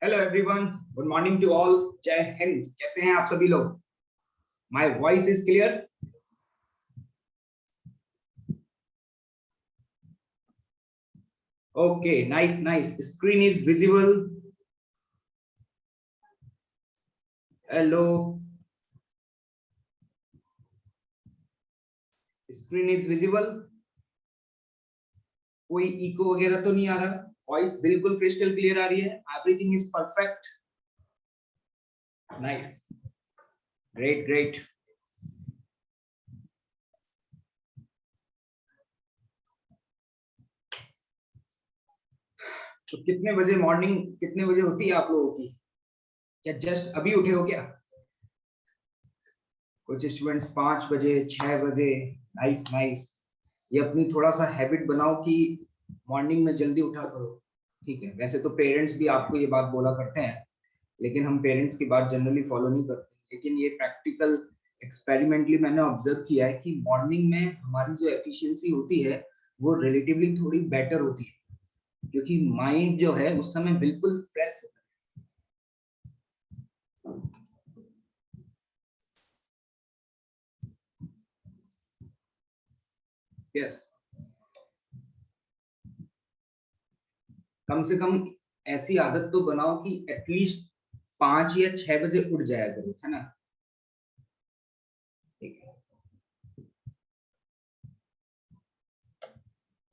Hello everyone, good morning to all. जय हिंद। कैसे हैं आप सभी लोग? My voice is clear? Okay, nice nice. Screen is visible. Hello, screen is visible. कोई इको वगैरह तो नहीं आ रहा? वॉइस बिल्कुल क्रिस्टल क्लियर आ रही है। Everything is perfect. Nice, great great. तो कितने बजे मॉर्निंग कितने बजे होती है आप लोगों की? क्या जस्ट अभी उठे हो क्या? कुछ स्टूडेंट्स 5 बजे, 6 बजे। Nice nice. ये अपनी थोड़ा सा हैबिट बनाओ कि मॉर्निंग में जल्दी उठा करो। ठीक है, वैसे तो पेरेंट्स भी आपको ये बात बोला करते हैं, लेकिन हम पेरेंट्स की बात जनरली फॉलो नहीं करते। लेकिन ये प्रैक्टिकल एक्सपेरिमेंटली मैंने ऑब्जर्व किया है कि मॉर्निंग में हमारी जो एफिशिएंसी होती है वो रिलेटिवली थोड़ी बेटर होती है, क्योंकि माइंड जो है उस समय बिल्कुल फ्रेश होता है। यस, कम से कम ऐसी आदत तो बनाओ कि एटलीस्ट 5 या 6 बजे उठ जाया करो, है ना? ठीक है।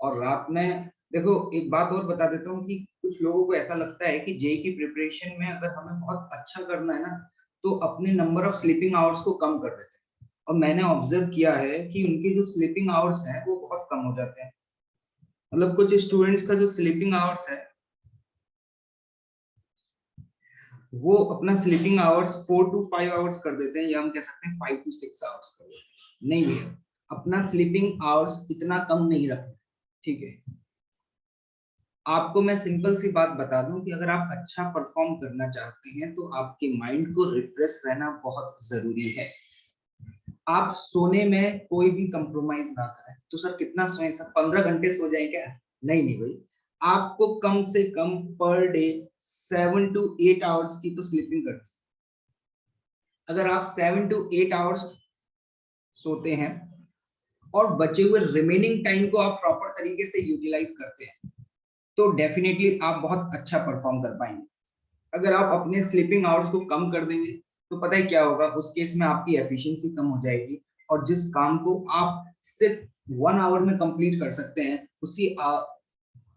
और रात में देखो, एक बात और बता देता हूँ कि कुछ लोगों को ऐसा लगता है कि जेई की प्रिपरेशन में अगर हमें बहुत अच्छा करना है ना, तो अपने नंबर ऑफ स्लीपिंग आवर्स को कम कर देते हैं। और मैंने ऑब्जर्व किया है कि उनके जो स्लीपिंग आवर्स हैं वो बहुत कम हो जाते हैं। मतलब कुछ स्टूडेंट्स का जो स्लीपिंग आवर्स है वो अपना स्लीपिंग आवर्स 4 to 5 आवर्स कर देते हैं, या हम कह सकते हैं 5 to 6 आवर्स कर देते हैं। नहीं भैया, अपना स्लीपिंग आवर्स इतना कम नहीं रखना। ठीक है, आपको मैं सिंपल सी बात बता दूं कि अगर आप अच्छा परफॉर्म करना चाहते हैं तो आपके माइंड को रिफ्रेश रहना बहुत जरूरी है। आप सोने में कोई भी कंप्रोमाइज ना करें। तो सर कितना सोए? सर 15 घंटे सो जाए क्या? नहीं नहीं भाई, आपको कम से कम पर डे 7 to 8 आवर्स की तो स्लीपिंग करनी। अगर आप 7 to 8 आवर्स सोते हैं और बचे हुए रिमेनिंग टाइम को आप प्रॉपर तरीके से यूटिलाइज करते हैं, तो डेफिनेटली आप बहुत अच्छा परफॉर्म कर पाएंगे। अगर आप अपने स्लीपिंग आवर्स को कम कर देंगे तो पता है क्या होगा? उस केस में आपकी एफिशिएंसी कम हो जाएगी, और जिस काम को आप सिर्फ 1 आवर में कंप्लीट कर सकते हैं उसी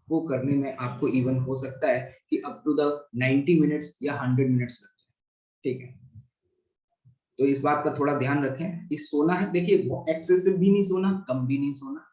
को करने में आपको इवन हो सकता है कि अप टू द 90 मिनट्स या 100 मिनट्स लग जाए। ठीक है, तो इस बात का थोड़ा ध्यान रखें कि सोना है, देखिए एक्सेसिव भी नहीं सोना, कम भी नहीं सोना।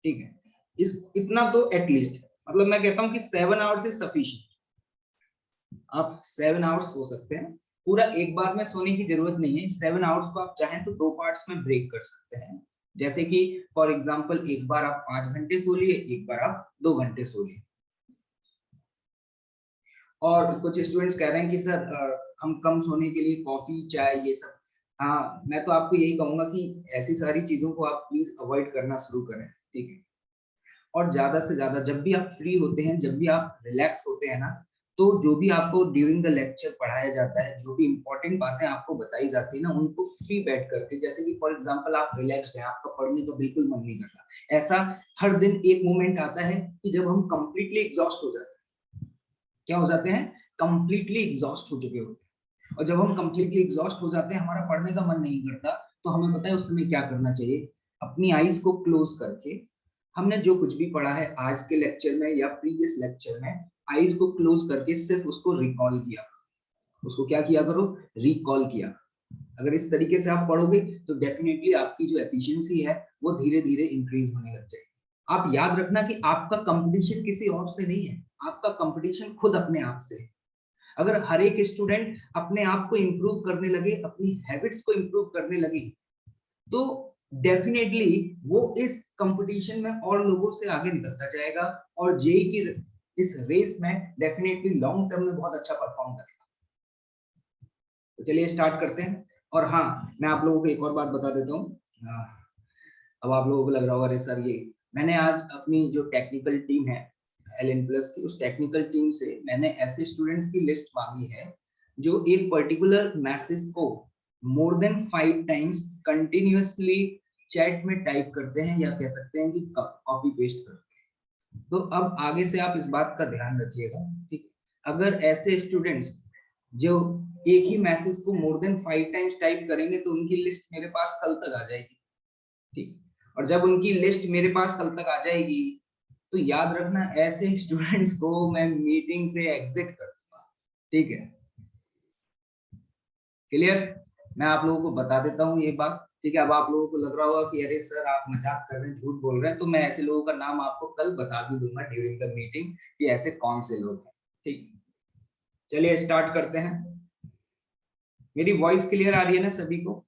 ठीक है, इस इतना तो एटलीस्ट, मतलब मैं कहता हूं कि 7 आवर्स इज सफिशिएंट। आप 7 आवर्स सो सकते हैं। पूरा एक बार में सोने की जरूरत नहीं है। 7 आवर्स को आप चाहें तो 2 पार्ट्स में ब्रेक कर सकते हैं। जैसे कि फॉर एग्जांपल, एक बार आप 5 घंटे सो लिए, एक बार आप 2 घंटे सो लिए। और कुछ स्टूडेंट्स कह रहे हैं कि सर हम कम सोने के लिए कॉफी, चाय, ये सब। हाँ, मैं तो आपको यही कहूंगा कि ऐसी सारी चीजों को आप प्लीज अवॉइड करना शुरू करें। ठीक है, और ज्यादा से ज्यादा जब भी आप फ्री होते हैं, जब भी आप रिलैक्स होते हैं ना, तो जो भी आपको ड्यूरिंग द लेक्चर पढ़ाया जाता है, जो भी इंपॉर्टेंट बातें आपको बताई जाती है ना, उनको फ्री बैठ करके, जैसे कि फॉर एग्जांपल आप रिलैक्स्ड हैं, आपका पढ़ने का बिल्कुल मन नहीं कर रहा, ऐसा हर दिन एक मोमेंट आता है कि जब हम कंप्लीटली एग्जॉस्ट हो जाते हैं। क्या हो जाते हैं? कंप्लीटली एग्जॉस्ट हो चुके होते हैं। और जब हम कंप्लीटली एग्जॉस्ट हो जाते हैं, हमारा पढ़ने का मन नहीं करता, तो हमें पता है उस समय क्या करना चाहिए? अपनी आईज को क्लोज करके, हमने जो कुछ भी पढ़ा है आज के लेक्चर में या प्रीवियस लेक्चर में, आईज को क्लोज करके सिर्फ उसको रिकॉल किया। उसको क्या किया करो? रिकॉल किया। अगर इस तरीके से आप पढ़ोगे तो डेफिनेटली आपकी जो एफिशिएंसी है वो धीरे धीरे इंक्रीज होने लग जाएगी। आप याद रखना कि आपका कंपटीशन किसी और से नहीं है, आपका कंपटीशन खुद अपने आप से है। अगर हर एक स्टूडेंट अपने आप को इंप्रूव करने लगे, अपनी हैबिट्स को इंप्रूव करने लगे, तो डेफिनेटली वो इस कंपटीशन में और लोगों से आगे निकलता जाएगा, और जेई की इस रेस में डेफिनेटली लॉन्ग टर्म में बहुत अच्छा परफॉर्म करेगा। तो चलिए स्टार्ट करते हैं। और हाँ, मैं आप लोगों को एक और बात बता देता हूँ। अब आप लोगों को लग रहा होगा अरे सर, ये मैंने आज अपनी जो टेक्निकल टीम है, LN प्लस की उस टेक्निकल टीम से मैंने ऐसे स्टूडेंट्स की लिस्ट मांगी है जो एक पर्टिकुलर मैसेज को more than 5 times continuously chat में टाइप करते हैं, या कह सकते हैं कि कॉपी पेस्ट करते हैं। तो अब आगे से आप इस बात का ध्यान रखिएगा, ठीक। अगर ऐसे स्टूडेंट्स जो एक ही मैसेज को मोर देन 5 टाइम्स टाइप करेंगे तो उनकी लिस्ट मेरे पास कल तक आ जाएगी, ठीक। और जब उनकी लिस्ट मेरे पास कल तक आ जाएगी तो याद रखना ऐसे स्टूडेंट्स को मैं मीटिंग से एग्जिट कर दूंगा, ठीक है। क्लियर? मैं आप लोगों को बता देता हूँ ये बात, ठीक है। अब आप लोगों को लग रहा होगा कि अरे सर आप मजाक कर रहे हैं, झूठ बोल रहे हैं, तो मैं ऐसे लोगों का नाम आपको कल बता भी दूंगा ड्यूरिंग द मीटिंग कि ऐसे कौन से लोग हैं, ठीक। चलिए स्टार्ट करते हैं। मेरी वॉइस क्लियर आ रही है ना सभी को?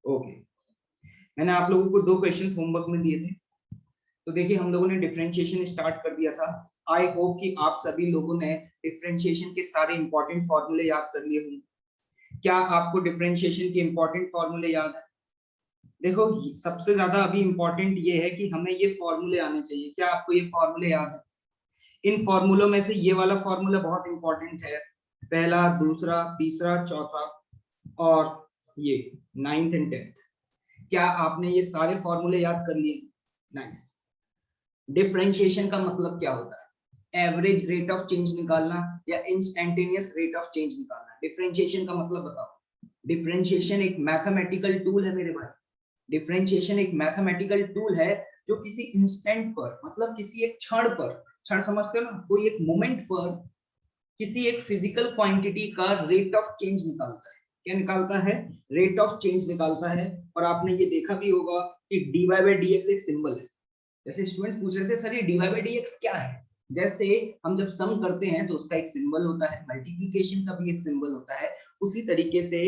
ओके। मैंने आप लोगों को 2 क्वेश्चंस होमवर्क में दिए थे, तो देखिए हम लोगों ने डिफरेंशिएशन स्टार्ट कर दिया था। आई होप कि आप सभी लोगों ने डिफरेंशिएशन के सारे इंपॉर्टेंट फॉर्मूले याद कर लिए होंगे। क्या आपको डिफरेंशिएशन के इंपॉर्टेंट फॉर्मूले याद है? देखो सबसे ज्यादा अभी इंपॉर्टेंट ये है कि हमें ये फॉर्मूले आने चाहिए। क्या आपको ये फॉर्मूले याद है? इन फॉर्मूलों में से ये वाला फॉर्मूला बहुत इंपॉर्टेंट है, पहला, दूसरा, तीसरा, चौथा और ये 9th एंड 10th। क्या आपने ये सारे फॉर्मूले याद कर लिए? नाइस। डिफरेंशिएशन का मतलब क्या होता है? एवरेज रेट ऑफ चेंज निकालना या इंस्टेंटेनियस रेट ऑफ चेंज निकालना। डिफरेंशिएशन का मतलब बताओ। डिफरेंशिएशन एक मैथमेटिकल टूल है मेरे भाई। डिफरेंशिएशन एक मैथमेटिकल टूल है जो किसी इंस्टेंट पर, मतलब किसी एक क्षण पर, क्षण समझते हो ना, कोई एक मोमेंट पर किसी एक फिजिकल क्वांटिटी का रेट ऑफ चेंज निकालता है। क्या निकालता है? रेट ऑफ चेंज निकालता है। और आपने ये देखा भी होगा कि dy by dx एक सिंबल है। जैसे स्टूडेंट्स पूछ रहे थे सर ये dy by dx क्या है, जैसे हम जब सम करते हैं तो उसका एक सिंबल होता है, मल्टीप्लिकेशन का भी एक सिंबल होता है, उसी तरीके से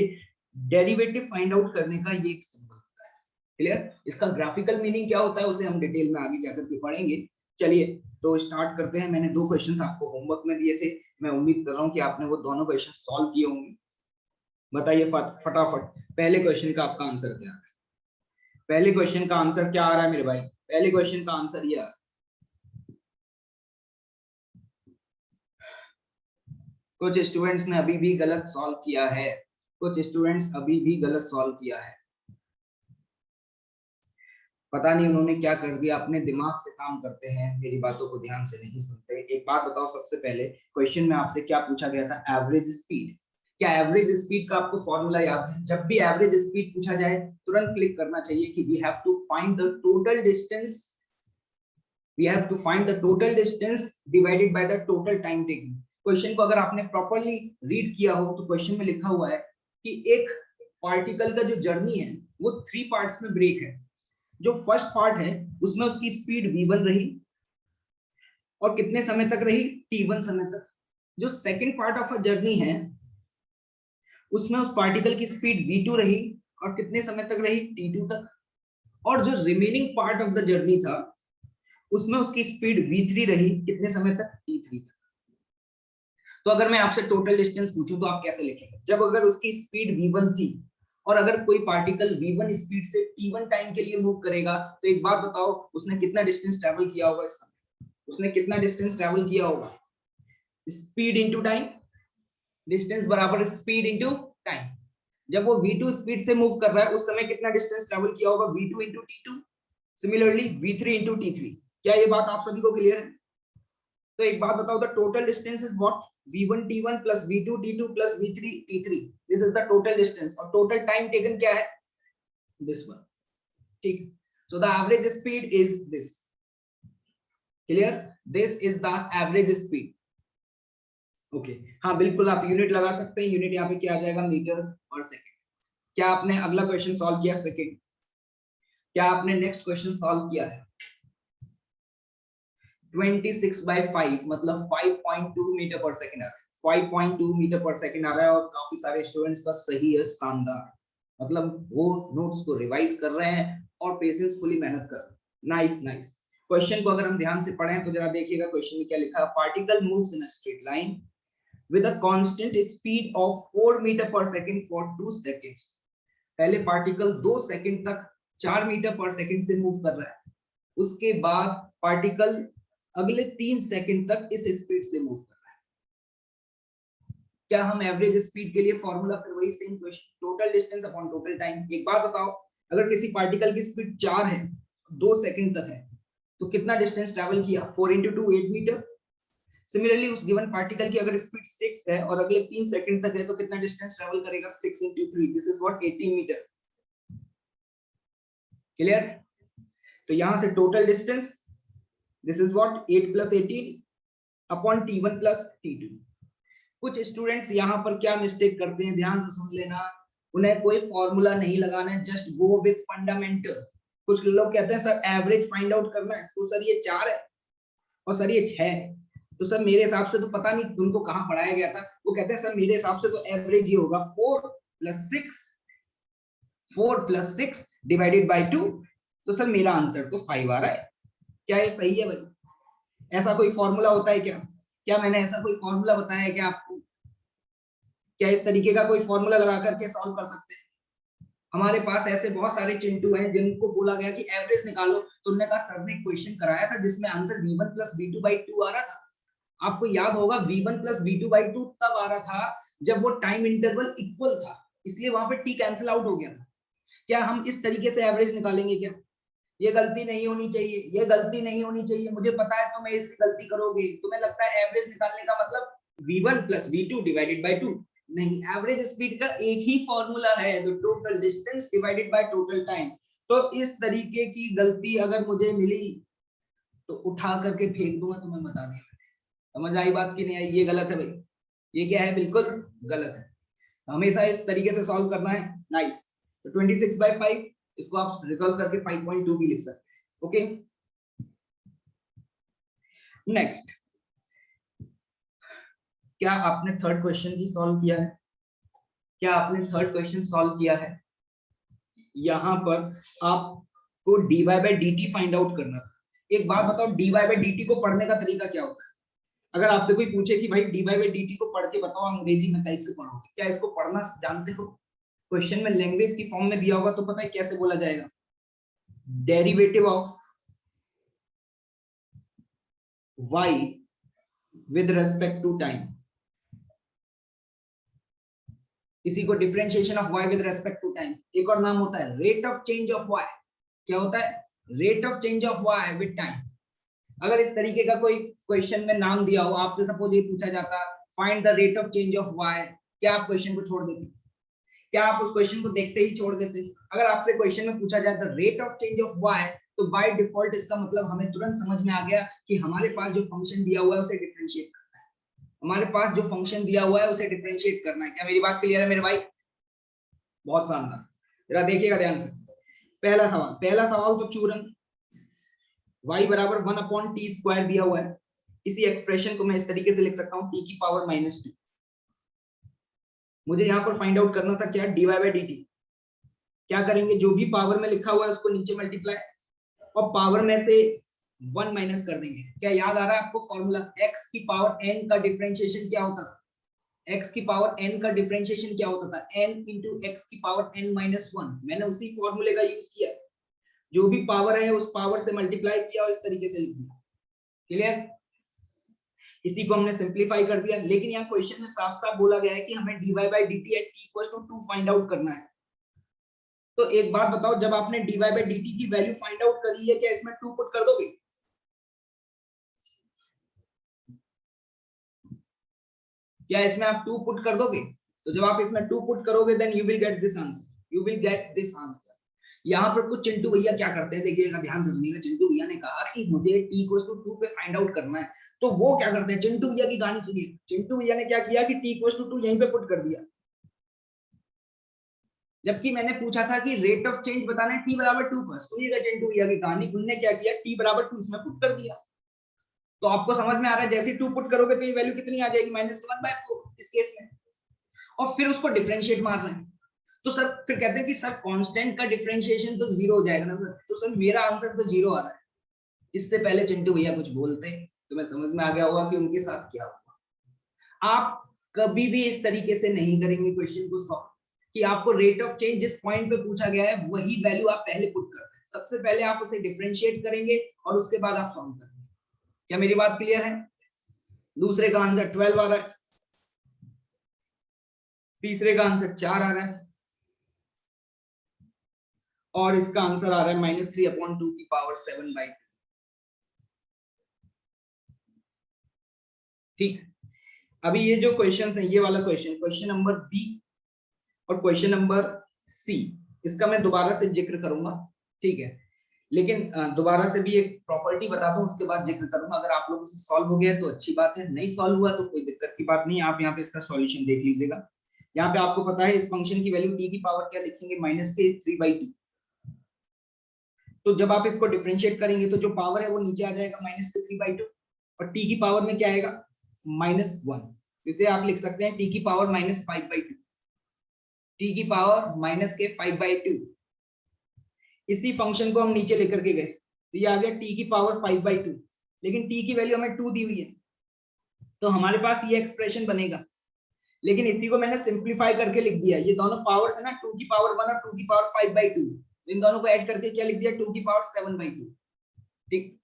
डेरिवेटिव फाइंड आउट करने का ये एक सिंबल होता है। क्लियर? इसका ग्राफिकल मीनिंग क्या होता है उसे हम डिटेल में आगे जाकर के पढ़ेंगे। चलिए तो स्टार्ट करते हैं। मैंने 2 क्वेश्चंस आपको होमवर्क में दिए थे, मैं उम्मीद कर रहा हूं कि आपने वो दोनों क्वेश्चन सॉल्व किए होंगे। बताइए फटाफट पहले क्वेश्चन का आपका आंसर क्या है? पहले क्वेश्चन का आंसर क्या आ रहा है मेरे भाई? पहले क्वेश्चन का आंसर ये आ रहा है। कुछ स्टूडेंट्स ने अभी भी गलत सॉल्व किया है, कुछ स्टूडेंट्स अभी भी गलत सॉल्व किया है, पता नहीं उन्होंने क्या कर दिया। अपने दिमाग से काम करते हैं, मेरी बातों को ध्यान से नहीं सुनते। एक बात बताओ, सबसे पहले क्वेश्चन में आपसे क्या पूछा गया था? Average speed. क्या एवरेज स्पीड का आपको फॉर्मूला याद है? जब भी एवरेज स्पीड पूछा जाए तुरंत क्लिक करना चाहिए कि we have to find the total distance, we have to find the total distance divided by the total time taken. Question को अगर आपने प्रॉपर्ली रीड किया हो तो क्वेश्चन में लिखा हुआ है कि एक पार्टिकल का जो जर्नी है वो 3 पार्ट्स में ब्रेक है। जो फर्स्ट पार्ट है उसमें उसकी स्पीड v1 रही और कितने समय तक रही? t1 समय तक। जो second part of a journey है उसमें उस पार्टिकल की स्पीड v2 रही और कितने समय तक रही? t2 तक। और जो remaining part of the journey था उसमें उसकी स्पीड v3 रही, कितने समय तक? t3 तक। तो अगर मैं आपसे टोटल डिस्टेंस पूछूं तो आप कैसे लिखेंगे? जब अगर उसकी स्पीड v1 थी और अगर कोई पार्टिकल v1 स्पीड से t1 टाइम के लिए मूव करेगा तो एक बात बताओ, उसने कितना डिस्टेंस ट्रैवल किया होगा इस समय? उसने कितना डिस्टेंस ट्रैवल किया होगा? Speed into time. डिस्टेंस बराबर स्पीड इनटू टाइम। जब वो v2 स्पीड से मूव कर रहा है उस समय कितना डिस्टेंस ट्रैवल किया होगा? v2 into t2। Similarly v3 into t3। क्या ये बात आप सभी को क्लियर है? तो एक बात बताओ, the total distance is what? v1 t1 plus v2 t2 plus v3 t3। This is the total distance. और टोटल टाइम टेकन क्या है? दिस वन, ठीक। So the average speed is this. Clear? This is the average speed. Okay, हाँ बिल्कुल आप unit लगा सकते हैं। यूनिट यहाँ पे क्या आ जाएगा? Metre per second. क्या आपने अगला क्वेश्चन सॉल्व किया? सेकेंड। क्या आपने नेक्स्ट क्वेश्चन सॉल्व किया है? 26/5 मतलब 5.2 मीटर पर सेकेंड आ रहा है। 5.2 मीटर पर सेकेंड आ रहा है और काफी सारे स्टूडेंट्स का सही है, शानदार। मतलब वो नोट्स को रिवाइज कर रहे हैं और पेशेंसफुली मेहनत कर रहे हैं। Nice nice. क्वेश्चन को अगर हम ध्यान से पढ़ें तो जरा देखिएगा क्वेश्चन में क्या लिखा है। Particle moves in a straight line with a constant speed of 4 metre per second for 2 seconds. पहले पार्टिकल 2 सेकंड तक 4 मीटर पर सेकंड से मूव कर रहा है। उसके बाद पार्टिकल अगले 3 सेकंड तक इस स्पीड से मूव कर रहा है। क्या हम एवरेज स्पीड के लिए फॉर्मूला फिर वही same question, total distance upon total time. एक बात बताओ, अगर किसी पार्टिकल की स्पीड 4 है, 2 सेकंड तक है, तो कितना डिस्टेंस ट्रैवल किया? 4 × 2 8 मीटर। सिमिलरली उस गिवन पार्टिकल की अगर स्पीड 6 है और अगले 3 सेकंड तक है, तो कितना डिस्टेंस ट्रैवल करेगा? 6 × 3, this is what 18 metre. Clear? तो यहां से total distance, this is what 8 + 18 upon T1 + T2। कुछ स्टूडेंट्स यहाँ पर क्या मिस्टेक करते हैं, ध्यान से सुन लेना। उन्हें कोई फॉर्मूला नहीं लगाना है, जस्ट गो विथ फंडामेंटल। कुछ लोग कहते हैं सर एवरेज फाइंड आउट करना है, तो सर ये 4 है और सर ये 6 है, तो सर मेरे हिसाब से तो पता नहीं तुमको कहाँ पढ़ाया गया था। वो कहते हैं सर मेरे हिसाब से तो एवरेज ये होगा 4 + 6 डिवाइडेड बाय 2। तो सर मेरा आंसर तो 5 आ रहा है। क्या ये सही है भाई? ऐसा कोई फॉर्मूला होता है क्या? क्या मैंने ऐसा कोई फॉर्मूला बताया है क्या आपको? क्या इस तरीके का कोई फॉर्मूला लगा करके सॉल्व कर सकते हैं? हमारे पास ऐसे बहुत सारे चिंटू हैं जिनको बोला गया कि एवरेज निकालो, तो उन्होंने कहा सर ने क्वेश्चन कराया था जिसमें आंसर v1 + v2/2 आ रहा था। आपको याद होगा v1 + v2/2 तब आ रहा था जब वो टाइम इंटरवल इक्वल था, इसलिए वहां पे t कैंसिल आउट हो गया था। क्या हम इस तरीके से एवरेज निकालेंगे क्या? ये गलती नहीं होनी चाहिए, ये गलती नहीं होनी चाहिए। मुझे पता है तुम इससे गलती करोगे, तुम्हें लगता है एवरेज निकालने का मतलब v1 + v2 डिवाइडेड बाय 2। नहीं, एवरेज स्पीड का एक ही फॉर्मूला है, the total distance divided by total time. तो इस तरीके की गलती अगर मुझे मिली तो उठा करके फेंक दूंगा, तुम्हें बता दें। समझ आई बात की नहीं आई? ये गलत है भाई, ये क्या है? बिल्कुल गलत है। हमेशा इस तरीके से सॉल्व करना है। नाइस। तो 26/5 इसको आप रिजॉल्व करके 5.2 भी लिख सकते हैं। ओके, नेक्स्ट, क्या आपने थर्ड क्वेश्चन भी सॉल्व किया है? क्या आपने थर्ड क्वेश्चन सॉल्व किया है? यहां पर आपको dy/dt फाइंड आउट करना था। एक बात बताओ, dy/dt को पढ़ने का तरीका क्या होता है? अगर आपसे कोई पूछे कि भाई dy/dt को पढ़ के बताओ अंग्रेजी में कैसे पढ़ोगे, क्या इसको पढ़ना जानते हो? क्वेश्चन में लैंग्वेज की फॉर्म में दिया होगा तो पता है कैसे बोला जाएगा? Derivative of y with respect to time. इसी को differentiation of y with respect to time. एक और नाम होता है rate of change of y। क्या होता है? Rate of change of y with time. अगर इस तरीके का कोई क्वेश्चन में नाम दिया हो, आपसे सपोज ये पूछा जाता find the rate of change of y, क्या आप क्वेश्चन को छोड़ देते? क्या आप उस क्वेश्चन को देखते ही छोड़ देते? अगर आपसे क्वेश्चन में पूछा जाए the rate of change of y, तो बाय डिफॉल्ट इसका मतलब हमें तुरंत समझ में आ गया कि हमारे पास जो फंक्शन दिया हुआ है उसे डिफरेंशिएट करना है। हमारे पास जो फंक्शन दिया हुआ है उसे डिफरेंशिएट करना है। क्या मेरी बात क्लियर है मेरे भाई? बहुत शानदार, जरा देखिएगा ध्यान से। पहला सवाल तो चूरन, y बराबर 1/t² दिया हुआ है। इसी एक्सप्रेशन को मैं इस तरीके से लिख सकता हूं t⁻⁻²। मुझे यहां पर फाइंड आउट करना था क्या? dy/dt। क्या करेंगे? जो भी पावर में लिखा हुआ है उसको नीचे मल्टीप्लाई और पावर में से 1 माइनस कर देंगे। क्या याद आ रहा है आपको फॉर्मूला? x की पावर n का डिफरेंशिएशन क्या होता था? x की पावर n का डिफरेंशिएशन क्या होता था? n × x की पावर n-1। मैंने उसी फॉर्मूले का यूज किया, जो भी पावर है उस पावर से मल्टीप्लाई किया और इस तरीके से लिख दिया। क्लियर? इसी को हमने सिंपलीफाई कर दिया। लेकिन यहाँ क्वेश्चन में साफ साफ बोला गया है कि हमें dy/dt at t = 2 find out करना है। तो एक बात बताओ, जब आपने dy/dt की वैल्यू फाइंड आउट कर ली है, क्या इसमें 2 पुट कर दोगे? क्या इसमें आप 2 पुट कर दोगे? तो जब आप इसमें 2 पुट करोगे then you will get this answer, you will get this answer. यहाँ पर कुछ चिंटू भैया क्या करते हैं, देखिएगा ध्यान से सुनिएगा। चिंटू भैया ने कहा कि मुझे t = 2 पे फाइंड आउट करना है, तो वो क्या करते हैं? चिंटू भैया की कहानी सुनिए। चिंटू भैया ने क्या किया कि t = 2 यहीं पे पुट कर दिया, जबकि मैंने पूछा था कि रेट ऑफ चेंज बताना है t = 2 पर। सुनिएगा चिंटू भैया की कहानी, उन्होंने क्या किया, t = 2 इसमें पुट कर दिया। तो आपको समझ में आ रहा है जैसे 2 पुट करोगे तो ये वैल्यू कितनी आ जाएगी? -1/4 इस केस में। और फिर उसको डिफरेंशिएट मारना है। तो सर फिर कहते हैं कि सर कांस्टेंट का डिफरेंशिएशन तो 0 हो जाएगा ना सर। तो सर मेरा आंसर तो 0 आ रहा है। इससे पहले चिंटू भैया कुछ बोलते तो मैं समझ में आ गया होगा कि उनके साथ क्या हुआ। आप कभी भी इस तरीके से नहीं करेंगे क्वेश्चन को सॉल्व कि आपको रेट ऑफ चेंज जिस पॉइंट पे पूछा गया है वही वैल्यू आप पहले पुट करते हैं। सबसे पहले आप उसे डिफरेंशिएट करेंगे और उसके बाद आप सॉल्व करेंगे। क्या मेरी बात क्लियर है? दूसरे का आंसर 12 आ रहा है, तीसरे का आंसर 4 आ रहा है, और इसका आंसर आ रहा है -3/2 की पावर 7/2। ठीक, अभी ये जो क्वेश्चन है, ये वाला क्वेश्चन नंबर बी और क्वेश्चन नंबर सी, इसका मैं दोबारा से जिक्र करूंगा, ठीक है, लेकिन दोबारा से भी एक प्रॉपर्टी बता दूं, उसके बाद जिक्र करूंगा। अगर आप लोगों से सॉल्व हो गया तो अच्छी बात है, नहीं सॉल्व हुआ तो कोई दिक्कत की बात नहीं, आप यहाँ पे इसका सॉल्यूशन देख लीजिएगा। यहाँ पे आपको पता है इस फंक्शन की वैल्यू t की पावर क्या लिखेंगे, -3/2। तो जब आप इसको डिफरेंशिएट करेंगे तो जो पावर है वो नीचे आ जाएगा -3/2, और t की पावर में क्या आएगा, -1। इसे आप लिख सकते हैं t की पावर -5/2, t की पावर -5/2। इसी फंक्शन को हम नीचे लेकर के गए तो ये आ गया t की पावर 5/2, लेकिन t की वैल्यू हमें 2 दी हुई है, तो हमारे पास ये एक्सप्रेशन बनेगा। लेकिन इसी को मैंने सिंप्लीफाई करके लिख दिया, ये दोनों पावर्स है ना, 2 की पावर 1 और 2 की पावर 5/2, तो इन दोनों को ऐड करके क्या लिख दिया, 2 की पावर 7/2। ठीक,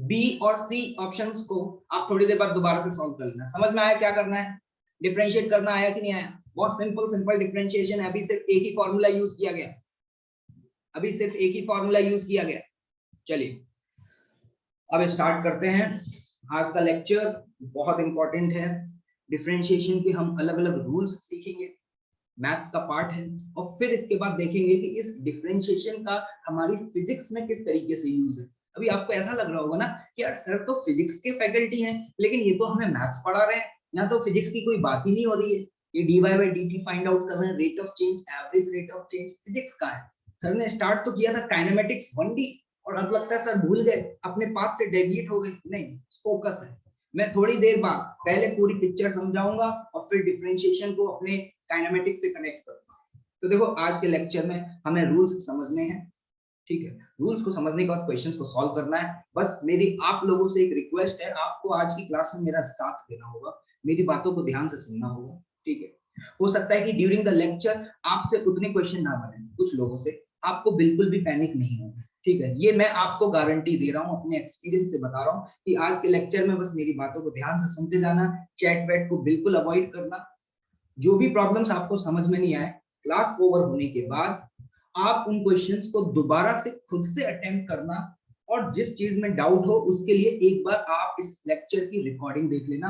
बी और सी ऑप्शंस को आप थोड़ी देर बाद दोबारा से सॉल्व कर लेना। समझ में आया क्या करना है, डिफरेंशिएट करना आया कि नहीं आया? बहुत सिंपल डिफरेंशिएशन है, अभी सिर्फ एक ही फॉर्मूला यूज किया गया, अभी सिर्फ एक ही फॉर्मूला यूज किया गया। चलिए अब स्टार्ट करते हैं आज का लेक्चर, बहुत इंपॉर्टेंट है। डिफरेंशिएशन के हम अलग अलग रूल्स सीखेंगे, मैथ्स का पार्ट है, और फिर इसके बाद देखेंगे कि इस डिफरेंशिएशन का हमारी फिजिक्स में किस तरीके से यूज है। अभी आपको ऐसा लग रहा होगा ना कि यार सर तो फिजिक्स के फैकल्टी हैं, लेकिन ये तो हमें मैथ्स पढ़ा रहे हैं, यहाँ तो फिजिक्स की कोई बात ही नहीं हो रही है, ये dy/dt फाइंड आउट कर रहे हैं, rate of change, average rate of change, physics का है। सर ने स्टार्ट तो किया था काइनेमेटिक्स 1D, और अब लगता है सर भूल गए, अपने पाथ से डेविएट हो गए। नहीं, फोकस है। मैं थोड़ी देर बाद पहले पूरी पिक्चर समझाऊंगा और फिर डिफरेंशिएशन को अपने काइनेमेटिक्स से कनेक्ट करूंगा। तो देखो आज के लेक्चर में हमें रूल्स समझने हैं, ठीक है, रूल्स को समझने के बाद क्वेश्चंस को सॉल्व करना है। बस मेरी आप लोगों से एक रिक्वेस्ट है, आपको आज की क्लास में मेरा साथ देना होगा, मेरी बातों को ध्यान से सुनना होगा, ठीक है। हो सकता है कि ड्यूरिंग द लेक्चर आपसे उतने क्वेश्चन ना बने, कुछ लोगों से, आपको बिल्कुल भी पैनिक नहीं होगा, ठीक है, ये मैं आपको गारंटी दे रहा हूँ, अपने एक्सपीरियंस से बता रहा हूँ कि आज के लेक्चर में बस मेरी बातों को ध्यान से सुनते जाना, चैट वैट को बिल्कुल अवॉइड करना। जो भी प्रॉब्लम्स आपको समझ में नहीं आए, क्लास ओवर होने के बाद आप उन क्वेश्चंस को दोबारा से खुद से अटेम्प्ट करना, और जिस चीज में डाउट हो उसके लिए एक बार आप इस लेक्चर की रिकॉर्डिंग देख लेना।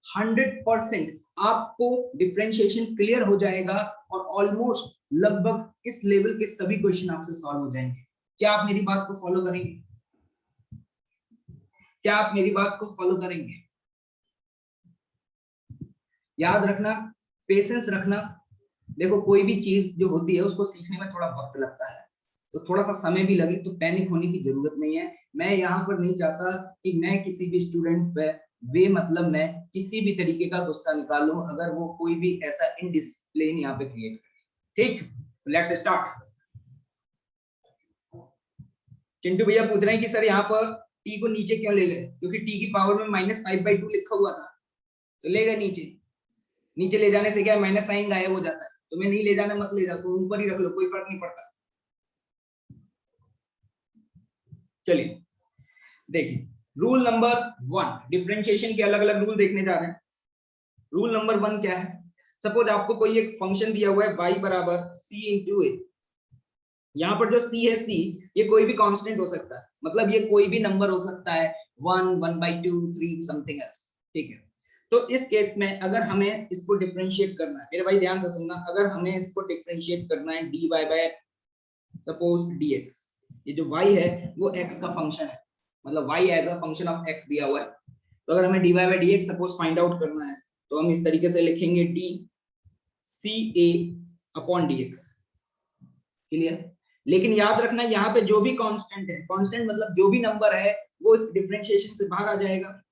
100% आपको डिफरेंशिएशन क्लियर हो जाएगा, और ऑलमोस्ट लगभग इस लेवल के सभी क्वेश्चन आपसे सॉल्व हो जाएंगे। क्या आप मेरी बात को फॉलो करेंगे? क्या आप मेरी बात को फॉलो करेंगे? याद रखना, पेशेंस रखना। देखो कोई भी चीज जो होती है उसको सीखने में थोड़ा वक्त लगता है, तो थोड़ा सा समय भी लगे तो पैनिक होने की जरूरत नहीं है। मैं यहाँ पर नहीं चाहता कि मैं किसी भी स्टूडेंट पे मतलब मैं किसी भी तरीके का गुस्सा निकालूं, अगर वो कोई भी ऐसा इनडिसिप्लिन यहाँ पे क्रिएट करे। ठीक, लेट्स स्टार्ट। चिंटू भैया पूछ रहे हैं कि सर यहाँ पर t को नीचे क्यों ले गए, क्योंकि t की पावर में -5/2 लिखा हुआ था, तो ले गए नीचे। नीचे ले जाने से क्या माइनस साइन गायब हो जाता है, तुम्हें नहीं ले जाना मत ले जाओ, तुम ऊपर ही रख लो, कोई फर्क नहीं पड़ता। चलिए देखिए, रूल नंबर 1, डिफरेंशिएशन के अलग अलग रूल देखने जा रहे हैं। रूल नंबर 1 क्या है? सपोज आपको कोई एक फंक्शन दिया हुआ है y = c × a। यहाँ पर जो c है, c ये कोई भी कांस्टेंट हो सकता है, मतलब ये कोई भी नंबर हो सकता है, 1, 1/2, 3 समथिंग एल्स, ठीक है। तो इस केस में अगर हमें इसको डिफरेंशिएट करना है, मेरे भाई ध्यान से सुनना, अगर हमें इसको डिफरेंशिएट करना है dy/ सपोज dx, ये जो y है वो x का फंक्शन है, मतलब y as a function of x दिया हुआ है, तो अगर हमें dy/dx सपोज फाइंड आउट करना है तो हम इस तरीके से लिखेंगे dCA/dx। क्लियर? लेकिन याद रखना यहाँ पे जो भी कांस्टेंट है, कांस्टेंट मतलब जो भी नंबर है, वो इस डिफरेंशिएशन से बाहर आ जाएगा,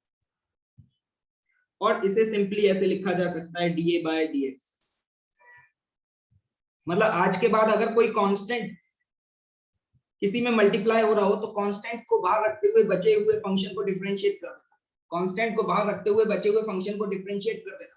और इसे सिंपली ऐसे लिखा जा सकता है dA/dx। मतलब आज के बाद अगर कोई कांस्टेंट किसी में मल्टीप्लाई हो रहा हो तो कांस्टेंट को बाहर रखते हुए बचे हुए फंक्शन को डिफरेंशिएट कर देना, कांस्टेंट को बाहर रखते हुए बचे हुए फंक्शन को डिफरेंशिएट कर देना।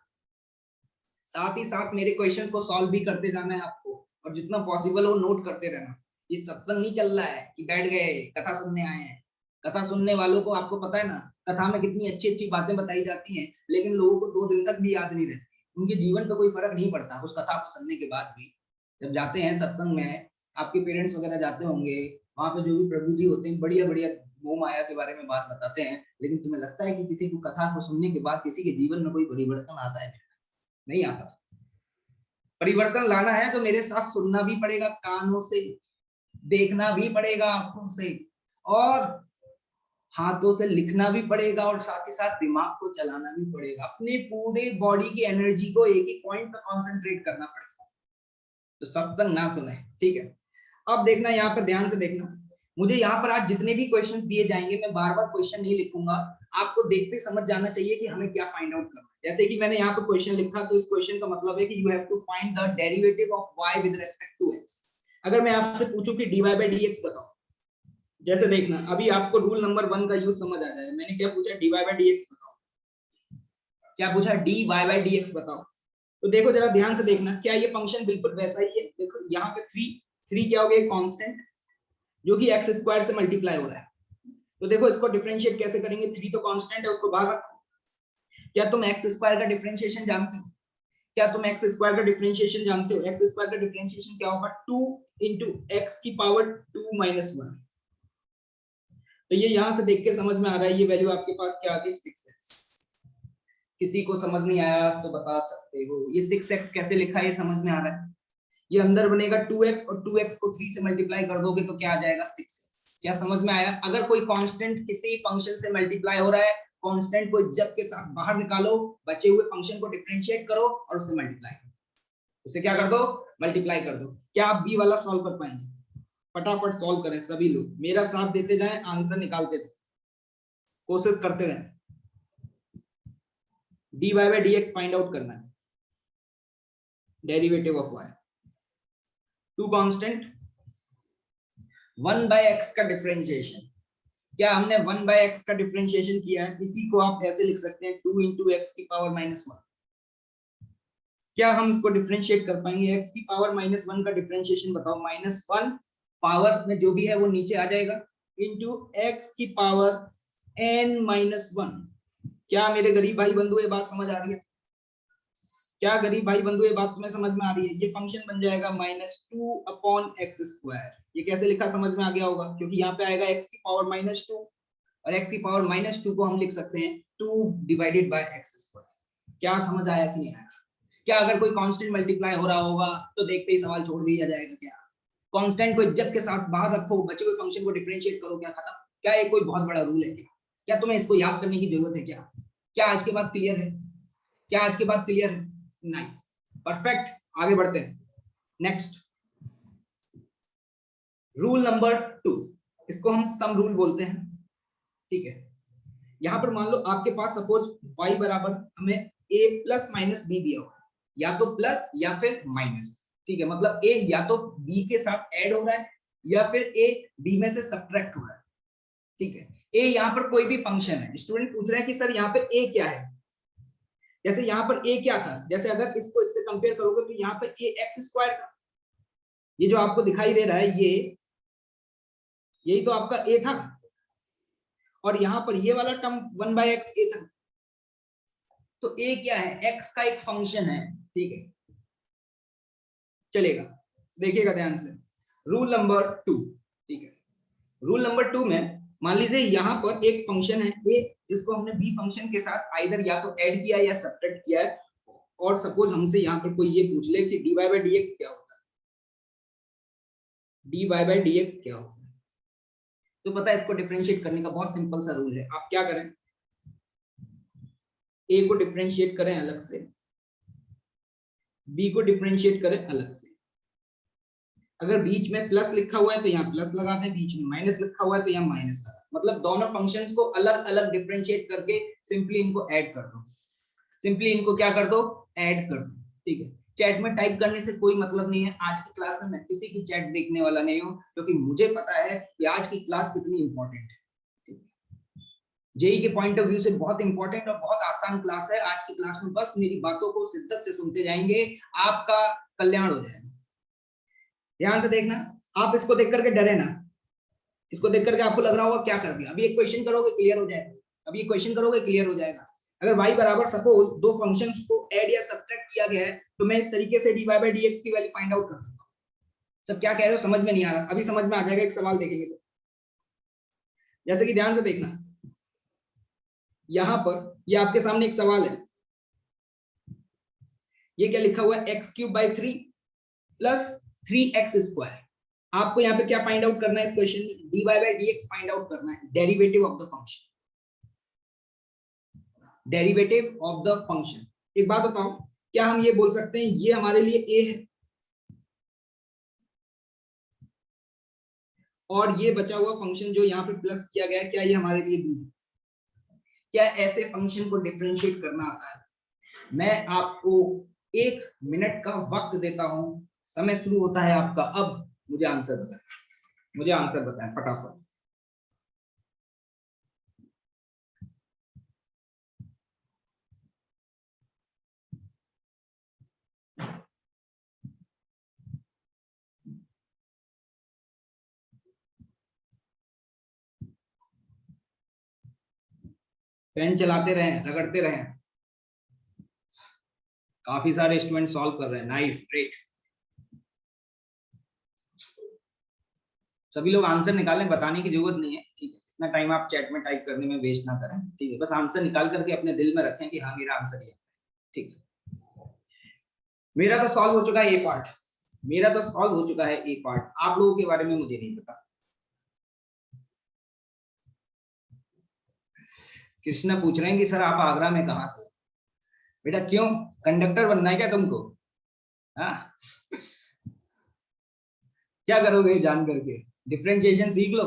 साथ ही साथ मेरे क्वेश्चंस को सॉल्व भी करते जाना है आपको, और जितना पॉसिबल हो नोट करते रहना। ये सत्संग नहीं चल रहा है कि बैठ गए कथा सुनने आए हैं। कथा सुनने वालों को आपको पता है ना, कथा में कितनी अच्छी अच्छी बातें बताई जाती हैं, लेकिन लोगों को 2 दिन तक भी याद नहीं रहती, उनके जीवन पे कोई फर्क नहीं पड़ता उस कथा को सुनने के बाद भी। जब जाते हैं सत्संग में, आपके पेरेंट्स वगैरह जाते होंगे, वहां पे जो भी प्रभु जी होते हैं बढ़िया बढ़िया मोह माया के बारे में बात बताते हैं, लेकिन तुम्हें लगता है कि किसी को कथा को सुनने के बाद किसी के जीवन में कोई परिवर्तन आता है? नहीं आता। परिवर्तन लाना है तो मेरे साथ सुनना भी पड़ेगा कानों से, देखना भी पड़ेगा आंखों से, और हाथों से लिखना भी पड़ेगा, और साथ ही साथ दिमाग को चलाना भी पड़ेगा। अपने पूरे बॉडी की एनर्जी को एक ही पॉइंट पर कॉन्सेंट्रेट करना पड़ेगा। तो सत्संग ना सुने, ठीक है। अब देखना, यहाँ पर ध्यान से देखना, मुझे यहाँ पर आज जितने भी क्वेश्चंस दिए जाएंगे, मैं बार बार क्वेश्चन नहीं लिखूंगा, आपको देखते समझ जाना चाहिए कि हमें क्या फाइंड आउट करना है। जैसे कि मैंने यहाँ पर क्वेश्चन लिखा, तो इस क्वेश्चन का मतलब है कि you have to find the derivative of y with respect to x। अगर मैं आपसे पूछूं कि dy by dx बताओ, जैसे देखना अभी आपको रूल नंबर 1 का यूज समझ आ जाएगा। मैंने क्या पूछा, dy by dx बताओ, क्या पूछा, dy by dx बताओ। तो देखो जरा ध्यान से देखना, क्या ये फंक्शन बिल्कुल वैसा ही है? देखो यहाँ पे 3 क्या हो गया, कांस्टेंट जो कि x स्क्वायर से मल्टीप्लाई हो रहा है। तो देखो इसको डिफरेंशिएट कैसे करेंगे, 3 तो कांस्टेंट है, उसको बाहर रखो। क्या तुम x स्क्वायर का डिफरेंशिएशन जानते हो? क्या तुम x स्क्वायर का डिफरेंशिएशन जानते हो? x स्क्वायर का डिफरेंशिएशन क्या होगा, 2 into x की पावर 2 minus 1। तो ये यहां से देख के समझ में आ रहा है, ये वैल्यू आपके पास क्या आ गई, 6x। किसी को समझ नहीं आया तो बता सकते हो, ये 6x कैसे लिखा है ये समझ में आ रहा है? ये अंदर बनेगा 2x, और 2x को 3 से मल्टीप्लाई कर दोगे तो क्या आ जाएगा, 6। क्या समझ में आया? अगर कोई कांस्टेंट किसी फंक्शन से मल्टीप्लाई हो रहा है, कांस्टेंट को इज्जत के साथ बाहर निकालो, बचे हुए फंक्शन को डिफरेंशिएट करो और उससे मल्टीप्लाई करो, उसे क्या कर दो, मल्टीप्लाई कर दो। क्या आप बी वाला सॉल्व कर पाएंगे? फटाफट सॉल्व करें सभी लोग, मेरा साथ देते जाएं, आंसर निकालते जाएं, कोशिश करते रहें। dy by dx find out करना है, derivative of y, 2 constant, 1 by x का डिफरेंशिएशन। क्या हमने 1 by x का डिफरेंशिएशन किया है? इसी को आप ऐसे लिख सकते हैं, 2 into x की पावर -1। क्या हम इसको डिफरेंशिएट कर पाएंगे? x की पावर -1 का डिफरेंशिएशन बताओ। -1 पावर में जो भी है वो नीचे आ जाएगा, इंटू x की पावर n-1। क्या मेरे गरीब भाई बंधु ये बात समझ आ रही है? क्या गरीब भाई बंधु ये बात तुम्हें समझ में आ रही है? ये फंक्शन बन जाएगा -2 अपॉन एक्स स्क्वायर। ये कैसे लिखा समझ में आ गया होगा, क्योंकि यहाँ पे आएगा x की पावर -2, और x की पावर -2 को हम लिख सकते हैं 2 डिवाइडेड बाय एक्स स्क्वायर। क्या समझ आया कि नहीं आया? क्या अगर कोई कांस्टेंट मल्टीप्लाई हो रहा होगा तो देखते ही सवाल छोड़ दिया जाएगा? क्या कांस्टेंट को इज्जत के साथ बाहर रखो, बचे हुए फंक्शन को डिफरेंशिएट करो, क्या खत्म? क्या ये कोई बहुत बड़ा रूल है? क्या तुम्हें इसको याद करने की जरूरत है? क्या आज के बाद क्लियर है? क्या आज के बाद क्लियर है? Nice, perfect. आगे बढ़ते हैं, नेक्स्ट रूल नंबर 2, इसको हम सम रूल बोलते हैं, ठीक है। यहां पर मान लो आपके पास सपोज y बराबर हमें a प्लस माइनस b दिया हुआ है, या तो प्लस या फिर माइनस, ठीक है। मतलब a या तो b के साथ ऐड हो रहा है, या फिर a b में से सब्ट्रैक्ट हो रहा है, ठीक है। a यहाँ पर कोई भी फंक्शन है, स्टूडेंट पूछ रहे हैं कि सर यहाँ पे a क्या है। जैसे यहाँ पर a क्या था, जैसे अगर इसको इससे कंपेयर करोगे तो यहाँ पे a x स्क्वायर था, ये जो आपको दिखाई दे रहा है ये, यही तो आपका a था, और यहाँ पर ये वाला टर्म 1 by x a था। तो a क्या है, x का एक फंक्शन है, ठीक है, चलेगा। देखिएगा ध्यान से, रूल नंबर 2, ठीक है। रूल नंबर 2 में मान लीजिए यहाँ पर एक फंक्शन है a, जिसको हमने b फंक्शन के साथ आइदर या तो ऐड किया या सब्ट्रैक्ट किया है, और सपोज हमसे यहाँ पर कोई ये पूछ ले कि dy by dx क्या होता है, dy by dx क्या होता है, तो पता है इसको डिफरेंशिएट करने का बहुत सिंपल सा रूल है। आप क्या करें, a को डिफरेंशिएट करें अलग से, b को डिफरेंशिएट करें अलग से। अगर बीच में प्लस लिखा हुआ है तो यहाँ प्लस लगा दें, बीच में माइनस लिखा हुआ है तो यहाँ माइनस लगा, मतलब दोनों फंक्शंस को अलग अलग डिफरेंशिएट करके सिंपली इनको ऐड कर दो, सिंपली इनको क्या कर दो, ऐड कर दो, ठीक है। चैट में टाइप करने से कोई मतलब नहीं है, आज की क्लास में मैं किसी की चैट देखने वाला नहीं हूँ, क्योंकि मुझे पता है कि आज की क्लास कितनी इंपॉर्टेंट है। जेई के पॉइंट ऑफ व्यू से बहुत इंपॉर्टेंट और बहुत आसान क्लास है। आज की क्लास में बस मेरी बातों को शिद्दत से सुनते जाएंगे, आपका कल्याण हो जाएगा। ध्यान से देखना, आप इसको देख करके डरे ना, इसको देख करके आपको लग रहा होगा क्या कर दिया, अभी एक क्वेश्चन करोगे क्लियर हो जाएगा, अभी एक क्वेश्चन करोगे क्लियर हो जाएगा। अगर y बराबर सपोज दो फंक्शंस को ऐड या सब्ट्रैक्ट किया गया है तो मैं इस तरीके से dy by dx की वैल्यू फाइंड आउट कर सकता हूं। सर क्या कह रहे हो, समझ में नहीं आ रहा, अभी समझ में आ जाएगा, एक सवाल देखेंगे तो। जैसे कि ध्यान से देखना, यहां पर ये आपके सामने एक सवाल है, ये क्या लिखा हुआ है, x³/3 प्लस 3x²। आपको यहाँ पे क्या फाइंड आउट करना है इस क्वेश्चन में, dy by dx find out करना है, derivative of the function, derivative of the function. एक बात बताओ, क्या हम ये बोल सकते हैं ये हमारे लिए a है और ये बचा हुआ फंक्शन जो यहाँ पे प्लस किया गया है, क्या ये हमारे लिए b है? क्या ऐसे फंक्शन को डिफरेंशिएट करना आता है? मैं आपको 1 मिनट का वक्त देता हूं, समय शुरू होता है आपका अब। मुझे आंसर बताएं, मुझे आंसर बताएं फटाफट। पेन चलाते रहें, रगड़ते रहें। काफी सारे स्टूडेंट सॉल्व कर रहे हैं, नाइस, ग्रेट। सभी लोग आंसर निकालें, बताने की जरूरत नहीं है, ठीक है? इतना टाइम आप चैट में टाइप करने में वेस्ट ना करें, ठीक है? बस आंसर निकाल करके अपने दिल में रखें कि हाँ मेरा आंसर ये है, ठीक है? मेरा तो सॉल्व हो चुका है ए पार्ट, मेरा तो सॉल्व हो चुका है ए पार्ट, आप लोगों के बारे में मुझे नहीं पता। कृष्णा पूछ रहे हैं कि सर आप आगरा में कहां से? बेटा क्यों, कंडक्टर बनना है क्या तुमको? हाँ क्या करोगे जान करके, डिफरेंशिएशन सीख लो।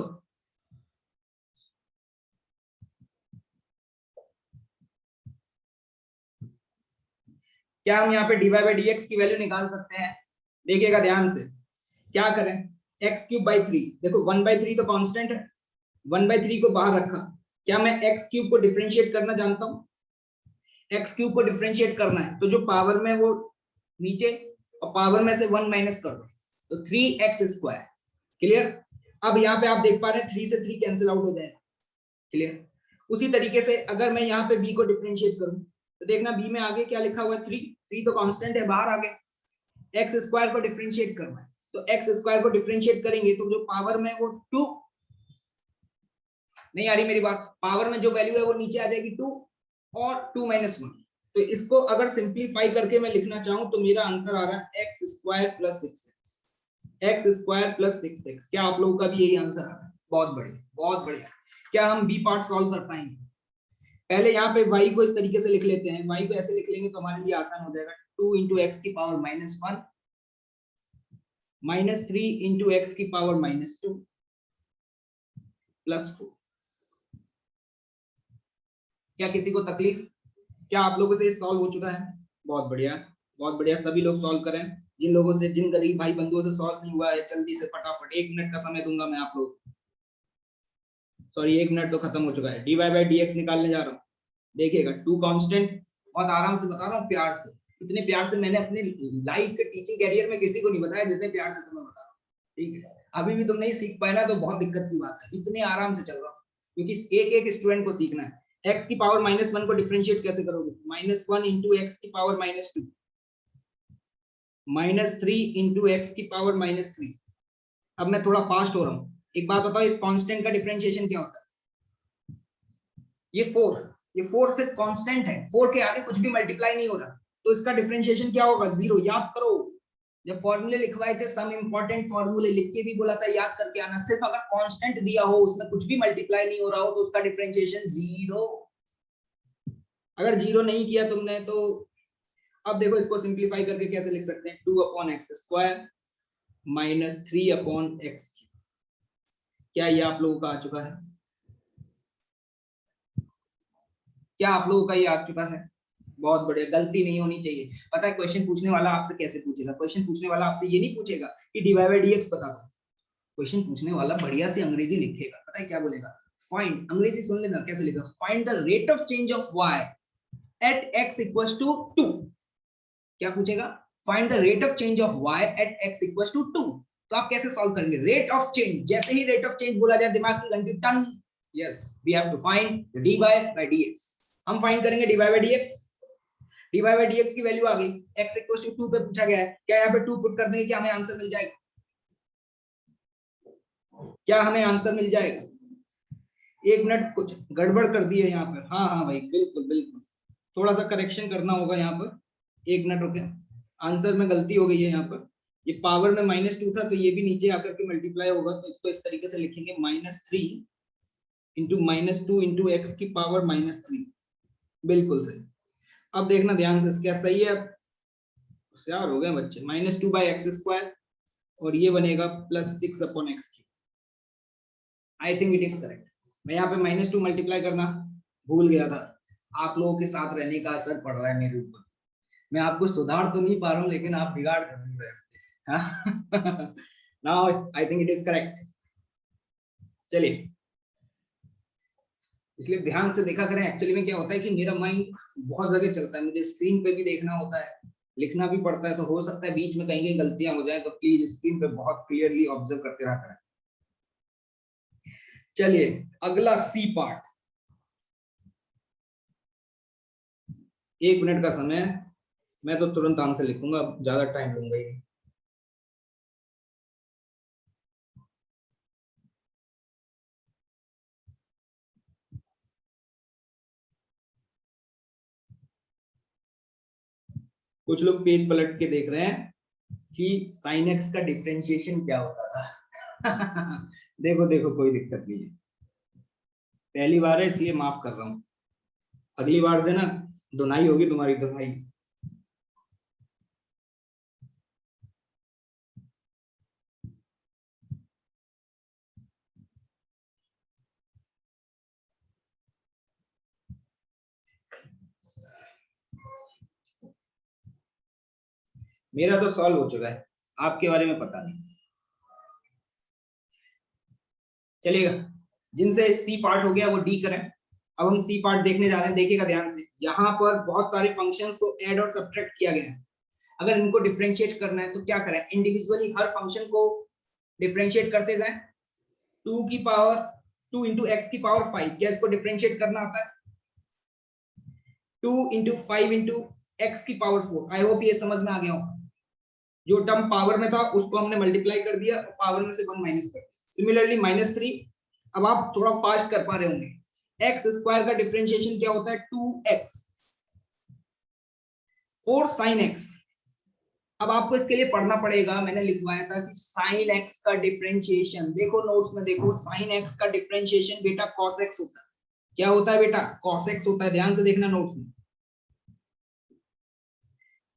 क्या हम यहाँ पे dy by dx की वैल्यू निकाल सकते हैं? देखिएगा ध्यान से, क्या करें, x³/3, देखो 1/3 तो कांस्टेंट है, 1/3 को बाहर रखा, क्या मैं x³ को डिफरेंशिएट करना जानता हूँ? x³ को डिफरेंशिएट करना है तो जो पावर में वो नीचे और पावर में से 1 माइनस कर दो, तो 3x²। क्लियर? अब यहाँ पे आप देख पा रहे हैं 3 से 3 कैंसिल आउट हो जाएगा। क्लियर? उसी तरीके से अगर मैं यहाँ पे b को डिफरेंशिएट करूं तो देखना b में आगे क्या लिखा हुआ है, 3 तो कांस्टेंट है, बाहर आ गया। x² को डिफरेंशिएट करना है तो x² को डिफरेंशिएट करेंगे तो जो पावर में वो 2, नहीं आ रही मेरी बात, पावर में जो वैल्यू है वो नीचे आ जाएगी 2 और 2 - 1। तो इसको अगर सिंपलीफाई करके मैं लिखना चाहूं तो मेरा आंसर आ रहा है x² + 6x, x² + 6x। क्या आप लोगों का भी यही आंसर आ रहा है? बहुत बढ़िया, बहुत बढ़िया। क्या हम बी पार्ट सॉल्व कर पाएंगे? पहले यहाँ पे y को इस तरीके से लिख लेते हैं, y को ऐसे लिख लेंगे तो हमारे लिए आसान हो जाएगा, 2 × x⁻⁻1 -3 × x⁻⁻2 +4। क्या किसी को तकलीफ? क्या आप लोगों से सॉल्व हो चुका है? बहुत बढ़िया, बहुत बढ़िया, सभी लोग सॉल्व करें। जिन लोगों से, जिन गरीब भाई बंधुओं से सॉल्व नहीं हुआ है, जल्दी से फटाफट, 1 मिनट का समय दूंगा मैं आप लोग, सॉरी 1 मिनट तो खत्म हो चुका है। dy by dx निकालने जा रहा हूँ, देखिएगा 2 कांस्टेंट, बहुत आराम से बता रहा हूँ, प्यार से, इतने प्यार से मैंने अपने लाइफ के टीचिंग कैरियर में किसी को नहीं बताया जितने प्यार से तुम्हें बता रहा हूँ, ठीक है? अभी भी तुम नहीं सीख पाए ना तो बहुत दिक्कत की बात है, इतने आराम से चल रहा हूँ क्योंकि एक एक स्टूडेंट को सीखना है। x⁻⁻1 को डिफरेंशिएट कैसे करोगे? -1 × x⁻⁻2 -3 × x⁻⁻3। अब मैं थोड़ा फास्ट हो रहा हूँ, एक बात बताओ, इस कांस्टेंट का डिफरेंशिएशन क्या होता है? ये 4 सिर्फ कांस्टेंट है, 4 के आगे कुछ भी मल्टीप्लाई नहीं हो रहा, तो इसका डिफरेंशिएशन क्या होगा? 0। याद करो, जब फॉर्मूले लिखवाए थे, सम इंपॉर्टेंट फॉर्मूले लिख के भी बोला था याद करके आना, सिर्फ अगर कांस्टेंट दिया हो, उसमें कुछ भी मल्टीप्लाई नहीं हो रहा हो तो उसका डिफरेंशिएशन 0। अगर 0 नहीं किया तुमने तो अब देखो इसको सिंपलीफाई करके कैसे लिख सकते हैं, 2/x² -3/x। क्या ये आप लोगों का आ चुका है? क्या आप लोगों का ये आ चुका है? बहुत बढ़िया, गलती नहीं होनी चाहिए। पता है क्वेश्चन पूछने वाला आपसे कैसे पूछेगा? क्वेश्चन पूछने वाला आपसे ये नहीं पूछेगा कि dy by dx बता दो, क्वेश्चन पूछने वाला बढ़िया से अंग्रेजी लिखेगा। पता है क्या बोलेगा? फाइंड, अंग्रेजी सुन लेना कैसे लिखा, find the rate of change of y at x equals to 2। क्या पूछेगा? Find the rate of change of y at x equals to 2। तो आप कैसे सॉल्व करेंगे? रेट ऑफ चेंज, जैसे ही रेट ऑफ चेंज बोला जाए दिमाग की घंटी टन, yes we have to find dy by dx। हम फाइंड करेंगे dy by dx। dy by dx की वैल्यू आ गई, x इक्वल टू 2 पे पूछा गया है, क्या यहाँ पे 2 पुट कर देंगे, क्या हमें आंसर मिल जाएगा? क्या हमें आंसर मिल जाएगा? एक मिनट, कुछ गड़बड़ कर दी है यहाँ पर। हाँ हाँ भाई, बिल्कुल बिल्कुल, थोड़ा सा करेक्शन करना होगा यहाँ पर। एक मिनट रुके, आंसर में गलती हो गई है यहाँ पर। ये पावर में -2 था, तो ये भी नीचे आकर के मल्टीप्लाई होगा, तो इसको इस तरीके से लिखेंगे -3 इंटू -2 इंटू एक्स की पावर -3। बिल्कुल सही। अब देखना ध्यान से, क्या सही है? होशियार हो गए बच्चे। -2 बाई एक्स स्क्वायर, और ये बनेगा +6 अपॉन एक्स की। I think it is correct. मैं यहाँ पे -2 मल्टीप्लाई करना भूल गया था। आप लोगों के साथ रहने का असर पड़ रहा है मेरे ऊपर। मैं आपको सुधार तो नहीं पा रहा हूँ, लेकिन आप बिगाड़ कर रहे हैं। Now I think it is correct. चलिए, इसलिए ध्यान से देखा करें। एक्चुअली में क्या होता है कि मेरा माइंड बहुत जगह चलता है, मुझे स्क्रीन पे भी देखना होता है, लिखना भी पड़ता है, तो हो सकता है बीच में कहीं कहीं गलतियां हो जाए, तो प्लीज स्क्रीन पे बहुत क्लियरली ऑब्जर्व करते रहा करें। चलिए अगला सी पार्ट। 1 मिनट का समय, मैं तो तुरंत आंसर लिखूंगा, ज्यादा टाइम लूंगा ही। कुछ लोग पेज पलट के देख रहे हैं कि sin x का डिफरेंशिएशन क्या होता था। देखो देखो, कोई दिक्कत नहीं है, पहली बार है इसलिए माफ कर रहा हूँ, अगली बार से ना धुनाई होगी तुम्हारी तो भाई। मेरा तो सॉल्व हो चुका है, आपके बारे में पता नहीं। चलिएगा, जिनसे सी पार्ट हो गया वो डी करें। अब हम सी पार्ट देखने जा रहे हैं, देखिएगा ध्यान से। यहाँ पर बहुत सारे फंक्शंस को ऐड और सब्ट्रैक्ट किया गया है। अगर इनको डिफरेंशिएट करना है तो क्या करें? इंडिविजुअली हर फंक्शन को डिफरेंशिएट करते जाएं। 2 की पावर 2 इंटू एक्स की पावर 5, क्या इसको डिफरेंशिएट करना आता है? 2 इंटू 5 इंटू एक्स की पावर 4। आई होप ये समझ में आ गया होगा। जो टर्म पावर में था उसको हमने मल्टीप्लाई कर दिया और पावर में से 1 माइनस कर दिया। सिमिलरली -3, अब आप थोड़ा फास्ट कर पा रहे होंगे। एक्स स्क्वायर का डिफरेंशिएशन क्या होता है? 2x 4 sin x। अब आपको इसके लिए पढ़ना पड़ेगा, मैंने लिखवाया था कि sin x का डिफरेंशिएशन, देखो नोट्स में देखो, sin x का डिफरेंशिएशन बेटा cos x होता है। क्या होता है बेटा? cos x होता है, ध्यान से देखना नोट्स में।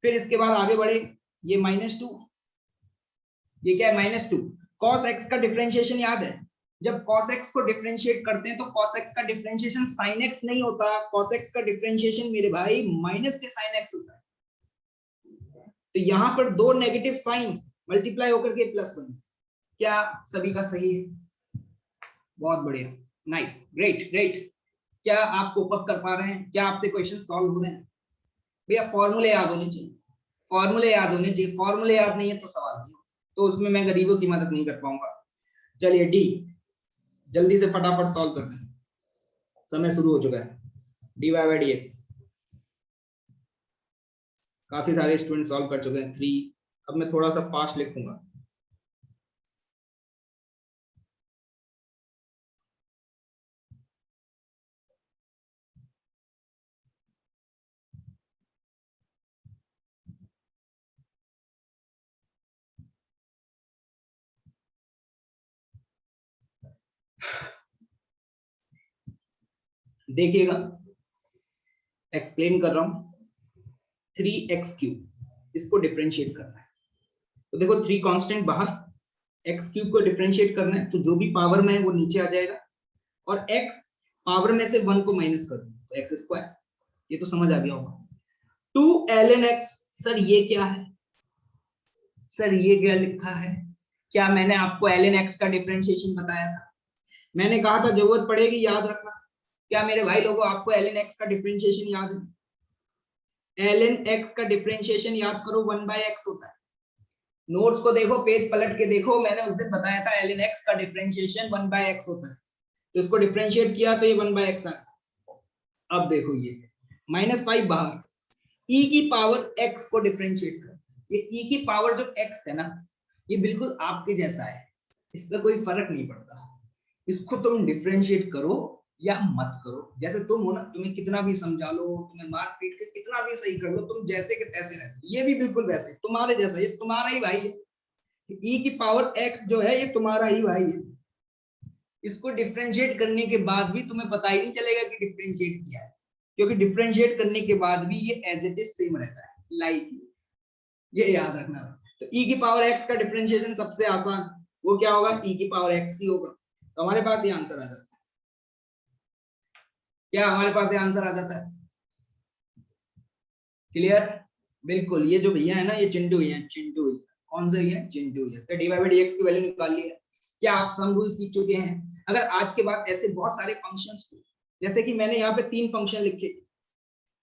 फिर इसके बाद आगे बढ़े, ये -2, ये क्या है? -2। cos x का डिफरेंशिएशन याद है? जब cos x को डिफरेंशिएट करते हैं तो cos x का डिफरेंशिएशन sin x नहीं होता, cos x का डिफरेंशिएशन मेरे भाई माइनस के sin x होता है। तो यहाँ पर 2 नेगेटिव साइन मल्टीप्लाई होकर के प्लस बन गया। क्या सभी का सही है? बहुत बढ़िया, नाइस, ग्रेट ग्रेट। क्या आप कोप अप कर पा रहे हैं? क्या आपसे क्वेश्चन सॉल्व हो रहे हैं? भैया फॉर्मूले याद होने चाहिए, फॉर्मूले याद होने चाहिए। फॉर्मूले याद नहीं है तो सवाल नहीं, तो उसमें मैं गरीबों की मदद नहीं कर पाऊंगा। चलिए डी, जल्दी से फटाफट सॉल्व करते हैं, समय शुरू हो चुका है। dy by dx, काफी सारे स्टूडेंट सॉल्व कर चुके हैं 3। अब मैं थोड़ा सा फास्ट लिखूंगा। देखिएगा, एक्सप्लेन कर रहा हूं। 3x3, इसको डिफरेंशिएट करना है। तो देखो 3 कांस्टेंट बाहर, x3 को डिफरेंशिएट करना है, तो जो भी पावर में है वो नीचे आ जाएगा, और x पावर में से 1 को माइनस कर दो तो एक्स स्क्वायर। ये तो समझ आ गया होगा। 2 ln x, सर ये क्या है? सर ये क्या लिखा है? क्या मैंने आपको ln x का डिफरेंशिएशन बताया था? मैंने कहा था जरूरत पड़ेगी याद रखना। क्या मेरे भाई लोगों आपको ln x का डिफरेंशिएशन याद है? ln x का डिफरेंशिएशन याद करो, 1/x होता है। नोट्स को देखो, पेज पलट के देखो, मैंने उस दिन बताया था ln x का डिफरेंशिएशन 1/x होता है, तो इसको डिफरेंशिएट किया तो ये 1/x आ गया। अब देखो ये -5 बाहर, e की पावर x को डिफरेंशिएट कर, ये e की पावर जो x है ना, ये बिल्कुल आपके जैसा है, इसका कोई फर्क नहीं पड़ता। इसको तुम डिफरेंशिएट करो या मत करो, जैसे तुम हो ना, तुम्हें कितना भी समझा लो, तुम्हें मार पीट के कितना भी सही कर लो, तुम जैसे के तैसे रहते, ये भी बिल्कुल वैसे तुम्हारे जैसा, ये तुम्हारा ही भाई है। e की पावर x जो है ये तुम्हारा ही भाई है। इसको डिफरेंशिएट करने के बाद भी तुम्हें पता ही नहीं चलेगा कि डिफरेंशिएट किया है, क्योंकि डिफरेंशिएट करने के बाद भी ये एज इट इज सेम रहता है, लाइक ये याद रखना। तो e की पावर x का डिफरेंशिएशन सबसे आसान, वो क्या होगा, e की पावर x ही होगा। तो हमारे पास ये आंसर आ जाता है, क्या हमारे पास ये आंसर आ जाता है? क्लियर? बिल्कुल, ये जो भैया है ना, ये चिंटू भैया, चिंटू भैया कौन से भैया? चिंटू भैया। तो dy बाई dx की वैल्यू निकाल ली है। क्या आप सम रूल सीख चुके हैं? अगर आज के बाद ऐसे बहुत सारे फंक्शंस, जैसे कि मैंने यहाँ पे 3 फंक्शन लिखे थे,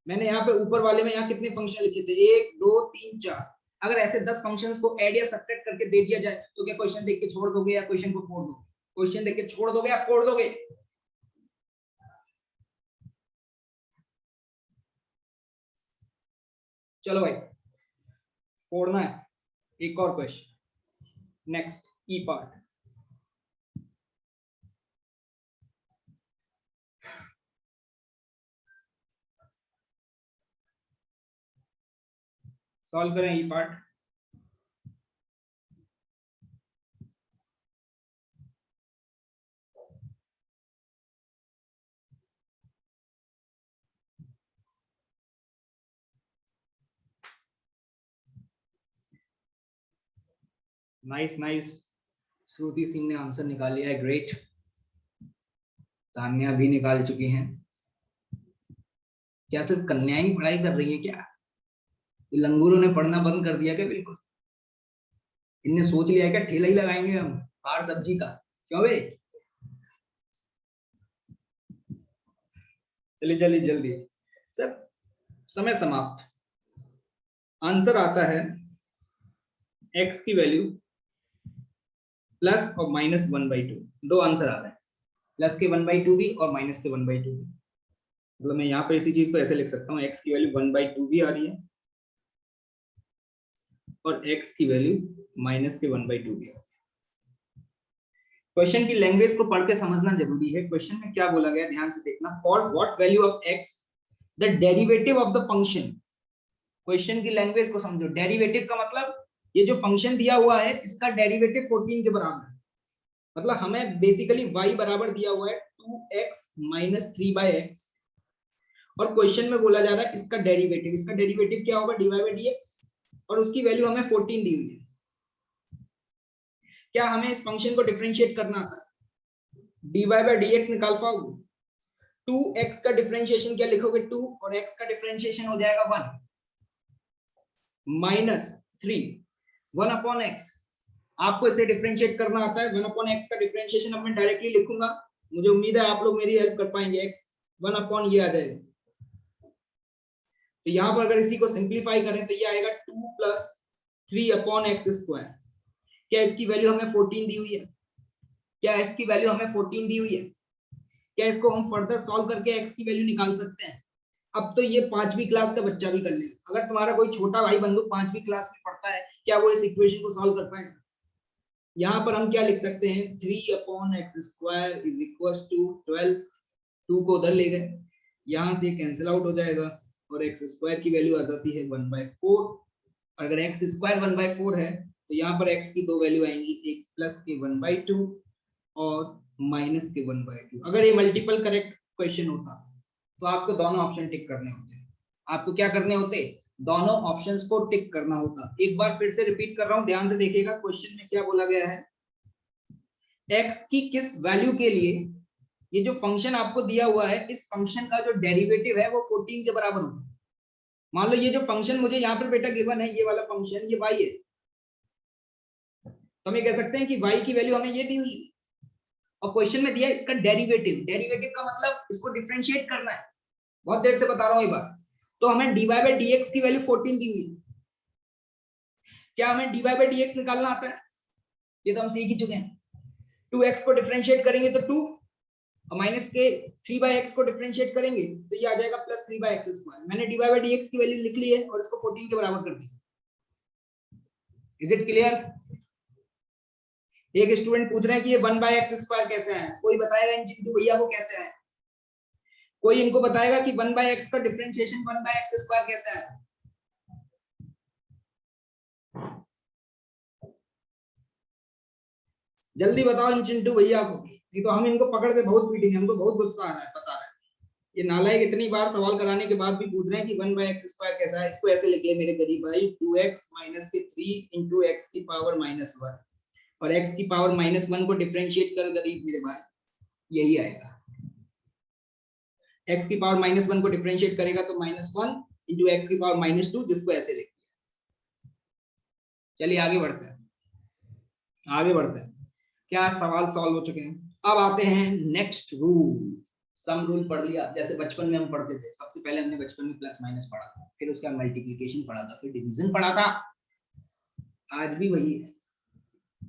मैंने यहाँ पे ऊपर वाले में यहाँ कितने फंक्शन लिखे थे, 1 2 3 4, अगर ऐसे 10 फंक्शंस को ऐड या सब्ट्रैक्ट करके दे दिया जाए, तो क्या क्वेश्चन देख के छोड़ दोगे या क्वेश्चन को फोड़ दोगे? क्वेश्चन देख के छोड़ दोगे या फोड़ दोगे? चलो भाई, फोड़ना है। एक और क्वेश्चन, नेक्स्ट ई पार्ट। सॉल्व करें ई पार्ट। नाइस नाइस, श्रुति सिंह ने आंसर निकाल लिया है, ग्रेट। तान्या भी निकाल चुकी हैं। क्या सिर्फ कन्याएं ही पढ़ाई कर रही है क्या? लंगूरों ने पढ़ना बंद कर दिया क्या? बिल्कुल, इनने सोच लिया है क्या ठेला ही लगाएंगे हम बाहर सब्जी का? क्यों भाई? चलिए चलिए जल्दी सर, समय समाप्त। आंसर आता है x की वैल्यू प्लस और -1/2, दो आंसर आ रहे हैं, प्लस के 1/2 भी और माइनस के 1/2 भी। मतलब मैं यहाँ पे इसी चीज को ऐसे लिख सकता हूँ, x की वैल्यू 1/2 भी आ रही है और x की वैल्यू माइनस के 1/2 भी आ रही है। क्वेश्चन की लैंग्वेज को पढ़ के समझना जरूरी है। क्वेश्चन में क्या बोला गया ध्यान से देखना, for what value of x the derivative of the function. Question की लैंग्वेज को समझो। डेरिवेटिव का मतलब ये जो फंक्शन दिया हुआ है इसका डेरिवेटिव 14 के बराबर है। मतलब हमें बेसिकली y बराबर दिया हुआ है 2x - 3/x, और क्वेश्चन में बोला जा रहा है इसका डेरिवेटिव। इसका डेरिवेटिव क्या होगा? dy बाई dx, और उसकी वैल्यू हमें 14 दी हुई है। क्या हमें इस फंक्शन को डिफरेंशिएट करना आता है? dy बाई dx निकाल पाओगे? 2x का डिफरेंशिएशन क्या लिखोगे? 2, और x का डिफरेंशिएशन हो जाएगा 1 -3 1/x। आपको इसे डिफरेंशिएट करना आता है। 1/x का डिफरेंशिएशन अब मैं डायरेक्टली लिखूंगा, मुझे उम्मीद है आप लोग मेरी हेल्प कर पाएंगे। x 1/ ये आ जाएगा, तो यहाँ पर अगर इसी को सिंप्लीफाई करें तो ये आएगा 2 + 3/x²। क्या इसकी वैल्यू हमें 14 दी हुई है? क्या इसकी वैल्यू हमें 14 दी हुई है? क्या इसको हम फर्दर सॉल्व करके x की वैल्यू निकाल सकते हैं? अब तो ये 5वीं क्लास का बच्चा भी कर लेगा। अगर तुम्हारा कोई छोटा भाई बंधु 5वीं क्लास में पढ़ता है, क्या वो इस इक्वेशन को सॉल्व कर पाएगा? यहाँ पर हम क्या लिख सकते हैं, 3/x² = 12। 2 को उधर ले गए, यहाँ से कैंसिल आउट हो जाएगा और x² की वैल्यू आ जाती है 1/4। अगर x² 1/4 है तो यहाँ पर x की दो वैल्यू आएंगी, एक प्लस के 1/2 और माइनस के 1/2। अगर ये मल्टीपल करेक्ट क्वेश्चन होता तो आपको दोनों ऑप्शन टिक करने होते। आपको क्या करने होते? दोनों ऑप्शंस को टिक करना होता। एक बार फिर से रिपीट कर रहा हूं, ध्यान से देखिएगा। क्वेश्चन में क्या बोला गया है, x की किस वैल्यू के लिए ये जो फंक्शन आपको दिया हुआ है, इस फंक्शन का जो डेरिवेटिव है वो 14 के बराबर होगा। मान लो ये जो फंक्शन मुझे यहाँ पर बेटा गिवन है, ये वाला फंक्शन, ये y है, तो हम ये कह सकते हैं कि y की वैल्यू हमें ये दी हुई और क्वेश्चन में दिया है इसका डेरिवेटिव। डेरिवेटिव का मतलब इसको डिफरेंशिएट करना है, बहुत देर से बता रहा हूं ये बात। तो हमें dy बाई dx की वैल्यू 14 दी हुई, क्या हमें dy by dx निकालना आता है? ये तो हम सीख ही चुके हैं। 2x को डिफरेंशिएट करेंगे तो 2 और माइनस के 3/x को डिफरेंशिएट करेंगे तो ये आ जाएगा प्लस 3/x²। मैंने dy by dx की वैल्यू लिख ली है और इसको 14 के बराबर कर दिया। Is it clear? एक स्टूडेंट पूछ रहे हैं कि ये 1/x² कैसे है, कोई बताएगा इन चिंटू भैया को कैसे है? कोई इनको बताएगा कि 1/x का डिफरेंशिएशन 1/x² कैसे है? जल्दी बताओ इन चिंटू भैया को, नहीं तो हम इनको पकड़ के बहुत पीटेंगे, हमको बहुत गुस्सा आ रहा है, पता रहा है। ये नालायक इतनी बार सवाल कराने के बाद भी पूछ रहे हैं कि 1/x² कैसा है। इसको ऐसे लिख ले मेरे गरीब भाई, 2x - के 3 × x की पावर -1 और x की पावर -1 को डिफरेंशिएट कर गरीब मेरे भाई, यही आएगा। x की पावर -1 को डिफरेंशिएट करेगा तो -1 × x की पावर -2, जिसको ऐसे लिख दिया। चलिए आगे बढ़ते हैं, आगे बढ़ते हैं। क्या सवाल सॉल्व हो चुके हैं? अब आते हैं नेक्स्ट रूल। सम रूल पढ़ लिया, जैसे बचपन में हम पढ़ते थे। सबसे पहले हमने बचपन में प्लस माइनस पढ़ा था, फिर उसका मल्टीप्लिकेशन पढ़ा था, फिर डिवीजन पढ़ा था। आज भी वही है,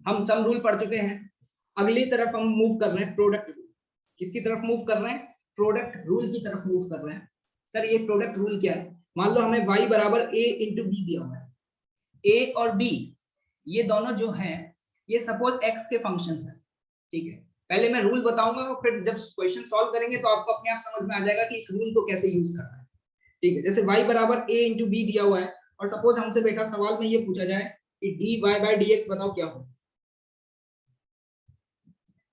हम सम रूल पढ़ चुके हैं। अगली तरफ हम मूव कर रहे हैं प्रोडक्ट रूल। किसकी तरफ मूव कर रहे हैं? प्रोडक्ट रूल की तरफ मूव कर रहे हैं। सर ये प्रोडक्ट रूल क्या है? मान लो हमें y बराबर a × b दिया हुआ है। a और b ये दोनों जो हैं ये सपोज x के फंक्शंस हैं, ठीक है। पहले मैं रूल बताऊंगा और फिर जब क्वेश्चन सॉल्व करेंगे तो आपको अपने आप समझ में आ जाएगा कि इस रूल को कैसे यूज करना है, ठीक है। जैसे y बराबर a × b दिया हुआ है और सपोज हमसे बेटा सवाल में ये पूछा जाए कि dy by dx बताओ क्या हो।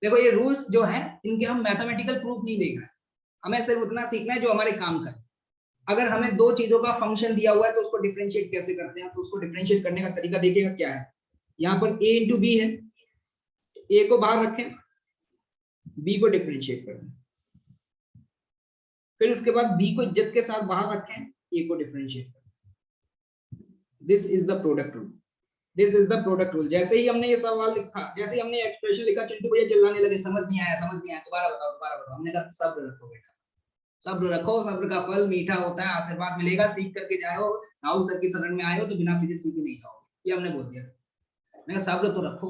देखो ये रूल्स जो हैं इनके हम मैथमेटिकल प्रूफ नहीं देख रहे हैं, हमें सिर्फ उतना सीखना है जो हमारे काम का है। अगर हमें दो चीजों का फंक्शन दिया हुआ है तो उसको डिफरेंशिएट कैसे करते हैं, तो उसको डिफरेंशिएट करने का तरीका देखिएगा क्या है। यहाँ पर a × b है, a को बाहर रखें, b को डिफरेंशिएट कर दें, फिर उसके बाद b को इज्जत के साथ बाहर रखें, a को डिफरेंशिएट कर दें। This is the product rule, this is the product rule. जैसे ही हमने ये सवाल लिखा, जैसे ही हमने एक्सप्रेशन लिखा, चिंटू भैया चिल्लाने लगे, समझ नहीं आया, समझ नहीं आया, दोबारा बताओ, दोबारा बताओ। हमने कहा सब्र रखो बेटा, सब्र रखो, सब्र का फल मीठा होता है, आशीर्वाद मिलेगा। सीख करके जाओ, राहुल सर की शरण में आए हो तो बिना फिजिक्स सीखे नहीं जाओगे, ये हमने बोल दिया। मैंने कहा सब्र तो रखो।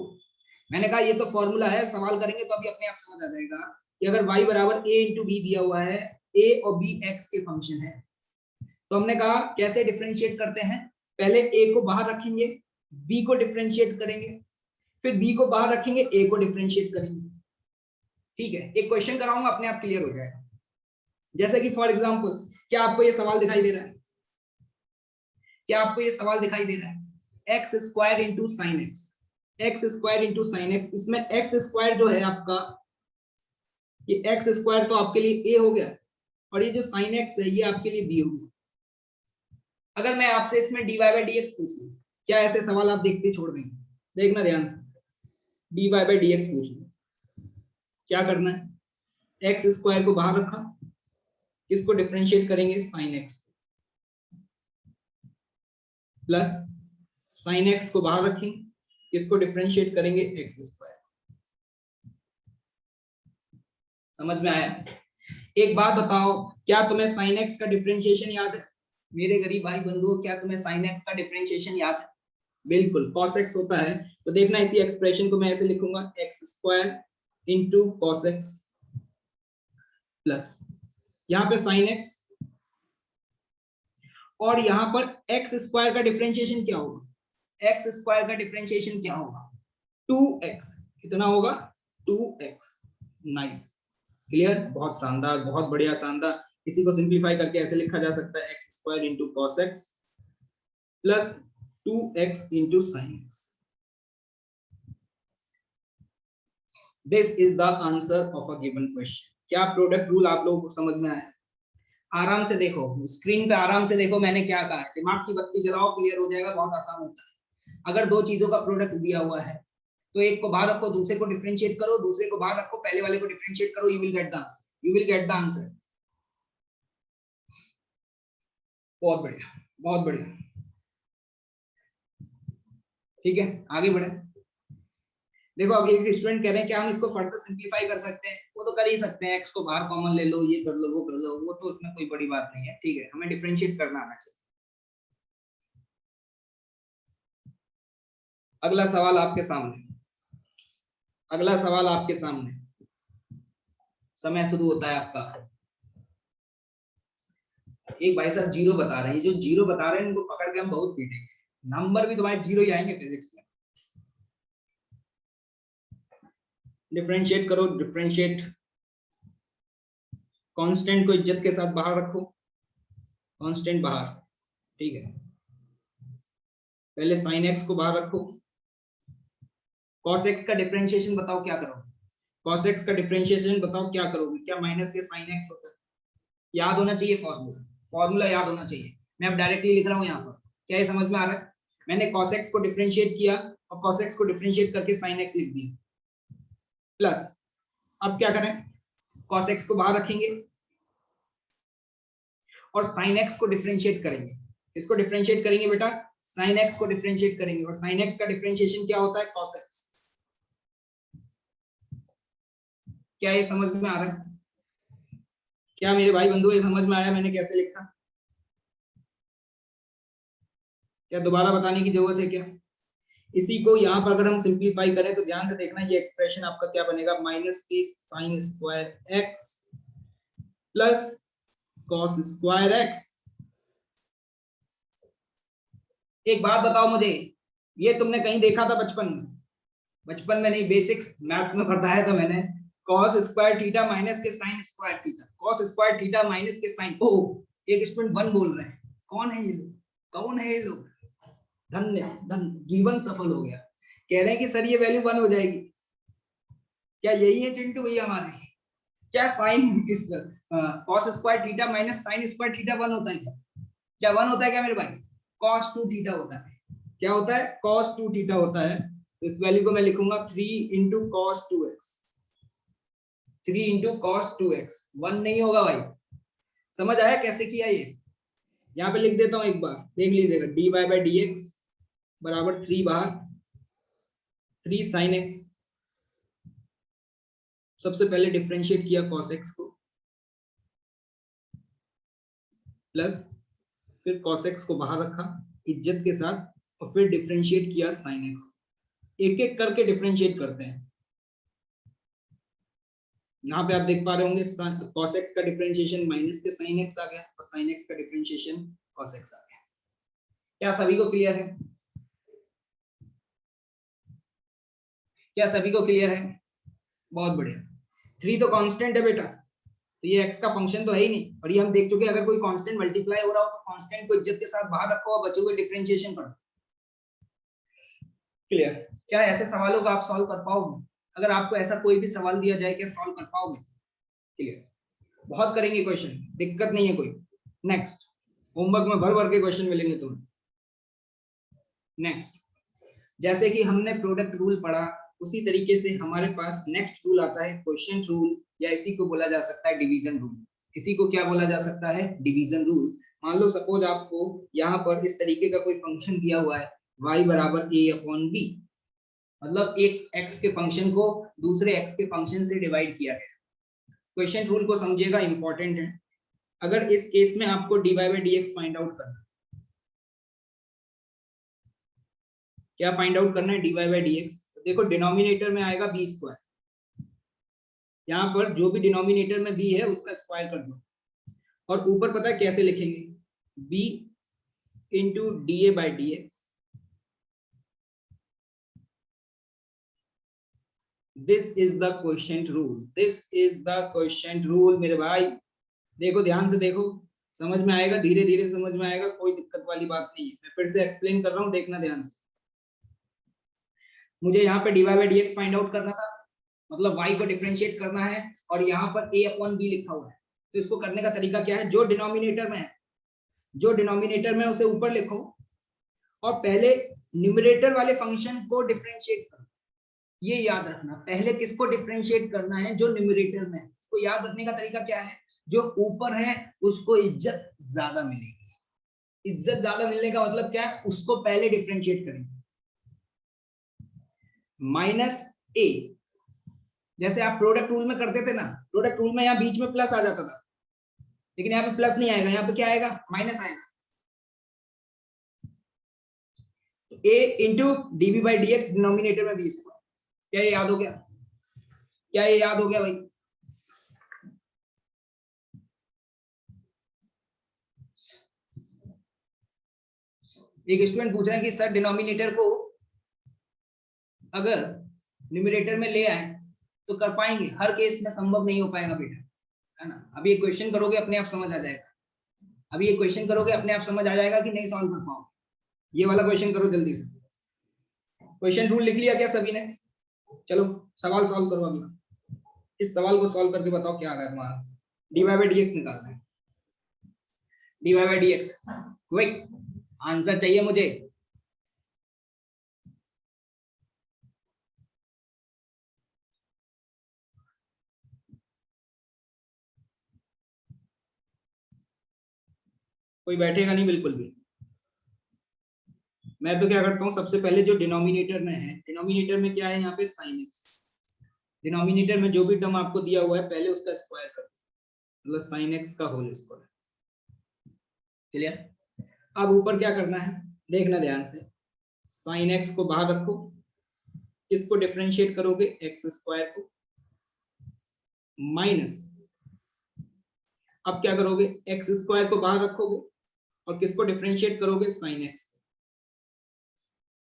मैंने कहा ये तो फॉर्मूला है, सवाल करेंगे तो अभी अपने आप समझ आ जाएगा कि अगर y बराबर a × b दिया हुआ है, a और b x के फंक्शन है, तो हमने कहा कैसे डिफरेंशिएट करते हैं। पहले a को बाहर रखेंगे, b को डिफरेंशिएट करेंगे, फिर b को बाहर रखेंगे, a को डिफरेंशिएट करेंगे, ठीक है। एक क्वेश्चन कराऊंगा, अपने आप क्लियर हो जाएगा। जैसे कि फॉर एग्जांपल, क्या आपको ये सवाल दिखाई दे रहा है? क्या आपको ये सवाल दिखाई दे रहा है? x² × sin x, x² × sin x। इसमें x² जो है आपका, ये x² तो आपके लिए a हो गया और ये जो sin x है ये आपके लिए b हो गया। अगर मैं आपसे इसमें dy by dx पूछ लूं, क्या ऐसे सवाल आप देखते छोड़ देंगे? देखना ध्यान से, dy by dx पूछ लूं, क्या करना है? x² को बाहर रखा, इसको डिफरेंशिएट करेंगे sin x, plus sin x को बाहर रखेंगे, इसको डिफरेंशिएट करेंगे x²। समझ में आया? एक बात बताओ, क्या तुम्हें sin x का डिफरेंशिएशन याद है? मेरे गरीब भाई बंधुओं, क्या तुम्हें sin x का डिफरेंशिएशन याद है? बिल्कुल, cos x होता है। तो देखना इसी एक्सप्रेशन को मैं ऐसे लिखूंगा, x² × cos x प्लस यहाँ पे sin x, और यहाँ पर x² का डिफरेंशिएशन क्या होगा? x² का डिफरेंशिएशन क्या होगा? 2x। कितना होगा? 2x। नाइस, क्लियर, बहुत शानदार, बहुत बढ़िया, शानदार। इसी को सिंपलीफाई करके ऐसे लिखा जा सकता है, x² × cos x plus 2x × sin x। This is the answer of a given question. क्या प्रोडक्ट रूल आप लोगों को समझ में आया? आराम से देखो, स्क्रीन पे आराम से देखो मैंने क्या कहा है, दिमाग की बत्ती जलाओ, क्लियर हो जाएगा, बहुत आसान होता है। अगर दो चीजों का प्रोडक्ट दिया हुआ है तो एक को बाहर रखो, दूसरे को डिफरेंशिएट करो, दूसरे को बाहर रखो, पहले वाले को डिफरेंशिएट करो, you will get the answer, you will get the answer. बहुत बढ़िया, बहुत बढ़िया, ठीक है, आगे बढ़े। देखो अब एक स्टूडेंट कह रहे हैं कि हम इसको फर्दर सिंपलीफाई कर सकते हैं, वो तो कर ही सकते हैं, x को बाहर कॉमन ले लो, ये कर लो, वो कर लो, वो तो उसमें कोई बड़ी बात नहीं है, ठीक है। हमें डिफरेंशिएट करना आना चाहिए। अगला सवाल आपके सामने, अगला सवाल आपके सामने, समय शुरू होता है आपका। एक भाई साहब जीरो बता रहे हैं, जो जीरो बता रहे हैं इनको पकड़ के हम बहुत पीटेंगे, नंबर भी तुम्हारे जीरो ही आएंगे फिजिक्स में। डिफरेंशिएट करो, डिफरेंशिएट। कांस्टेंट को इज्जत के साथ बाहर रखो, कांस्टेंट बाहर, ठीक है। पहले साइन एक्स को बाहर रखो। कॉस एक्स का डिफरेंशिएशन बताओ क्या करोगे, कॉस एक्स का डिफरेंशिएशन बताओ क्या करोगे, क्या माइनस के साइन एक्स होता है? याद होना चाहिए फॉर्मूला, फॉर्मूला याद होना चाहिए। मैं अब डायरेक्टली लिख रहा हूँ यहाँ पर, क्या ये समझ में आ रहा है? मैंने cos x को डिफरेंशिएट किया और cos x को डिफरेंशिएट करके sin x लिख दिया, प्लस अब क्या करें, cos x को बाहर रखेंगे और sin x को डिफरेंशिएट करेंगे। इसको डिफरेंशिएट करेंगे बेटा, sin x को डिफरेंशिएट करेंगे, और sin x का डिफरेंशिएशन क्या होता है, cos x। क्या ये समझ में आ रहा है? क्या मेरे भाई बंधु ये समझ में आया मैंने कैसे लिखा? क्या दोबारा बताने की जरूरत है क्या? इसी को यहाँ पर अगर हम सिंप्लीफाई करें तो ध्यान से देखना, ये एक्सप्रेशन आपका क्या बनेगा, माइनस के sine square x plus cos square x. एक बात बताओ मुझे, ये तुमने कहीं देखा था बचपन में? बचपन में नहीं, बेसिक्स मैथ्स में पढ़ा है तो मैंने, कॉस स्क्वायर थीटा माइनस के sine square theta, cos square theta minus के साइन। ओ, एक स्टूडेंट वन बोल रहे हैं, कौन है ये लोग, कौन है ये लोग? धन्य धन, जीवन सफल हो गया। कह रहे हैं कि सर ये वैल्यू वन हो जाएगी, क्या यही है चिंटू भैया हमारे? क्या साइन इस cos square theta minus sine square theta one होता है क्या? क्या वन होता है क्या मेरे भाई? कॉस टू थीटा होता है। क्या होता है? कॉस टू थीटा होता है। तो इस वैल्यू को मैं लिखूंगा 3 into cos two x, 3 into cos two x, one नहीं होगा भाई। समझ आया कैसे किया ये? यहाँ पे लिख देता हूं, एक बार देख लीजिएगा, D Y by D X बराबर 3 बाहर 3 साइन एक्स। सबसे पहले डिफरेंशिएट किया cos x को, प्लस फिर cos x को बाहर रखा इज्जत के साथ, और फिर डिफरेंशिएट किया sin x। एक एक करके डिफरेंशिएट करते हैं। यहाँ पे आप देख पा रहे होंगे cos x का डिफरेंशिएशन माइनस के sin x आ गया और sin x का डिफरेंशिएशन cos x आ गया। क्या सभी को क्लियर है? क्या सभी को क्लियर है? बहुत बढ़िया। 3 तो कांस्टेंट है बेटा, तो ये x का फंक्शन तो है ही नहीं, और ये हम देख चुके हैं अगर कोई कांस्टेंट मल्टीप्लाई हो रहा हो तो कांस्टेंट को इज्जत के साथ बाहर रखो और बचे हुए डिफरेंशिएशन करो। क्लियर? क्या ऐसे सवालों का आप सॉल्व कर पाओगे? अगर आपको ऐसा कोई भी सवाल दिया जाए क्या सॉल्व कर पाओगे? क्लियर? बहुत करेंगे क्वेश्चन, दिक्कत नहीं है कोई। नेक्स्ट, होमवर्क में भर भर के क्वेश्चन मिलेंगे तुम्हें। नेक्स्ट, जैसे कि हमने प्रोडक्ट रूल पढ़ा उसी तरीके से हमारे पास नेक्स्ट रूल आता है क्वोशिएंट रूल, या इसी को बोला जा सकता है डिवीजन रूल। इसी को क्या बोला जा सकता है? Division rule. मान लो सपोज आपको यहाँ पर इस तरीके का कोई फंक्शन दिया हुआ है y बराबर a अपॉन b, मतलब एक x के फंक्शन को दूसरे x के फंक्शन से डिवाइड किया गया। क्वोशिएंट रूल को समझिएगा, इंपॉर्टेंट है। अगर इस केस में आपको dy by dx find out करना, क्या फाइंड आउट करना है? dy by dx। देखो डिनोमिनेटर में आएगा बी स्क्वायर, यहाँ पर जो भी डिनोमिनेटर में b है उसका स्क्वायर कर दो, और ऊपर पता है कैसे लिखेंगे? b into D A by D x. This is the quotient rule, this is the quotient rule मेरे भाई। देखो ध्यान से देखो, समझ में आएगा, धीरे धीरे समझ में आएगा, कोई दिक्कत वाली बात नहीं है। मैं फिर से एक्सप्लेन कर रहा हूँ, देखना ध्यान से। मुझे यहाँ पे D Y by D X find out करना था, मतलब y को डिफरेंशिएट करना है, और यहाँ पर a अपॉन b लिखा हुआ है। तो इसको करने का तरीका क्या है? जो डिनोमिनेटर में है, जो डिनोमिनेटर में उसे ऊपर लिखो, और पहले न्यूमरेटर वाले फंक्शन को डिफरेंशिएट करो। ये याद रखना, पहले किसको डिफरेंशिएट करना है? जो न्यूमरेटर में है। इसको याद रखने का तरीका क्या है? जो ऊपर है उसको इज्जत ज्यादा मिलेगी। इज्जत ज्यादा मिलने का मतलब क्या है? उसको पहले डिफरेंशिएट करेंगे। माइनस a, जैसे आप प्रोडक्ट रूल में करते थे ना, प्रोडक्ट रूल में यहाँ बीच में प्लस आ जाता था, लेकिन यहाँ पे प्लस नहीं आएगा, यहाँ पे क्या आएगा? माइनस आएगा। तो a into dv by dx, denominator में b स्क्वायर। क्या ये याद हो गया? क्या ये याद हो गया भाई? एक स्टूडेंट पूछ रहे हैं कि सर डिनोमिनेटर को अगर न्यूमरेटर में ले आए तो कर पाएंगे? हर केस में संभव नहीं हो पाएगा बेटा, है ना। अभी एक क्वेश्चन करोगे अपने आप समझ आ जाएगा, अभी एक क्वेश्चन करोगे अपने आप समझ आ जाएगा कि नहीं सॉल्व कर पाओगे। ये वाला क्वेश्चन करो जल्दी से। क्वेश्चन रूल लिख लिया क्या सभी ने? चलो सवाल सॉल्व करो अगला। इस सवाल को सॉल्व करके बताओ क्या आ रहा है हमारा आंसर। dy बाई dx निकालना है, dy by dx। Quick answer चाहिए मुझे। कोई बैठेगा नहीं बिल्कुल भी। मैं तो क्या करता हूँ, सबसे पहले जो डिनोमिनेटर में है, डिनोमिनेटर में क्या है यहाँ पे sin x। डिनोमिनेटर में जो भी टर्म आपको दिया हुआ है पहले उसका स्क्वायर कर दो, मतलब sin x का होल स्क्वायर। क्लियर? अब ऊपर क्या करना है देखना ध्यान से। sin x को बाहर रखो, इसको डिफरेंशिएट करोगे x स्क्वायर को, माइनस, अब क्या करोगे x स्क्वायर को बाहर रखोगे और किसको डिफरेंशिएट करोगे? sin x।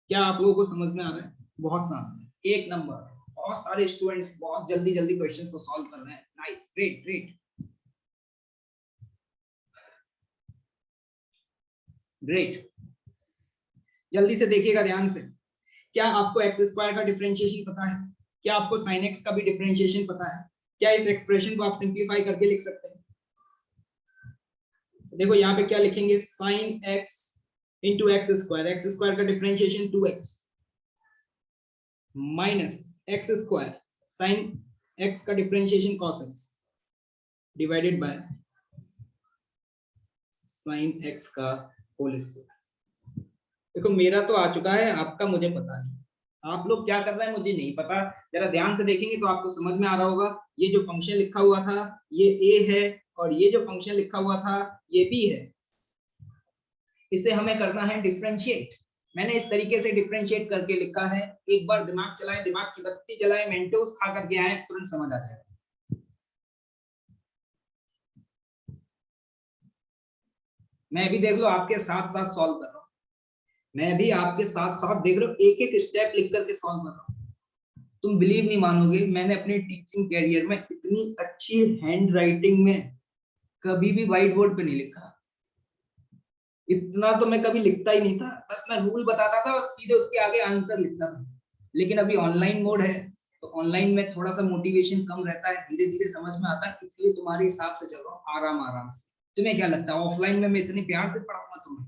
क्या आप लोगों को समझ में आ रहा है? बहुत शानदार, एक नंबर। बहुत सारे स्टूडेंट्स बहुत जल्दी जल्दी क्वेश्चंस को सॉल्व कर रहे हैं। Nice, great great great. जल्दी से देखिएगा ध्यान से। क्या आपको एक्स स्क्वायर का डिफरेंशिएशन पता है? क्या आपको साइन एक्स का भी डिफरेंशिएशन पता है? क्या इस एक्सप्रेशन को आप सिंप्लीफाई करके लिख सकते हैं? देखो यहाँ पे क्या लिखेंगे, sine x into x square का differentiation 2x minus x square sine x का differentiation cos x divided by sine x का होल स्क्वायर। देखो मेरा तो आ चुका है, आपका मुझे पता नहीं। आप लोग क्या कर रहे हैं मुझे नहीं पता, जरा ध्यान से देखेंगे तो आपको समझ में आ रहा होगा। ये जो फंक्शन लिखा हुआ था ये a है, और ये जो फंक्शन लिखा हुआ था ये b है। इसे हमें करना है डिफरेंशिएट। मैंने इस तरीके से डिफरेंशिएट करके लिखा है। एक बार दिमाग चलाए, दिमाग की बत्ती जलाए, मेंटोस खा करके आए, तुरंत समझ आ जाएगा। मैं भी देख लो आपके साथ साथ सॉल्व कर रहा हूँ, मैं भी आपके साथ साथ देख रहा हूँ, एक एक स्टेप लिख करके सॉल्व कर रहा हूँ। तुम बिलीव नहीं मानोगे, मैंने अपने टीचिंग कैरियर में इतनी अच्छी हैंड राइटिंग में कभी भी व्हाइट बोर्ड पे नहीं लिखा। इतना तो मैं कभी लिखता ही नहीं था, बस मैं रूल बताता था और सीधे उसके आगे आंसर लिखता था। लेकिन अभी ऑनलाइन मोड है तो ऑनलाइन में थोड़ा सा मोटिवेशन कम रहता है, धीरे धीरे समझ में आता है, इसलिए तुम्हारे हिसाब से चल रहा हूँ आराम आराम से। तुम्हें क्या लगता है ऑफलाइन में मैं इतने प्यार से पढ़ाऊंगा तुम्हें?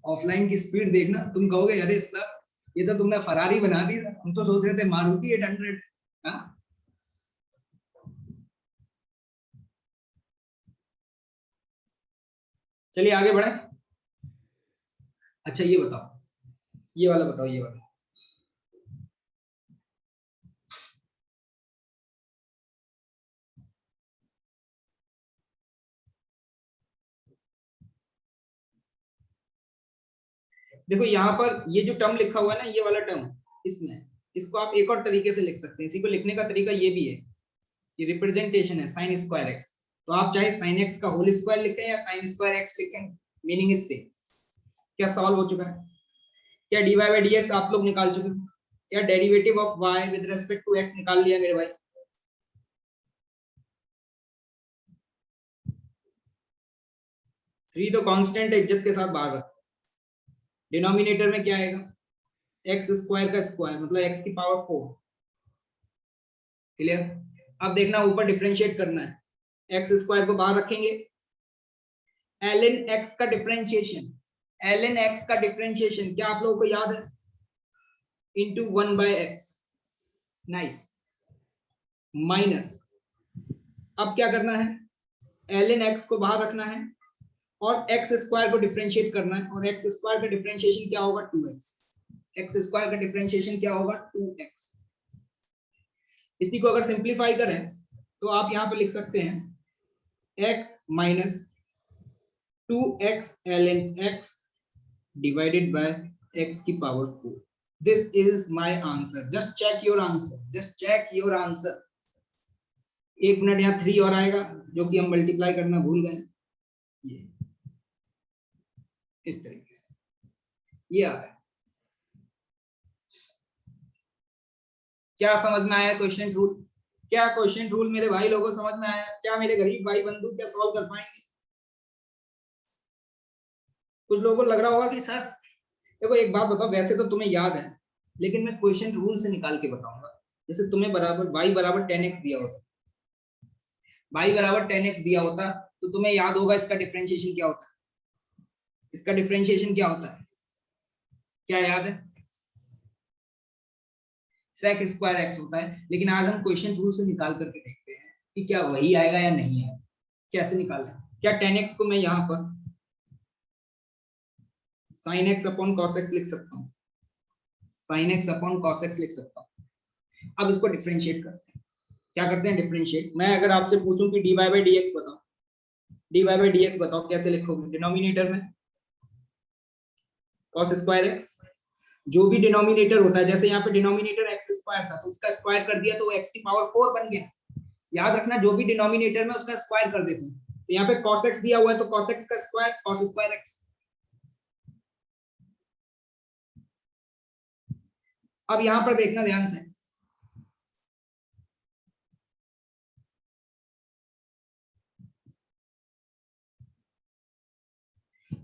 ऑफलाइन की स्पीड देखना, तुम कहोगे अरे सर ये तो तुमने फरारी बना दी, हम तो सोच रहे थे मारुति 800। हाँ चलिए आगे बढ़े। अच्छा ये बताओ, ये वाला बताओ, ये वाला। देखो यहाँ पर ये जो टर्म लिखा हुआ है ना, ये वाला टर्म, इसमें इसको आप एक और तरीके से लिख सकते हैं। इसी को लिखने का तरीका ये भी है, ये रिप्रेजेंटेशन है साइन स्क्वायर एक्स। तो आप चाहे साइन एक्स का होल स्क्वायर लिखें या साइन स्क्वायर एक्स लिखें, मीनिंग इससे क्या सॉल्व हो चुका है? क्या dy बाई dx आप लोग निकाल चुके हैं? क्या derivative of y with respect to x निकाल लिया मेरे भाई? थ्री तो कांस्टेंट है, इज्जत के साथ बाहर रखो। डिनोमिनेटर में क्या आएगा? एक्स स्क्वायर का स्क्वायर मतलब एक्स की पावर 4। क्लियर? अब देखना ऊपर डिफरेंशिएट करना है, एक्स स्क्वायर को बाहर रखेंगे, ln x का डिफरेंशिएशन, ln x का डिफरेंशिएशन क्या आप लोगों को याद है? Into 1/x। नाइस, माइनस, अब क्या करना है, ln x को बाहर रखना है और एक्स स्क्वायर को डिफरेंशिएट करना है, और एक्स स्क्वायर का डिफरेंशिएशन क्या होगा? 2x। एक्स स्क्वायर का डिफरेंशिएशन क्या होगा? 2x। इसी को अगर सिंप्लीफाई करें तो आप यहां पे लिख सकते हैं x minus 2x ln x divided by x की power 4। This is my answer. Just check your answer, just check your answer. 1 minute, यहाँ 3 और आएगा जो कि हम मल्टीप्लाई करना भूल गए। ये इस तरीके से ये आ रहा है। क्या समझ में आया क्वेश्चन रूल? क्या क्वेश्चन रूल मेरे भाई लोगों समझ में आया? क्या मेरे गरीब भाई बंधु क्या सॉल्व कर पाएंगे? कुछ लोगों को लग रहा होगा कि सर देखो एक बात बताओ, वैसे तो तुम्हें याद है लेकिन मैं क्वेश्चन रूल से निकाल के बताऊंगा। जैसे तुम्हें बराबर y बराबर 10x दिया होता, y बराबर 10x दिया होता तो तुम्हें याद होगा इसका डिफरेंशिएशन क्या होता है? इसका डिफरेंशिएशन क्या होता है? क्या याद है? sec स्क्वायर x होता है। लेकिन आज हम क्वेश्चन रूल से निकाल करके देखते हैं कि क्या वही आएगा या नहीं है। कैसे निकालें? क्या 10x को मैं यहाँ पर sin x upon cos x लिख सकता हूँ? sin x upon cos x लिख सकता हूँ। अब इसको डिफरेंशिएट करते हैं। क्या करते हैं? डिफरेंशिएट। मैं अगर आपसे पूछूं कि dy बाई डी एक्स बताओ, dy बाई डी एक्स बताओ कैसे लिखोगे? डिनोमिनेटर में cos स्क्वायर x, जो भी डिनोमिनेटर होता है, जैसे यहाँ पे डिनोमिनेटर x स्क्वायर था तो उसका स्क्वायर कर दिया तो वो x की पावर 4 बन गया। याद रखना जो भी डिनोमिनेटर में उसका स्क्वायर कर देते हैं। तो यहाँ पे cos x दिया हुआ है तो cos x का स्क्वायर cos स्क्वायर x। अब यहाँ पर देखना ध्यान से,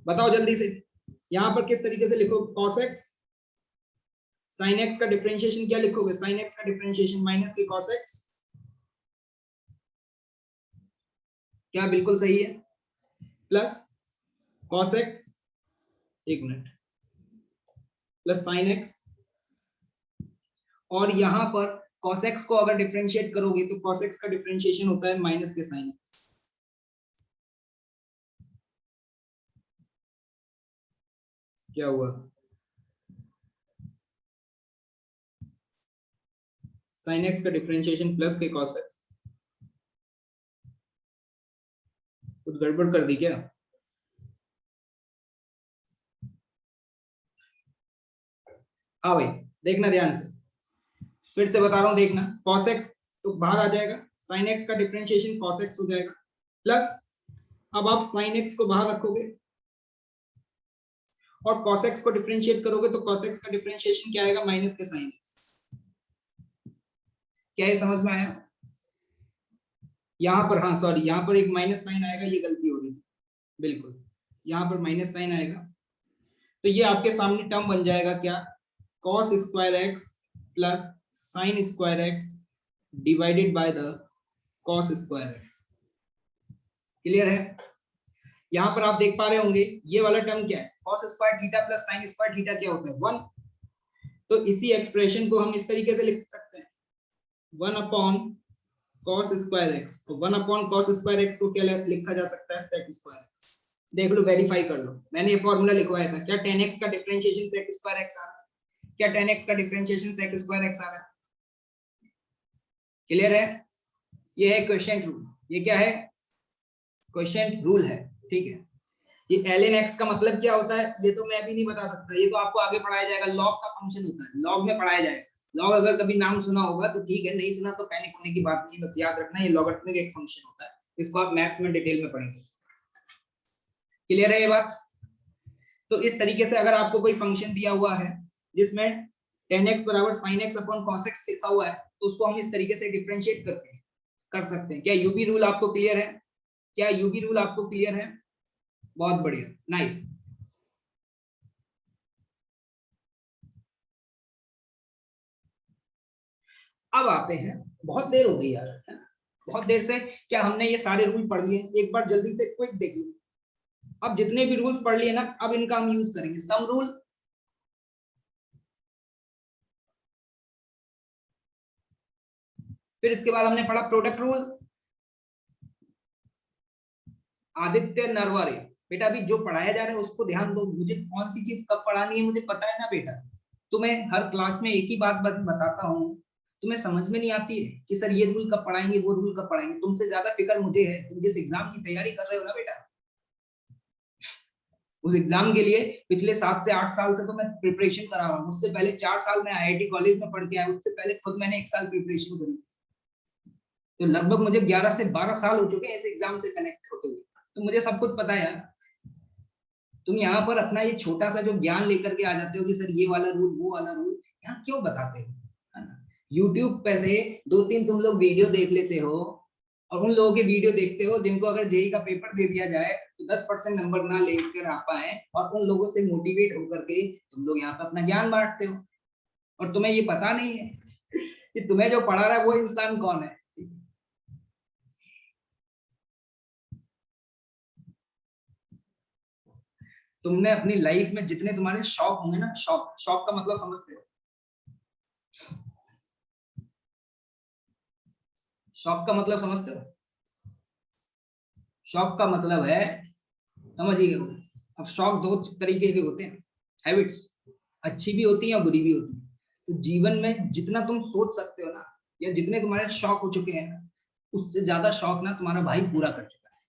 बताओ जल्दी से यहाँ पर किस तरीके से लिखो? cos x sin x का डिफरेंशिएशन क्या लिखोगे? sin x का डिफरेंशिएशन माइनस के cos x। क्या बिल्कुल सही है? प्लस cos x, एक मिनट, प्लस sin x, और यहाँ पर cos x को अगर डिफरेंशिएट करोगे तो cos x का डिफरेंशिएशन होता है माइनस के sin x। क्या हुआ? sin x का डिफरेंशिएशन प्लस के cos x। कुछ गड़बड़ कर दी क्या? हाँ भाई देखना ध्यान से, फिर से बता रहा हूं देखना। cos x तो बाहर आ जाएगा, sin x का डिफरेंशिएशन cos x हो जाएगा, प्लस अब आप sin x को बाहर रखोगे और cos x को डिफरेंशिएट करोगे तो cos x का डिफरेंशिएशन क्या आएगा? माइनस के sin x। क्या ये समझ में आया? यहाँ पर, हाँ सॉरी, यहाँ पर एक माइनस साइन आएगा, ये गलती हो गई, बिल्कुल यहाँ पर माइनस साइन आएगा। तो ये आपके सामने टर्म बन जाएगा क्या? cos square x plus sin square x divided by the cos square x। Clear है? यहाँ पर आप देख पा रहे होंगे ये वाला टर्म क्या है? cos square theta plus sin square theta क्या होता है? 1। तो इसी एक्सप्रेशन को हम इस तरीके से लिख सकते हैं 1 अपॉन cos स्क्वायर x। तो 1 अपॉन cos स्क्वायर x को क्या लिखा जा सकता है? sec square x। देख लो, वेरीफाई कर लो, मैंने ये फॉर्मूला लिखवाया था। क्या 10x का डिफरेंशिएशन sec स्क्वायर x आ रहा है? क्या 10x का डिफरेंशिएशन sec स्क्वायर x आ रहा है? क्लियर है? ये है क्वेश्चन रूल। ये क्या है? क्वेश्चन रूल है, ठीक है। ये ln x का मतलब क्या होता है ये तो मैं अभी नहीं बता सकता, ये तो आपको आगे पढ़ाया जाएगा। लॉग का फंक्शन होता है, लॉग में पढ़ाया जाएगा। लॉग अगर कभी नाम सुना होगा तो ठीक है, नहीं सुना तो पैनिक होने की बात नहीं, बस याद रखना ये लॉगरिथमिक एक फंक्शन होता है। इसको आप मैथ्स में डिटेल में पढ़ेंगे। क्लियर है ये बात? तो इस तरीके से अगर आपको कोई फंक्शन दिया हुआ है जिसमें 10x बराबर sin x upon cos x लिखा हुआ है तो उसको हम इस तरीके से डिफरेंशिएट कर सकते हैं। क्या यूबी रूल आपको क्लियर है? क्या यूबी रूल आपको क्लियर है? बहुत बढ़िया, नाइस। अब आते हैं, बहुत देर हो गई यार, बहुत देर से क्या हमने ये सारे रूल पढ़ लिए? एक बार जल्दी से क्विक देख लो। अब जितने भी रूल्स पढ़ लिए ना, अब इनका हम यूज करेंगे। सम रूल, फिर इसके बाद हमने पढ़ा प्रोडक्ट रूल, आदित्य नरवरे। बेटा अभी जो पढ़ाया जा रहा है उसको ध्यान दो, मुझे कौन सी चीज कब पढ़ानी है मुझे पता है ना बेटा। तुम्हें हर क्लास में एक ही बात बताता हूँ, तुम्हें समझ में नहीं आती है कि सर ये रूल कब पढ़ाएंगे वो रूल कब पढ़ाएंगे। तुमसे ज्यादा फिक्र मुझे है, तुम जिस एग्जाम की तैयारी कर रहे हो ना बेटा, उस एग्जाम के लिए पिछले 7 से 8 साल से तो मैं प्रिपरेशन करा रहा हूँ। उससे पहले 4 साल मैं IIT कॉलेज में पढ़ के आया, उससे पहले खुद मैंने 1 साल प्रिपरेशन करी। तो लगभग मुझे 11 से 12 साल हो चुके हैं इस एग्जाम से कनेक्ट होते हुए, तो मुझे सब कुछ पता है यार। तुम यहाँ पर अपना ये छोटा सा जो ज्ञान लेकर के आ जाते हो कि सर ये वाला रूल वो वाला रूल, यहाँ क्यों बताते हो, है ना। यूट्यूब पे से 2-3 तुम लोग वीडियो देख लेते हो, और उन लोगों के वीडियो देखते हो जिनको अगर जेई का पेपर दे दिया जाए तो 10% नंबर ना लेकर आ पाए, और उन लोगों से मोटिवेट होकर के तुम लोग यहाँ पे अपना ज्ञान बांटते हो, और तुम्हें ये पता नहीं है कि तुम्हें जो पढ़ा रहा है वो इंसान कौन है। तुमने अपनी लाइफ में जितने तुम्हारे शौक होंगे ना, शौक, शौक का मतलब समझते हो? शौक का मतलब समझते हो? शौक का मतलब है, समझिए, अब शौक 2 तरीके के होते हैं, हैबिट्स, अच्छी भी होती है और बुरी भी होती है। तो जीवन में जितना तुम सोच सकते हो ना, या जितने तुम्हारे शौक हो चुके हैं, उससे ज्यादा शौक ना तुम्हारा भाई पूरा कर चुका है,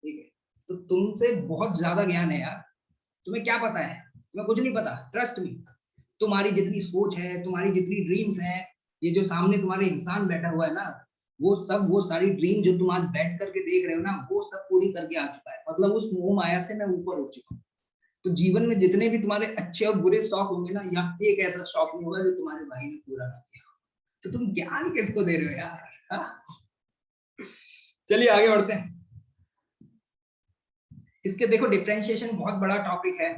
ठीक है। तो तुमसे बहुत ज्यादा ज्ञान है यार, तुम्हें क्या पता है? तुम्हें कुछ नहीं पता, ट्रस्ट मी। तुम्हारी जितनी सोच है, तुम्हारी जितनी ड्रीम्स है, ये जो सामने तुम्हारे इंसान बैठा हुआ है ना, वो सब, वो सारी ड्रीम जो तुम आज बैठ करके देख रहे हो ना, वो सब पूरी करके आ चुका है। मतलब उस मोह माया से मैं ऊपर उठ चुका हूँ। तो जीवन में जितने भी तुम्हारे अच्छे और बुरे शौक होंगे ना, या एक ऐसा शौक नहीं होगा जो तुम्हारे भाई ने पूरा ना किया। तो तुम ज्ञान किसको दे रहे हो यार, हाँ? चलिए आगे बढ़ते हैं। इसके देखो डिफरेंशिएशन बहुत बड़ा टॉपिक है,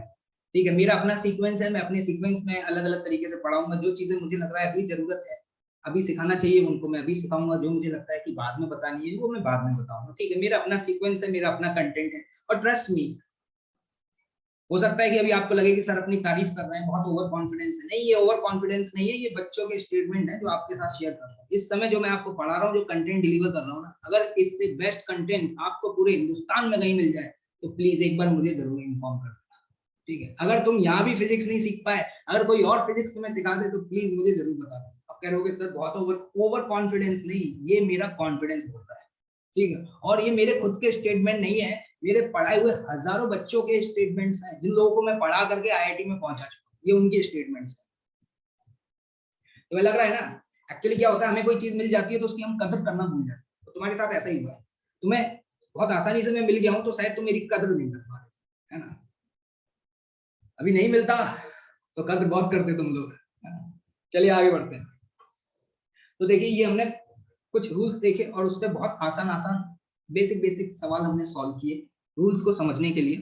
ठीक है। मेरा अपना सीक्वेंस है, मैं अपने सीक्वेंस में अलग अलग तरीके से पढ़ाऊंगा। जो चीजें मुझे लग रहा है अभी जरूरत है, अभी सिखाना चाहिए उनको मैं अभी सिखाऊंगा। जो मुझे लगता है कि बाद में बतानी है वो मैं बाद में बताऊंगा, ठीक है। मेरा अपना सीक्वेंस है, मेरा अपना कंटेंट है। और ट्रस्ट मी, हो सकता है कि अभी आपको लगे कि सर अपनी तारीफ कर रहे हैं, बहुत ओवर कॉन्फिडेंस है। नहीं, ये ओवर कॉन्फिडेंस नहीं है, ये बच्चों के स्टेटमेंट है जो आपके साथ शेयर कर रहा हूँ। इस समय जो मैं आपको पढ़ा रहा हूँ, जो कंटेंट डिलीवर कर रहा हूँ ना, अगर इससे बेस्ट कंटेंट आपको पूरे हिंदुस्तान में कहीं मिल जाए तो प्लीज एक बार मुझे जरूर इन्फॉर्म कर देना, ठीक है। अगर तुम यहाँ भी फिजिक्स नहीं सीख पाए, अगर कोई और फिजिक्स तुम्हें सिखा दे, तो प्लीज मुझे जरूर बता दो। अब कह रहे हो सर बहुत ओवर कॉन्फिडेंस, नहीं, ये मेरा कॉन्फिडेंस होता है, ठीक है। और ये मेरे खुद के स्टेटमेंट नहीं है, मेरे पढ़ाए हुए हजारों बच्चों के स्टेटमेंट्स हैं, जिन लोगों को मैं पढ़ा करके IIT में पहुंचा चुका हूं, ये उनके स्टेटमेंट्स हैं। तुम्हें लग रहा है ना, एक्चुअली क्या होता है, हमें कोई चीज मिल जाती है तो उसकी हम कदर करना भूल जाते हैं। तो तुम्हारे साथ ऐसा ही हुआ है, तुम्हें बहुत आसानी से मैं मिल गया हूं, तो शायद तुम मेरी कदर नहीं कर पा रहे, है ना। अभी नहीं मिलता तो कदर बहुत करते तुम लोग, है ना। चलिए आगे बढ़ते हैं। तो देखिए, ये हमने कुछ रूल्स देखे, और उस पर बहुत आसान आसान बेसिक बेसिक सवाल हमने सॉल्व किए रूल्स को समझने के लिए,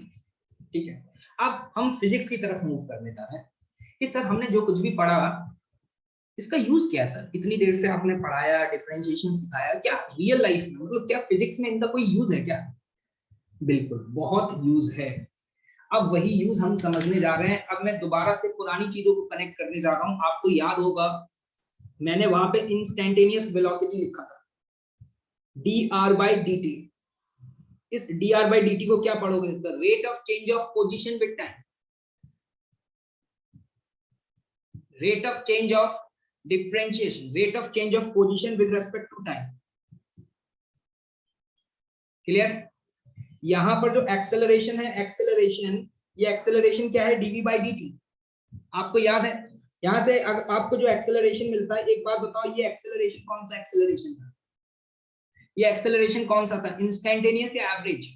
ठीक है। अब हम फिजिक्स की तरफ मूव करने जा रहे हैं कि सर हमने जो कुछ भी पढ़ा, इसका यूज क्या है सर? इतनी देर से आपने पढ़ाया, डिफरेंशिएशन सिखाया, क्या रियल लाइफ में, मतलब क्या फिजिक्स में इनका कोई यूज है क्या? बिल्कुल, बहुत यूज है। अब वही यूज हम समझने जा रहे हैं। अब मैं दोबारा से पुरानी चीजों को कनेक्ट करने जा रहा हूं। आपको याद होगा, मैंने वहां पे इंस्टेंटेनियस वेलोसिटी लिखा था, dr/dt। इस dr/dt को क्या पढ़ोगे? The rate of change of position with time, rate of change of differentiation, rate of change of position with respect to time। Clear? यहां पर जो एक्सेलरेशन है, एक्सेलरेशन, ये एक्सेलरेशन क्या है? dv/dt। आपको याद है, यहां से आपको जो एक्सेलरेशन मिलता है, एक बात बताओ, ये एक्सेलरेशन कौन सा एक्सेलरेशन था? ये एक्सेलरेशन कौन सा था? इंस्टेंटेनियस या एवरेज?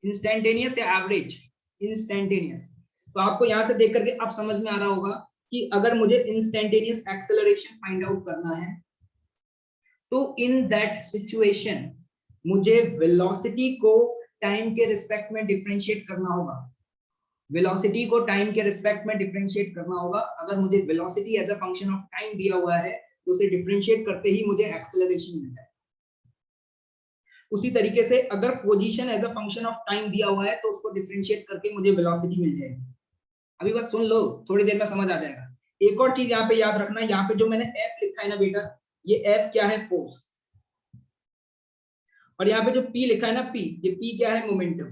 इंस्टेंटेनियस या एवरेज? इंस्टेंटेनियस। तो आपको यहां से देख करके अब समझ में आ रहा होगा कि अगर मुझे इंस्टेंटेनियस एक्सेलरेशन फाइंड आउट करना है, तो इन दैट सिचुएशन मुझे वेलोसिटी को टाइम के रिस्पेक्ट में डिफरेंशिएट करना होगा। वेलोसिटी को टाइम के रिस्पेक्ट में डिफरेंशिएट करना होगा। अगर मुझे velocity as a function of time दिया हुआ है, तो उसे डिफरेंशिएट करते ही मुझे एक्सेलरेशन मिल जाए। उसी तरीके से अगर position as a function of time दिया हुआ है, तो उसको डिफरेंशिएट करके मुझे वेलोसिटी मिल जाएगी। अभी बस सुन लो, थोड़ी देर में समझ आ जाएगा। एक और चीज यहाँ पे याद रखना, यहाँ पे जो मैंने F लिखा है ना बेटा, ये F क्या है? फोर्स। और यहाँ पे जो P लिखा है ना, P, ये P क्या है? मोमेंटम।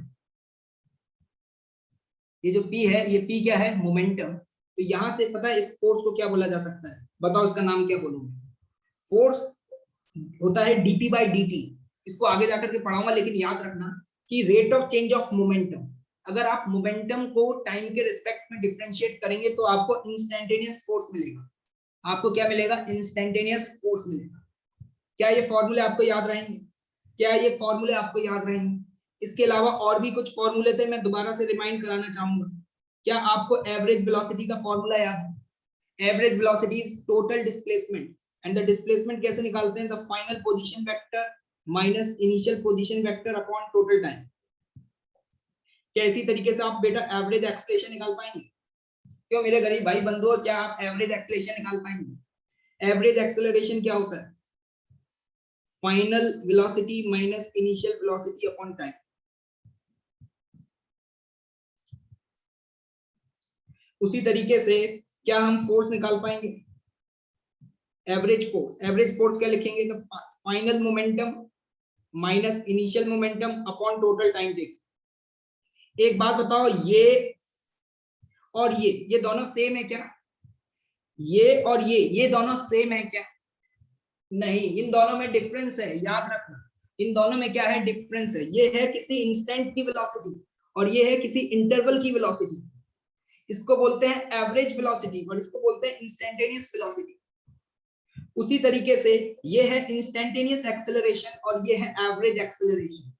ये जो P है, ये P क्या है? मोमेंटम। तो यहाँ से पता है इस फोर्स को क्या बोला जा सकता है? बताओ इसका नाम क्या बोलोगे? फोर्स होता है dp/dt। इसको आगे जाकर के पढ़ाऊंगा, लेकिन याद रखना कि rate of change of momentum, अगर आप मोमेंटम को टाइम के रिस्पेक्ट में डिफरेंशिएट करेंगे तो आपको इंस्टेंटेनियस फोर्स मिलेगा। आपको क्या मिलेगा? इंस्टेंटेनियस फोर्स मिलेगा। क्या ये फॉर्मूले आपको याद रहेंगे? क्या ये फॉर्मूले आपको याद रहेंगे? इसके अलावा और भी कुछ फॉर्मूले थे, मैं दोबारा से रिमाइंड कराना चाहूंगा। क्या आपको एवरेज वेलोसिटी का फॉर्मूला याद है? Average velocity is total displacement, and the displacement कैसे निकालते हैं? The final position vector minus initial position vector upon total time. क्या इसी तरीके से आप बेटा एवरेज एक्सेलरेशन निकाल पाएंगे? क्यों मेरे गरीब भाई बंधुओं, क्या आप एवरेज एक्सेलरेशन निकाल पाएंगे? एवरेज एक्सेलरेशन क्या होता है? Final velocity minus initial velocity upon time. उसी तरीके से क्या हम फोर्स निकाल पाएंगे? एवरेज फोर्स क्या लिखेंगे? Final momentum minus initial momentum upon total time take. एक बात बताओ, ये और ये दोनों सेम है क्या? ये और ये दोनों सेम है क्या? नहीं, इन दोनों में डिफरेंस है, याद रखना। इन दोनों में क्या है? डिफरेंस है। ये है किसी इंस्टेंट की वेलोसिटी और ये है किसी इंटरवल की वेलोसिटी। इसको बोलते हैं एवरेज वेलोसिटी और इसको बोलते हैं इंस्टेंटेनियस वेलोसिटी। उसी तरीके से ये है इंस्टेंटेनियस एक्सेलरेशन और ये है एवरेज एक्सेलरेशन।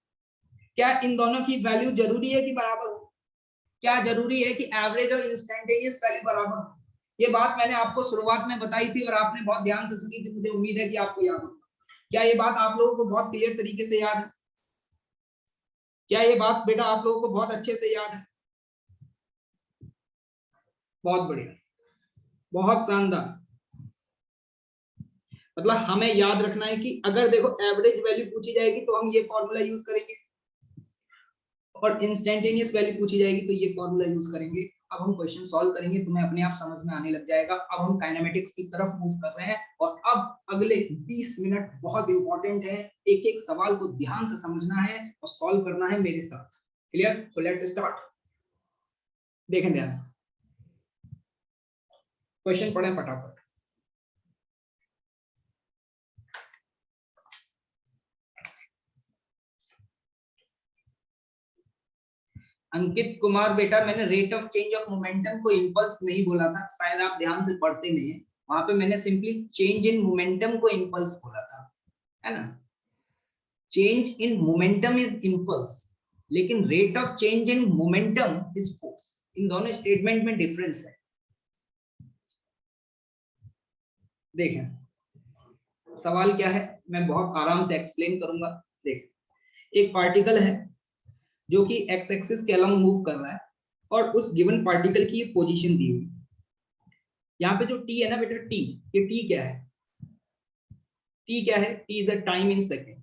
क्या इन दोनों की वैल्यू जरूरी है कि बराबर हो? क्या जरूरी है कि एवरेज और इंस्टेंटेनियस वैल्यू बराबर हो? ये बात मैंने आपको शुरुआत में बताई थी और आपने बहुत ध्यान से सुनी थी, मुझे उम्मीद है कि आपको याद होगा। क्या ये बात आप लोगों को बहुत क्लियर तरीके से याद है? क्या ये बात बेटा आप लोगों को बहुत अच्छे से याद है? बहुत बढ़िया, बहुत शानदार। मतलब हमें याद रखना है कि अगर देखो एवरेज वैल्यू पूछी जाएगी तो हम ये फॉर्मूला यूज करेंगे और इंस्टेंटेनियस वैल्यू पूछी जाएगी तो ये फॉर्मूला यूज करेंगे। अब हम क्वेश्चन सॉल्व करेंगे, तुम्हें अपने आप समझ में आने लग जाएगा। अब हम काइनेमेटिक्स की तरफ मूव कर रहे हैं और अब अगले 20 मिनट बहुत इंपॉर्टेंट है। एक एक सवाल को ध्यान से समझना है और सॉल्व करना है मेरे साथ। क्लियर? So let's start. देखें ध्यान से, क्वेश्चन पढ़ें फटाफट। अंकित कुमार बेटा, मैंने rate of change of momentum को इंपल्स नहीं बोला था, शायद आप ध्यान से पढ़ते नहीं है। वहां पे मैंने सिंपली चेंज इन मोमेंटम को इंपल्स बोला था, है ना? Change in momentum is impulse, लेकिन rate of change in momentum is force. इन दोनों स्टेटमेंट में डिफरेंस है। देखें सवाल क्या है, मैं बहुत आराम से एक्सप्लेन करूंगा। देख, एक पार्टिकल है जो कि एक्स एक्सिस के अलोंग मूव कर रहा है और उस गिवन पार्टिकल की पोजीशन दी हुई। यहाँ पे जो टी है ना बेटा, टी, ये टी क्या है? टी क्या है? T is a time in second.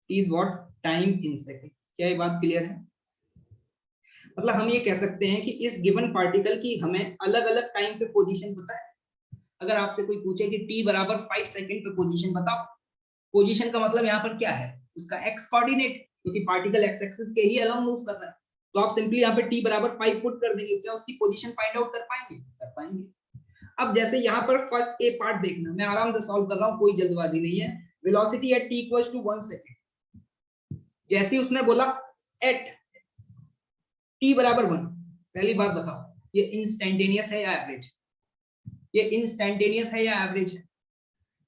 T is what? Time in second. क्या ये बात क्लियर है? मतलब हम ये कह सकते हैं कि इस गिवन पार्टिकल की हमें अलग अलग टाइम पे पोजीशन पता है। अगर आपसे कोई पूछे कि टी बराबर 5 सेकेंड पे पोजीशन बताओ, पोजीशन का मतलब यहाँ पर क्या है? उसका एक्स कोऑर्डिनेट, क्योंकि पार्टिकल एक्स एक्सिस के ही अलोंग मूव कर रहा है। तो आप सिंपली यहाँ पे टी बराबर 5 पुट कर देंगे। क्या उसकी पोजीशन फाइंड आउट कर पाएंगे? कर पाएंगे। अब जैसे यहाँ पर फर्स्ट ए पार्ट देखना, मैं आराम से सॉल्व कर रहा हूँ, कोई जल्दबाजी नहीं है। Velocity at T equals to 1 second. जैसे ही उसने बोला एट टी बराबर 1, पहली बात बताओ ये इंस्टेंटेनियस है या एवरेज? ये इंस्टेंटेनियस है या एवरेज है?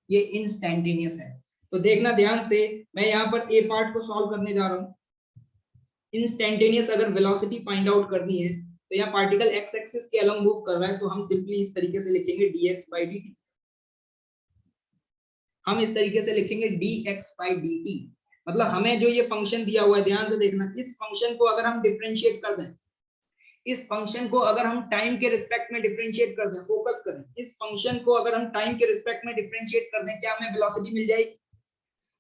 ये इंस्टेंटेनियस है। तो देखना ध्यान से, मैं यहाँ पर ए पार्ट को सॉल्व करने जा रहा हूँ। इंस्टेंटेनियस अगर वेलोसिटी फाइंड आउट करनी है तो यहाँ पार्टिकल एक्स एक्सिस के अलोंग मूव कर रहा है, तो हम सिंपली इस तरीके से लिखेंगे dx by dt। हम इस तरीके से लिखेंगे dx by dt। मतलब हमें जो ये फंक्शन दिया हुआ है, ध्यान से देखना, इस फंक्शन को अगर हम डिफरेंशिएट कर दें, इस फंक्शन को अगर हम टाइम के रिस्पेक्ट में डिफरेंशिएट कर दें, फोकस करें, इस फंक्शन को अगर हम टाइम के रिस्पेक्ट में डिफरेंशिएट कर दें, क्या हमें वेलोसिटी मिल जाएगी?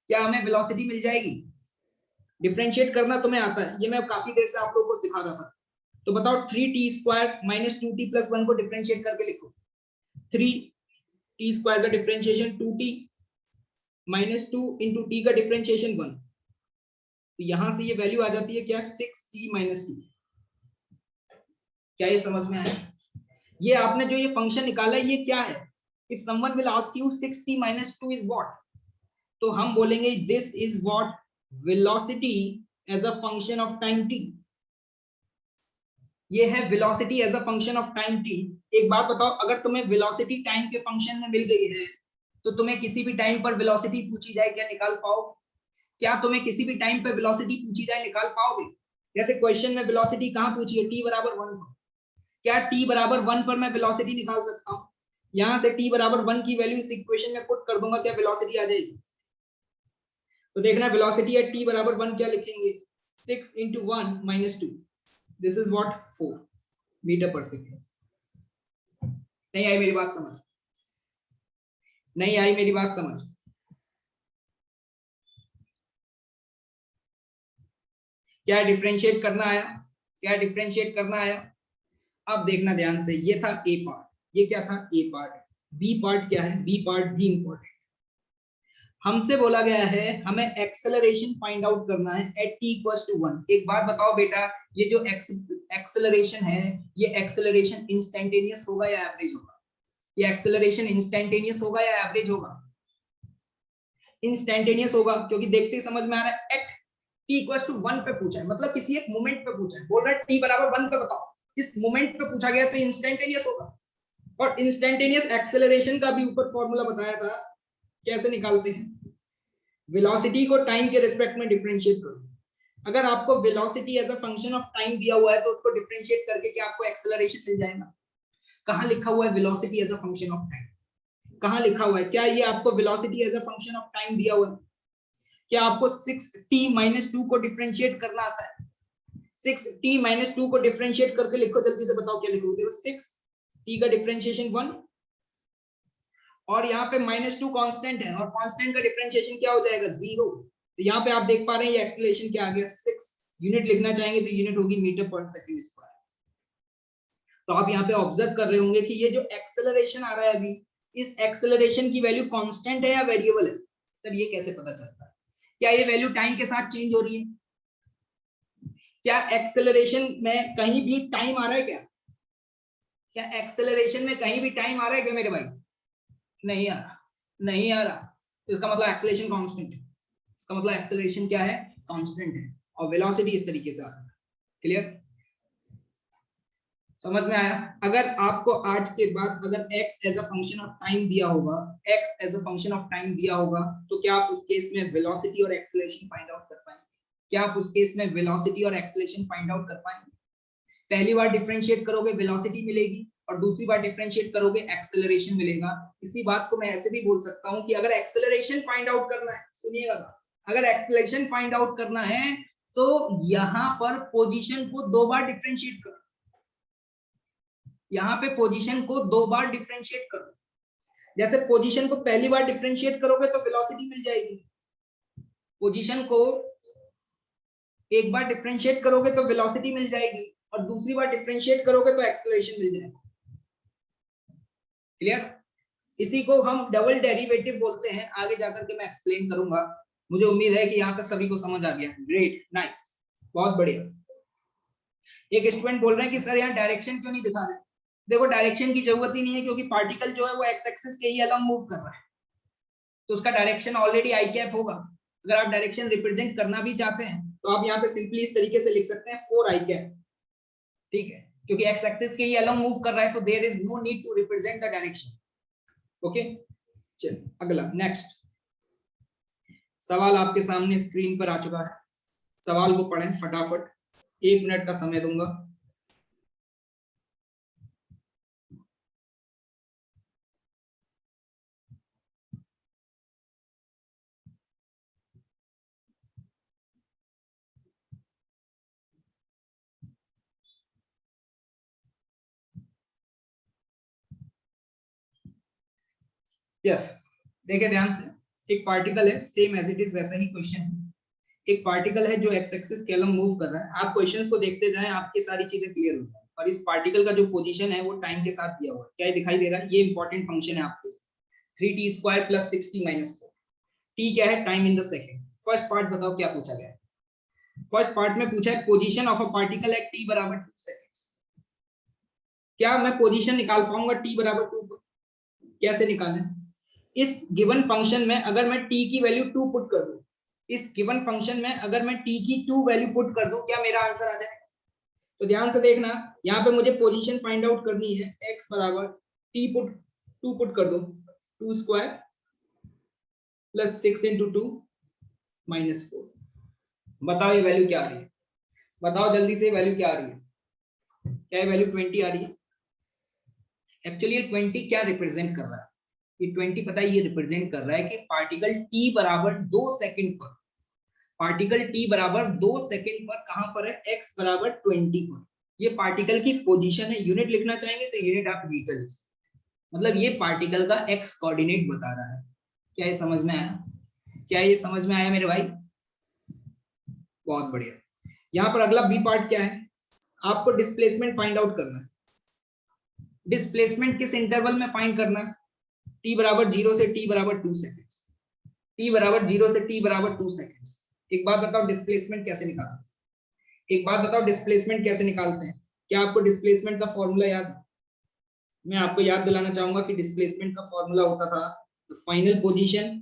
क्या हमें वेलोसिटी मिल जाएगी? डिफरेंशिएट करना तुम्हें आता है, ये मैं काफी देर से आप लोगों को सिखा रहा था। तो बताओ 3t² माइनस 2t प्लस 1 को डिफरेंशिएट करके लिखो। 3t² का differentiation 2t minus 2 into T का डिफरेंशिएशन 1। तो यहां से ये वैल्यू आ जाती है क्या? 6t minus 2। क्या ये समझ में आया? ये आपने जो ये फंक्शन निकाला है, ये क्या है? If someone will ask you 6t minus 2 is what, तो हम बोलेंगे this is what velocity as a function of time t। ये है velocity as a function of time t। एक बात बताओ, अगर तुम्हें वेलोसिटी टाइम के फंक्शन में मिल गई है तो तुम्हें किसी भी टाइम पर वेलोसिटी पूछी जाए क्या निकाल पाओगे? क्या तुम्हें किसी भी टाइम पर वेलोसिटी पूछी जाए निकाल पाओगे? जैसे क्वेश्चन में वेलोसिटी कहां पूछी है, t बराबर 1 पर। क्या t बराबर 1 पर मैं वेलोसिटी निकाल सकता हूं? यहां से t बराबर 1 की वैल्यू इस इक्वेशन में पुट कर दूंगा, क्या वेलोसिटी आ जाएगी? तो देखना वेलोसिटी है t बराबर 1, क्या लिखेंगे, 6 into 1 minus 2, this is what 4 metre per second. नहीं आई मेरी बात समझ? नहीं आई मेरी बात समझ? क्या डिफरेंशिएट करना आया? क्या डिफरेंशिएट करना आया? अब देखना ध्यान से, ये था ए पार्ट, ये क्या था ए पार्ट, बी पार्ट क्या है, बी पार्ट भी इंपॉर्टेंट। हमसे बोला गया है हमें एक्सेलरेशन फाइंड आउट करना है एट t इक्वल्स टू 1। एक बात बताओ बेटा, ये जो एक्सेलरेशन है, ये एक्सेलरेशन इंस्टेंटेनियस होगा या एवरेज होगा? ये एक्सेलरेशन इंस्टेंटेनियस होगा या एवरेज होगा? इंस्टेंटेनियस होगा, क्योंकि देखते ही समझ में आ रहा है एट t इक्वल्स टू 1 पे पूछा है, मतलब किसी एक मोमेंट पे पूछा है, बोल रहा है t बराबर 1 पे बताओ, इस मोमेंट पे पूछा गया तो इंस्टेंटेनियस होगा। और इंस्टेंटेनियस एक्सेलरेशन का भी ऊपर फॉर्मूला बताया था, कैसे निकालते हैं, वेलोसिटी को टाइम के रिस्पेक्ट में डिफरेंशिएट करो। अगर आपको velocity as a function of time दिया हुआ है तो उसको डिफरेंशिएट करके क्या आपको एक्सेलरेशन मिल जाएगा? कहां लिखा हुआ है velocity as a function of time? कहां लिखा हुआ है? क्या ये आपको velocity as a function of time दिया हुआ है? क्या आपको 6t-2 को डिफरेंशिएट करना आता है? 6t-2 को डिफरेंशिएट करके लिखो, जल्दी से बताओ क्या लिखोगे। 6t का डिफरेंशिएशन 1 और यहाँ पे -2 कांस्टेंट है, और कांस्टेंट का डिफरेंशिएशन क्या हो जाएगा, 0। तो यहाँ पे आप देख पा रहे हैं ये एक्सेलरेशन क्या आ गया, 6। यूनिट लिखना चाहेंगे तो यूनिट होगी मीटर पर सेकंड स्क्वायर। तो आप यहाँ पे ऑब्जर्व कर रहे होंगे कि ये जो एक्सेलरेशन आ रहा है अभी, इस एक्सेलरेशन की वैल्यू कांस्टेंट है या वेरिएबल है? सर ये कैसे पता चलता है? क्या ये वैल्यू टाइम के साथ चेंज हो रही है? क्या एक्सेलरेशन में कहीं भी टाइम आ रहा है क्या? क्या एक्सेलरेशन में कहीं भी टाइम आ रहा है क्या मेरे भाई? नहीं आ रहा, नहीं आ रहा। तो इसका मतलब एक्सेलरेशन कांस्टेंट है। इसका मतलब एक्सेलरेशन क्या है, कांस्टेंट है, और वेलोसिटी इस तरीके से आ रहा है। क्लियर? समझ में आया? अगर आपको आज के बाद अगर x as a function of time दिया होगा, x as a function of time दिया होगा, तो क्या आप उस केस में वेलोसिटी और एक्सेलरेशन फाइंड आउट कर पाएंगे? क्या आप उस केस में वेलोसिटी और एक्सेलरेशन फाइंड आउट कर पाएंगे? पहली बार डिफरेंशिएट करोगे वेलोसिटी मिलेगी, और दूसरी बार डिफरेंशिएट करोगे एक्सेलरेशन मिलेगा। इसी बात को मैं ऐसे भी बोल सकता हूं कि अगर एक्सेलरेशन फाइंड आउट करना है, सुनिएगा, अगर एक्सेलरेशन फाइंड आउट करना है तो यहां पर पोजीशन को 2 बार डिफरेंशिएट करो, यहाँ पे पोजीशन को 2 बार डिफरेंशिएट करो। जैसे पोजीशन को पहली बार डिफरेंशिएट करोगे तो वेलोसिटी मिल जाएगी, पोजीशन को एक बार डिफरेंशिएट करोगे तो वेलोसिटी मिल जाएगी, और दूसरी बार डिफरेंशिएट करोगे तो एक्सेलरेशन मिल जाएगा। क्लियर? इसी को हम डबल डेरिवेटिव बोलते हैं, आगे जाकर के मैं एक्सप्लेन करूंगा। मुझे उम्मीद है कि यहाँ तक सभी को समझ आ गया। ग्रेट, नाइस, बहुत बढ़िया। एक स्टूडेंट बोल रहे हैं कि सर यहाँ डायरेक्शन क्यों नहीं दिखा रहे? देखो डायरेक्शन की जरूरत ही नहीं है, क्योंकि पार्टिकल जो है वो एक्स एक्सिस के ही अलोंग मूव कर रहा है, तो उसका डायरेक्शन ऑलरेडी आई कैप होगा। अगर आप डायरेक्शन रिप्रेजेंट करना भी चाहते हैं तो आप यहाँ पे सिंपली इस तरीके से लिख सकते हैं 4 आई कैप, ठीक है, क्योंकि एक्स एक्सिस के ही अलोंग मूव कर रहा है, तो there is no need to represent the direction. Okay, चलिए अगला, नेक्स्ट सवाल आपके सामने स्क्रीन पर आ चुका है। सवाल को पढ़ें फटाफट, 1 मिनट का समय दूंगा। यस, देखिए ध्यान से, एक पार्टिकल है, सेम एज इट इज वैसा ही क्वेश्चन है। एक पार्टिकल है जो एक्स एक्सिस के अलोंग मूव कर रहा है। आप क्वेश्चंस को देखते जाएं, आपकी सारी चीजें क्लियर हो जाए। और इस पार्टिकल का जो पोजीशन है वो टाइम के साथ दिया हुआ है, क्या ये दिखाई दे रहा है? ये इंपॉर्टेंट फंक्शन है आपके, 3t² + 6t - 4। t क्या है? Time in the second. First part बताओ क्या पूछा गया है? फर्स्ट पार्ट में पूछा है position of a particle at t बराबर 2 सेकंड्स। क्या मैं पोजीशन निकाल पाऊंगा t बराबर 2 पर? कैसे निकालें? इस गिवन फंक्शन में अगर मैं t की वैल्यू 2 पुट कर दूं, इस गिवन फंक्शन में अगर मैं t की 2 वैल्यू पुट कर दूं, क्या मेरा आंसर आ जाएगा? तो ध्यान से देखना, यहाँ पे मुझे पोजीशन फाइंड आउट करनी है, x बराबर t पुट 2 पुट कर दो, 2 स्क्वायर प्लस 6 इंटू 2 माइनस 4। बताओ ये वैल्यू क्या आ रही है, बताओ जल्दी से वैल्यू क्या आ रही है, क्या ये वैल्यू 20 आ रही है? एक्चुअली ये 20 क्या रिप्रेजेंट कर रहा है, ये 20 पता है ये रिप्रेजेंट कर रहा है कि पार्टिकल t बराबर 2 सेकंड पर, पार्टिकल t बराबर 2 सेकंड पर कहां पर है, x बराबर 20 पर। ये पार्टिकल की पोजीशन है, यूनिट लिखना चाहेंगे तो यूनिट आप मीटर, मतलब ये पार्टिकल का x कोऑर्डिनेट बता रहा है। क्या ये समझ में आया, क्या ये समझ में आया मेरे भाई? बहुत बढ़िया। यहाँ पर अगला बी पार्ट क्या है, आपको डिस्प्लेसमेंट फाइंड आउट करना है। डिस्प्लेसमेंट किस इंटरवल में फाइंड करना है, t बराबर 0 से t बराबर 2 सेकंड्स, t बराबर 0 से t बराबर 2 सेकंड्स। एक बात बताओ डिस्प्लेसमेंट कैसे निकालते हैं, एक बात बताओ डिस्प्लेसमेंट कैसे निकालते हैं? क्या आपको डिस्प्लेसमेंट का फॉर्मूला याद है? मैं आपको याद दिलाना चाहूंगा कि डिस्प्लेसमेंट का फॉर्मूला होता था final position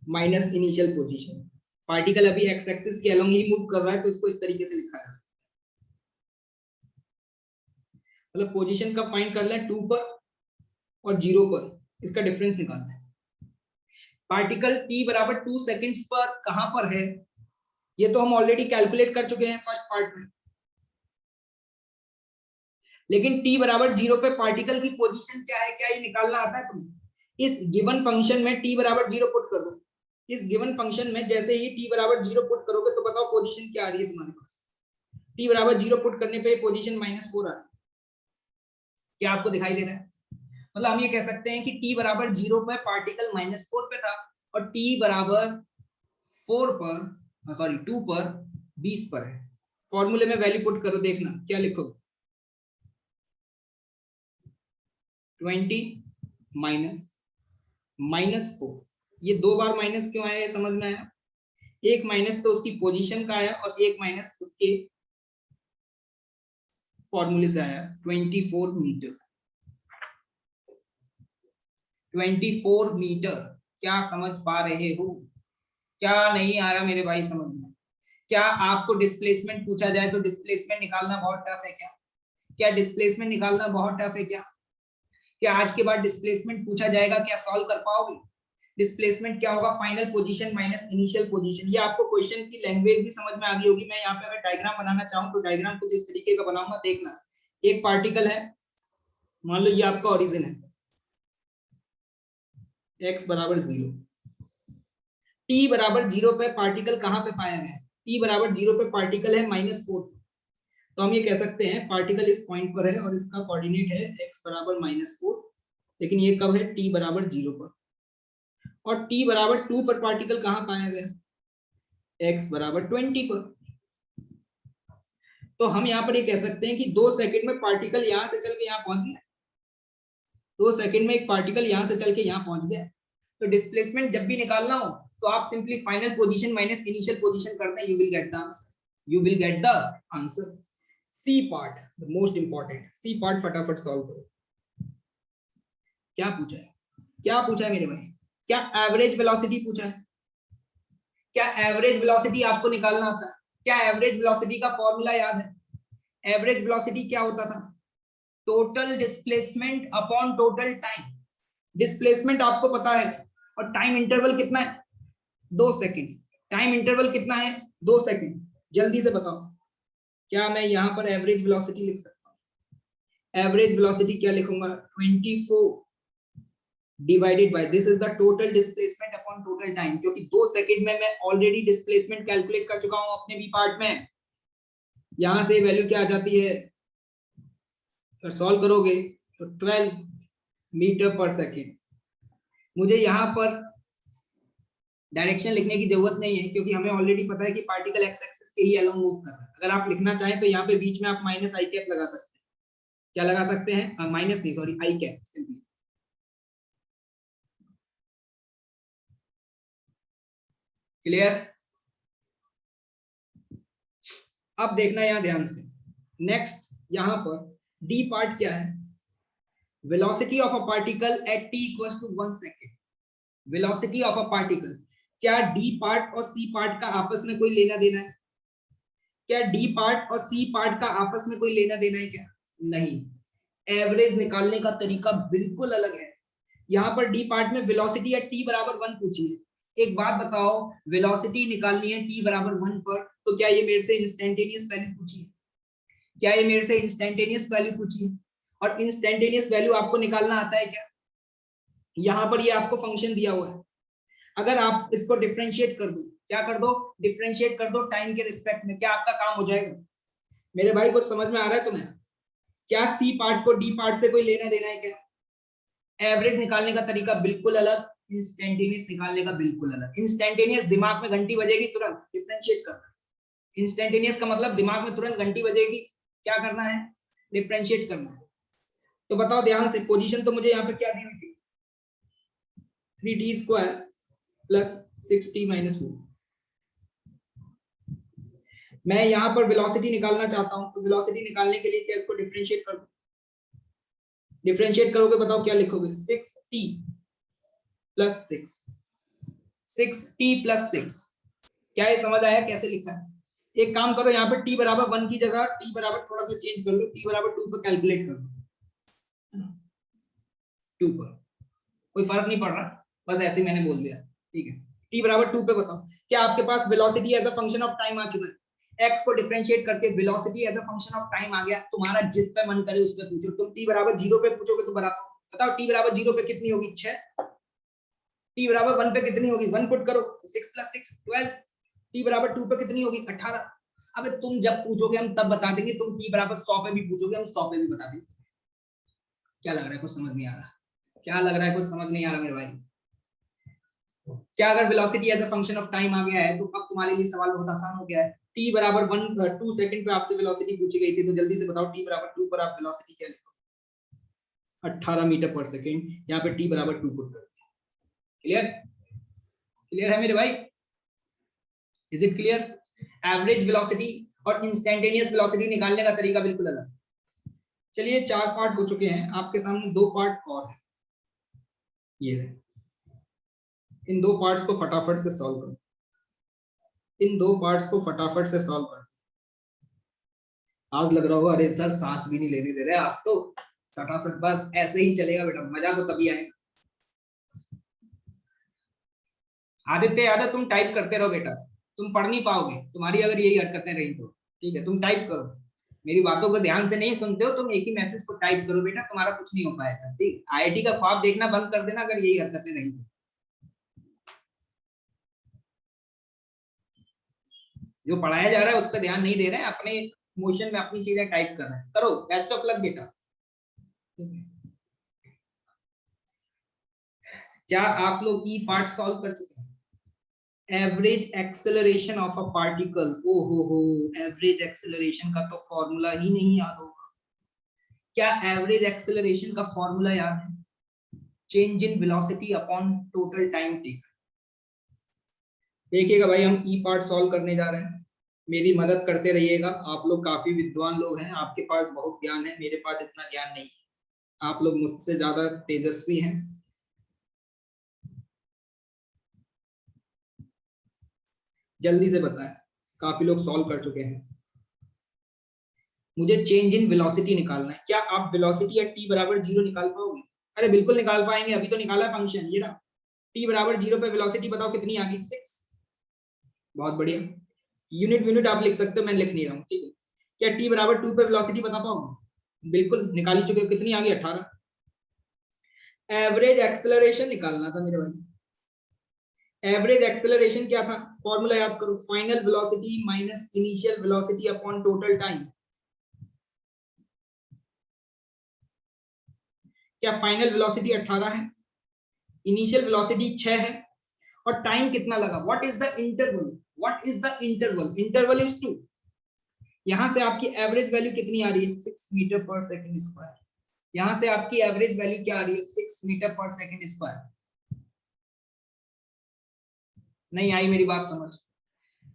minus initial position. Particle अभी एक्स एक्सिस के अलोंग ही मूव कर रहा है तो इसको इस तरीके से लिखा जा सकता है, मतलब पोजीशन का फाइंड कर लें 2 पर और 0 पर, इसका डिफरेंस निकालना है। पार्टिकल t बराबर 2 सेकंड्स पर कहां पर है, ये तो हम ऑलरेडी कैलकुलेट कर चुके हैं फर्स्ट पार्ट में, लेकिन t बराबर 0 पे पार्टिकल की पोजीशन क्या है, क्या ये निकालना आता है तुम्हें? इस गिवन फंक्शन में t बराबर 0 पुट कर दो, इस गिवन फंक्शन में जैसे ही t बराबर 0 पुट करोगे तो बताओ पोजीशन क्या आ रही है तुम्हारे पास? t बराबर 0 पुट करने पे पोजीशन -4 आ रही है। क्या आपको दिखाई दे रहा है? मतलब हम ये कह सकते हैं कि t बराबर 0 पे पार्टिकल -4 पे था और t बराबर 4 पर, सॉरी 2 पर 20 पर है। फॉर्मूले में वैल्यू पुट करो, देखना क्या लिखोगे, 20 माइनस -4। ये 2 बार माइनस क्यों आया, ये समझ में आया? एक माइनस तो उसकी पोजीशन का आया और एक माइनस उसके फॉर्मूले से आया। 24 मीटर, 24 मीटर। क्या समझ पा रहे हो, क्या नहीं आ रहा मेरे भाई समझ में? क्या आपको डिस्प्लेसमेंट पूछा जाए तो डिस्प्लेसमेंट निकालना बहुत टफ है क्या? क्या डिस्प्लेसमेंट निकालना बहुत टफ है क्या? क्या आज के बाद डिस्प्लेसमेंट पूछा जाएगा, क्या सॉल्व कर पाओगे? डिस्प्लेसमेंट क्या होगा, final position minus initial position. ये आपको क्वेश्चन की लैंग्वेज भी समझ में आ गई होगी। मैं यहाँ पे अगर डायग्राम बनाना चाहूँ तो डायग्राम कुछ इस तरीके का बनाऊंगा, देखना। एक पार्टिकल है, मान लो ये आपका ओरिजिन है, x बराबर 0, t बराबर 0 पे पार्टिकल कहां पे पाया गया है, t बराबर 0 पे पार्टिकल है -4। तो हम ये कह सकते हैं पार्टिकल इस पॉइंट पर है और इसका कोऑर्डिनेट है x बराबर -4, लेकिन ये कब है, t बराबर 0 पर। और t बराबर 2 पर पार्टिकल कहां पाया गया, x बराबर 20 पर। तो हम यहाँ पर ये कह सकते हैं कि 2 सेकंड में पार्टिकल यहां से चल के यहाँ पहुंच गया, 2 सेकंड में एक पार्टिकल यहां से चल के यहाँ पहुंच गया। तो डिस्प्लेसमेंट जब भी निकालना हो तो आप simply final position minus initial position करते हैं, you will get the answer, you will get the answer. C part the most important, C part फटाफट सॉल्व करो। क्या पूछा है, क्या पूछा है मेरे भाई? क्या एवरेज वेलोसिटी पूछा है? क्या एवरेज वेलोसिटी आपको निकालना आता है? क्या एवरेज वेलोसिटी का फॉर्मूला याद है? एवरेज वेलोसिटी क्या होता था, total displacement upon total time. Displacement आपको पता है और टाइम इंटरवल कितना है, 2 सेकंड। टाइम इंटरवल कितना है, 2 सेकंड। जल्दी से बताओ, क्या मैं यहाँ पर एवरेज वेलोसिटी लिख सकता हूँ? एवरेज वेलोसिटी क्या लिखूंगा, 24 divided by this is the total displacement upon total time, क्योंकि 2 सेकंड में मैं ऑलरेडी डिस्प्लेसमेंट कैलकुलेट कर चुका हूं अपने बी पार्ट में। यहां से वैल्यू क्या आ जाती है, अगर सॉल्व करोगे तो 12 मीटर पर सेकेंड। मुझे यहाँ पर डायरेक्शन लिखने की जरूरत नहीं है क्योंकि हमें ऑलरेडी पता है कि पार्टिकल एक्स एक्सिस के ही अलोंग मूव कर रहा है। अगर आप लिखना चाहें तो यहाँ पे बीच में आप माइनस आई कैप लगा सकते हैं। क्या लगा सकते हैं, माइनस नहीं sorry I cap simply. Clear? अब देखना यहाँ ध्यान से, नेक्स्ट यहाँ पर डी पार्ट क्या है, velocity of a particle at t equals to 1 second. Velocity of a particle, क्या डी पार्ट और सी पार्ट का आपस में कोई लेना देना है? क्या डी पार्ट और सी पार्ट का आपस में कोई लेना देना है क्या? नहीं। एवरेज निकालने का तरीका बिल्कुल अलग है। यहाँ पर डी पार्ट में वेलोसिटी है t बराबर 1 पूछी है। एक बात बताओ, वेलोसिटी निकालनी है t बराबर 1 पर, तो क्या ये मेरे से इंस्टेंटेनियस वैल्यू पूछी है? क्या ये मेरे से इंस्टेंटेनियस वैल्यू पूछी है? और इंस्टेंटेनियस वैल्यू आपको निकालना आता है क्या? यहाँ पर ये आपको फंक्शन दिया हुआ है, अगर आप इसको डिफरेंशिएट कर दो, क्या कर दो? डिफरेंशिएट कर दो टाइम के रिस्पेक्ट में, क्या आपका काम हो जाएगा? मेरे भाई कुछ समझ में आ रहा है तुम्हें? क्या सी पार्ट को डी पार्ट से कोई लेना देना है क्या? एवरेज निकालने का तरीका बिल्कुल अलग, इंस्टेंटेनियस निकालने का बिल्कुल अलग। इंस्टेंटेनियस दिमाग में घंटी बजेगी तुरंत डिफरेंशिएट करना, इंस्टेंटेनियस का मतलब दिमाग में तुरंत घंटी बजेगी, क्या करना है? डिफरेंशिएट करना है। तो बताओ ध्यान से, पोजीशन तो मुझे यहाँ पे क्या दी हुई थी? 3t square plus 6t minus 4। मैं यहाँ पर वेलोसिटी निकालना चाहता हूँ, तो वेलोसिटी निकालने के लिए क्या इसको डिफरेंशिएट कर दो? डिफरेंशिएट करोगे, बताओ क्या लिखोगे? 6t plus 6, 6t plus 6। क्या ये समझ आया कैसे लिखा है? एक काम करो, यहाँ पर t बराबर 1 की जगह t बराबर थोड़ा सा चेंज कर लो, t बराबर 2 पर कैलकुलेट कर दो, 2 पर कोई फर्क नहीं पड़ रहा, बस ऐसे ही मैंने बोल दिया, ठीक है। t बराबर 2 पे बताओ, क्या आपके पास velocity as a function of time आ चुका है? x को डिफरेंशिएट करके velocity as a function of time आ गया। तुम्हारा जिस पे मन करे उस पे पूछो, तुम t बराबर 0 पे पूछोगे तो बताओ t बराबर 0 पे कितनी होगी? 6। t बराबर 1 पे कितनी होगी? 1 पुट करो, 6 प्लस 6 12। t बराबर 2 पे कितनी होगी? 18। अबे तुम जब पूछोगे हम तब बता देंगे, तुम t बराबर 100 पे भी पूछोगे हम 100 पे भी बता देंगे। क्या लग रहा है कुछ समझ नहीं आ रहा? क्या लग रहा है कुछ समझ नहीं आ रहा मेरे भाई? क्या अगर velocity as a function of time आ गया है तो अब तुम्हारे लिए सवाल बहुत आसान हो गया है। t बराबर 2 सेकंड पे आपसे वेलोसिटी पूछी गई थी, तो जल्दी से बताओ t बराबर 2 पर आप वेलोसिटी क्या लिखो? 18 मीटर पर सेकंड। यहाँ पे t बराबर 2 पुट कर। क्लियर? क्लियर है मेरे भाई? Is it clear? Average velocity और इंस्टेंटेनियस वेलोसिटी निकालने का तरीका बिल्कुल अलग। चलिए 4 पार्ट हो चुके हैं, आपके सामने 2 पार्ट और है। ये है, इन 2 पार्ट्स को फटाफट से सॉल्व करो, इन 2 पार्ट्स को फटाफट से सॉल्व करो। आज लग रहा होगा अरे सर सांस भी नहीं लेने दे रहे आज तो, सटासट बस ऐसे ही चलेगा बेटा, मजा तो तभी आएगा। आदित्य यादव तुम टाइप करते रहो बेटा, तुम पढ़ नहीं पाओगे, तुम्हारी अगर यही हरकतें रही तो। ठीक है, तुम टाइप करो, मेरी बातों को ध्यान से नहीं सुनते हो तुम, एक ही मैसेज को टाइप करो बेटा, तुम्हारा कुछ नहीं हो पाएगा। ठीक, आईआईटी का ख्वाब देखना बंद कर देना अगर यही हरकतें रही तो। जो पढ़ाया जा रहा है उस पर ध्यान नहीं दे रहे हैं, अपने मोशन में अपनी चीजें टाइप कर रहे हैं। करो, बेस्ट ऑफ लक बेटा। क्या आप लोग ई पार्ट सॉल्व कर चुके हैं? Average acceleration of a particle, ओ हो, एवरेज एक्सेलरेशन का तो फॉर्मूला ही नहीं याद होगा। क्या एवरेज एक्सेलरेशन का फॉर्मूला याद है? Change in velocity upon total time taken. देखिएगा भाई, हम ई पार्ट सॉल्व करने जा रहे हैं, मेरी मदद करते रहिएगा। आप लोग काफी विद्वान लोग हैं, आपके पास बहुत ज्ञान है, मेरे पास इतना ज्ञान नहीं है, आप लोग मुझसे ज्यादा तेजस्वी हैं। जल्दी से बताएं, काफी लोग सॉल्व कर चुके हैं। मुझे चेंज इन वेलोसिटी निकालना है, क्या आप वेलोसिटी या t बराबर 0 निकाल पाओगे? अरे बिल्कुल निकाल पाएंगे, अभी तो निकाला फंक्शन ये रहा। t बराबर 0 पे वेलोसिटी बताओ कितनी आ गई? 6। बहुत बढ़िया, यूनिट यूनिट आप लिख सकते हो, मैं लिख नहीं रहा हूँ। ठीक है, क्या t बराबर 2 पे वेलोसिटी बता पाओगे? बिल्कुल निकाल ही चुके हो, कितनी आ गई? 18। एवरेज एक्सेलरेशन निकालना था मेरे भाई। एवरेज एक्सेलरेशन क्या था? फॉर्मूला याद करो, final velocity minus initial velocity upon total time. क्या फाइनल वेलोसिटी 18 है, इनिशियल वेलोसिटी 6 है, और टाइम कितना लगा? What is the interval? What is the interval? Interval is 2। यहां से आपकी एवरेज वैल्यू कितनी आ रही है? 6 मीटर पर सेकंड स्क्वायर। यहां से आपकी एवरेज वैल्यू क्या आ रही है? 6 मीटर पर सेकंड स्क्वायर। नहीं आई मेरी बात समझ?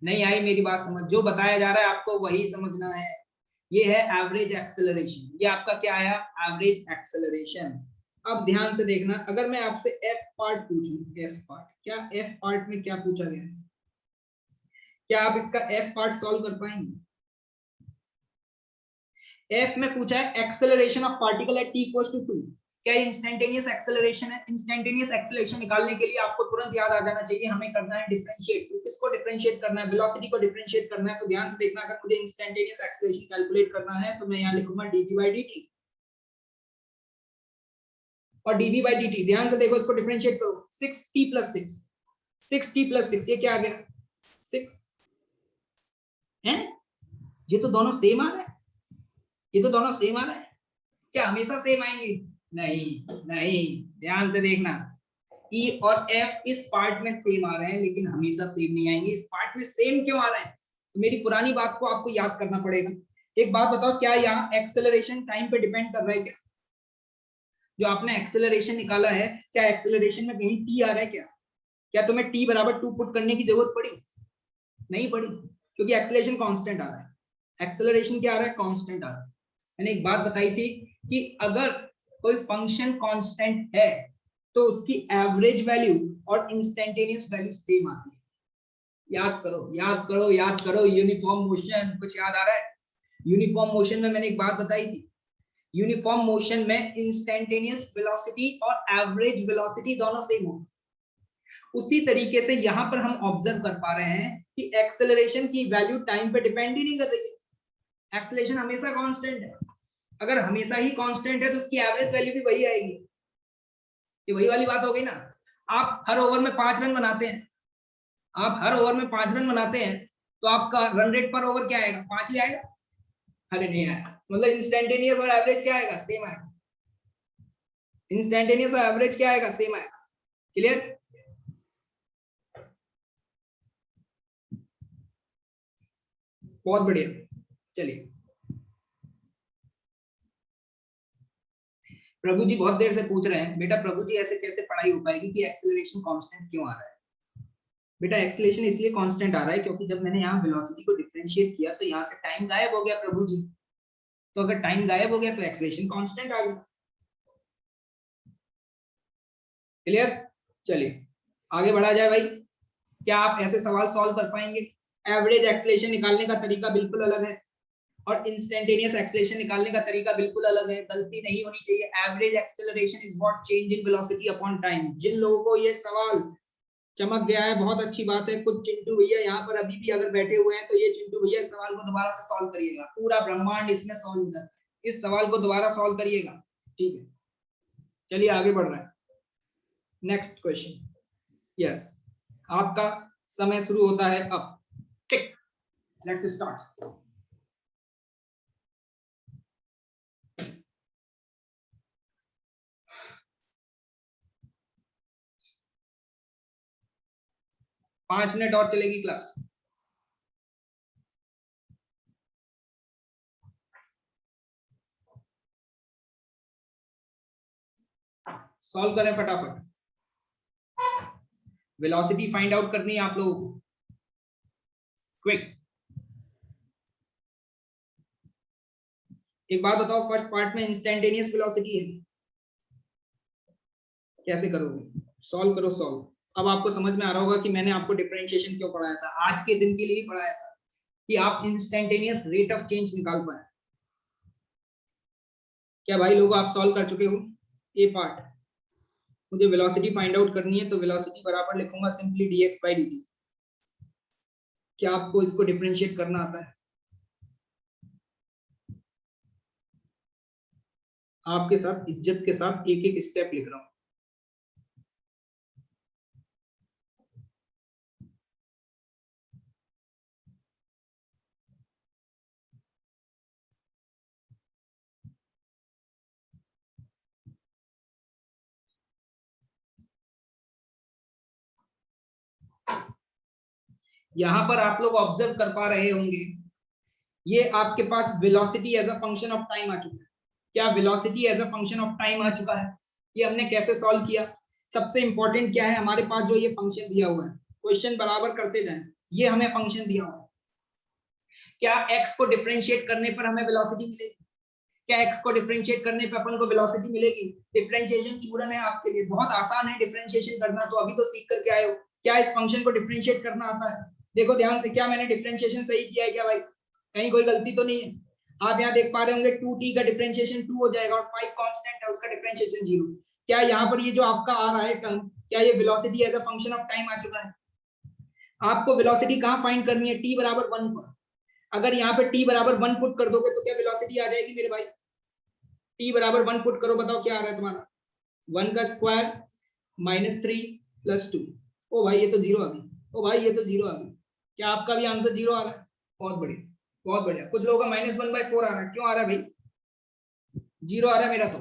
नहीं आई मेरी बात समझ? जो बताया जा रहा है आपको वही समझना है। ये है एवरेज एक्सेलरेशन, ये आपका क्या आया? Average acceleration. अब ध्यान से देखना, अगर मैं आपसे एफ पार्ट पूछूं, एफ पार्ट, क्या एफ पार्ट में क्या पूछा गया है? क्या आप इसका एफ पार्ट सॉल्व कर पाएंगे? एफ में पूछा है acceleration of particle at t equals to 2, क्या इंस्टेंटेनियस एक्सेलरेशन है? इंस्टेंटेनियस एक्सेलरेशन निकालने के लिए आपको तुरंत याद आ जाना चाहिए हमें करना है डिफरेंशिएट। किसको डिफरेंशिएट करना है? वेलोसिटी को डिफरेंशिएट करना है। तो ध्यान से देखना, अगर मुझे इंस्टेंटेनियस एक्सेलरेशन कैलकुलेट करना है तो मैं यहाँ लिखूंगा dv/dt और dv/dt। ध्यान से देखो, इसको डिफरेंशिएट करो, 6t + 6, 6t + 6, ये क्या आ गया? 6 है। ये तो दोनों सेम आ रहा है, ये तो दोनों सेम आ रहा है। क्या हमेशा सेम आएंगे? नहीं नहीं, ध्यान से देखना, E और F इस पार्ट में सेम आ रहे हैं लेकिन हमेशा सेम नहीं आएंगे। इस पार्ट में सेम क्यों आ रहे हैं? तो मेरी पुरानी बात को आपको याद करना पड़ेगा। एक बात बताओ, क्या यहाँ एक्सेलरेशन टाइम पे डिपेंड कर रहा है क्या? जो आपने एक्सेलरेशन निकाला है, क्या एक्सेलरेशन में कहीं t आ रहा है क्या? क्या तुम्हें t = 2 पुट करने की जरूरत पड़ी? नहीं पड़ी, क्योंकि एक्सेलरेशन कांस्टेंट आ रहा है। एक्सेलरेशन क्या आ रहा है? कांस्टेंट आ रहा है। मैंने एक बात बताई थी कि अगर कोई फंक्शन कांस्टेंट है तो उसकी एवरेज वैल्यू और इंस्टेंटेनियस वैल्यू सेम आती है। याद करो याद करो याद करो, यूनिफॉर्म मोशन, कुछ याद आ रहा है? यूनिफॉर्म मोशन में मैंने एक बात बताई थी, यूनिफॉर्म मोशन में इंस्टेंटेनियस वेलोसिटी और एवरेज वेलोसिटी दोनों सेम होंगे। उसी तरीके से यहां पर हम ऑब्जर्व कर पा रहे हैं कि एक्सेलरेशन की वैल्यू टाइम पे डिपेंड ही नहीं कर रही है। एक्सेलरेशन हमेशा कांस्टेंट है। अगर हमेशा ही कांस्टेंट है तो उसकी एवरेज वैल्यू भी वही आएगी। ये वही वाली बात हो गई ना। आप हर ओवर में 5 रन बनाते हैं, आप हर ओवर में 5 रन बनाते हैं तो आपका रन रेट पर ओवर क्या आएगा? 5 ही आएगा? अरे नहीं आएगा। मतलब इंस्टेंटेनियस और एवरेज क्या आएगा? सेम आएगा। इंस्टेंटेनियस और एवरेज क्या आएगा? सेम आएगा। क्लियर? बहुत बढ़िया। चलिए, प्रभु जी बहुत देर से पूछ रहे हैं, बेटा प्रभु जी ऐसे कैसे पढ़ाई हो पाएगी कि एक्सेलरेशन कांस्टेंट क्यों आ रहा है? बेटा एक्सेलरेशन इसलिए कांस्टेंट आ रहा है क्योंकि जब मैंने यहाँ वेलोसिटी को डिफरेंशिएट किया तो यहाँ से टाइम गायब हो गया प्रभु जी। तो अगर टाइम गायब हो गया तो एक्सेलरेशन कांस्टेंट आ गया। क्लियर? चलिए आगे बढ़ा जाए भाई। क्या आप ऐसे सवाल सॉल्व कर पाएंगे? एवरेज एक्सेलरेशन निकालने का तरीका बिल्कुल अलग है और इंस्टेंटेनियस एक्सेलरेशन निकालने का तरीका बिल्कुल अलग है। गलती नहीं होनी चाहिए। Average acceleration is what change in velocity upon time. जिन लोगों को ये सवाल चमक गया है बहुत अच्छी बात है। कुछ चिंटू भैया यहाँ पर अभी भी अगर बैठे हुए हैं तो ये चिंटू भैया इस सवाल को दोबारा से सॉल्व करिएगा। पूरा ब्रह्मांड इसमें सॉल्व हो जाता है। इस सवाल को दोबारा सॉल्व करिएगा। ठीक है, चलिए आगे बढ़ रहे हैं। Next question. यस, आपका समय शुरू होता है अब। टिक, लेट्स स्टार्ट। पांच मिनट और चलेगी क्लास। सॉल्व करें फटाफट। वेलोसिटी फाइंड आउट करनी है आप लोगों को। क्विक। एक बात बताओ, फर्स्ट पार्ट में इंस्टेंटेनियस वेलोसिटी है, कैसे करोगे? सॉल्व करो सॉल्व। अब आपको समझ में आ रहा होगा कि मैंने आपको डिफरेंशिएशन क्यों पढ़ाया था। आज के दिन के लिए ही पढ़ाया था कि आप इंस्टेंटेनियस रेट ऑफ चेंज निकाल पाए। क्या भाई लोग आप सॉल्व कर चुके हो ये पार्ट? मुझे वेलोसिटी फाइंड आउट करनी है तो वेलोसिटी बराबर लिखूंगा सिंपली dx/dt। क्या आपको इसको डिफरेंशिएट करना आता है? आपके साथ इज्जत के साथ एक एक स्टेप लिख रहा हूं। यहां पर आप लोग ऑब्जर्व कर पा रहे होंगे, ये आपके पास velocity as a function of time आ चुका है। क्या velocity as a function of time आ चुका है? ये हमने कैसे सॉल्व किया? सबसे इंपॉर्टेंट क्या है, हमारे पास जो ये फंक्शन दिया हुआ है, क्वेश्चन बराबर करते जाएं। ये हमें फंक्शन दिया हुआ है। क्या x को डिफरेंशिएट करने पर हमें वेलोसिटी मिलेगी? क्या x को डिफरेंशिएट करने पर अपन को वेलोसिटी मिलेगी? डिफरेंशिएशन चूरन है आपके लिए, बहुत आसान है डिफरेंशिएशन करना, तो अभी तो सीख करके आए हो। क्या इस फंक्शन को डिफरेंशिएट करना आता है? देखो ध्यान से, क्या मैंने डिफरेंशिएशन सही किया है क्या भाई? कहीं कोई गलती तो नहीं है? आप यहाँ देख पा रहे होंगे 2t का डिफरेंशिएशन 2 हो जाएगा और 5 कांस्टेंट है, उसका डिफरेंशिएशन 0। क्या यहाँ पर ये जो आपका आ रहा है टर्म, क्या ये velocity as a function of time आ चुका है? आपको वेलोसिटी कहाँ फाइंड करनी है? t बराबर 1 पर। अगर यहाँ पे t बराबर 1 पुट कर दोगे तो क्या वेलोसिटी आ जाएगी मेरे भाई? t बराबर 1 पुट करो, बताओ क्या आ रहा है तुम्हारा? 1 का स्क्वायर माइनस 3 प्लस 2। ओ भाई ये तो 0 आ गई। ओ भाई ये तो 0 आ गई। क्या आपका भी आंसर 0 आ रहा है? बहुत बढ़िया, बहुत बढ़िया। कुछ लोगों का -1/4 आ रहा है। क्यों आ रहा है भाई? 0 आ रहा है मेरा तो।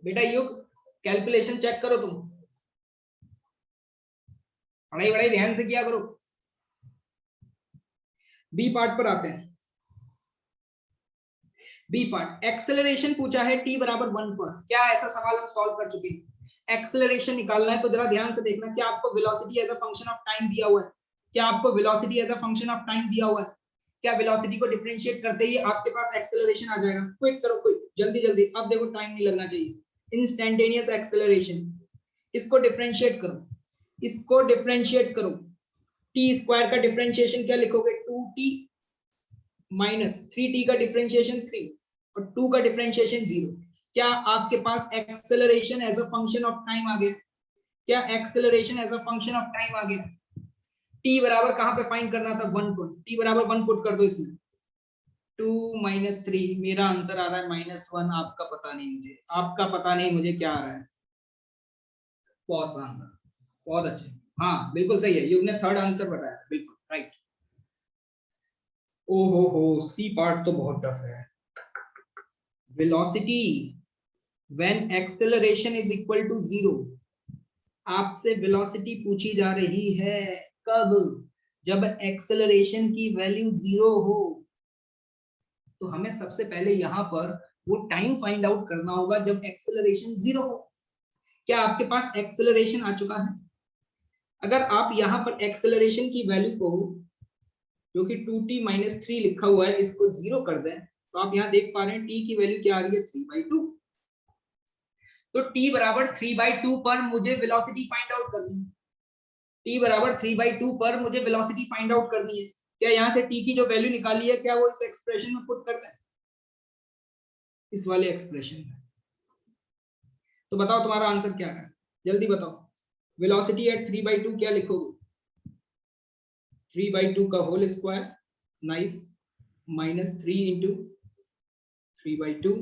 बेटा युग कैलकुलेशन चेक करो, तुम पढ़ाई बड़ाई ध्यान से किया करो। बी पार्ट पर आते हैं। बी पार्ट एक्सेलरेशन पूछा है t बराबर 1 पर। क्या ऐसा सवाल हम सॉल्व कर चुके हैं? एक्सेलरेशन निकालना है तो जरा ध्यान से देखना, क्या आपको velocity as a function of time दिया हुआ है? क्या आपको velocity as a function of time दिया हुआ है? क्या वेलोसिटी को डिफरेंशिएट करते ही आपके पास एक्सेलरेशन आ जाएगा? क्विक करो, क्विक, जल्दी जल्दी। अब देखो टाइम नहीं लगना चाहिए। इंस्टैन्टेनियस एक्सेलरेशन, इसको डिफरेंशिएट करो, इसको डिफरेंशिएट करो। टी स्क्वायर का डिफरेंशिएशन क्या लिखोगे? 2t माइनस 3t का डिफरेंशिएशन 3 और 2 का डिफरेंशिएशन 0। क्या आपके पास acceleration as a function of time आ गया? क्या acceleration as a function of time आ गया? t बराबर कहां पे फाइंड करना था? 1 पुट। t बराबर 1 पुट कर दो इसमें। 2 माइनस 3, मेरा आंसर आ रहा है -1। आपका पता नहीं मुझे, आपका पता नहीं मुझे क्या आ रहा है। बहुत शानदार, बहुत अच्छे। हाँ बिल्कुल सही है, युग ने थर्ड आंसर बताया, बिल्कुल राइट। ओहो हो, सी पार्ट तो बहुत टफ है। Velocity when acceleration is equal to 0। आपसे वेलोसिटी पूछी जा रही है कब? जब एक्सेलरेशन की वैल्यू 0 हो। तो हमें सबसे पहले यहाँ पर वो टाइम फाइंड आउट करना होगा जब एक्सेलरेशन 0 हो। क्या आपके पास एक्सेलरेशन आ चुका है? अगर आप यहाँ पर एक्सेलरेशन की वैल्यू को, जो कि 2t माइनस 3 लिखा हुआ है, इसको 0 कर दें, तो आप यहाँ देख पा रहे हैं t की वैल्यू क्या आ रही है? 3/2। तो t बराबर 3/2 पर मुझे वेलोसिटी फाइंड आउट करनी है। t बराबर 3/2 पर मुझे वेलोसिटी फाइंड आउट करनी है। क्या यहाँ से t की जो वैल्यू निकाली है, क्या वो इस एक्सप्रेशन में पुट कर दें? इस वाले एक्सप्रेशन में। तो बताओ तुम्हारा आंसर क्या है? जल्दी बताओ। वेलोसिटी एट 3/2 क्या लिखोगे? 3/2 का whole square, nice, minus 3 into 3/2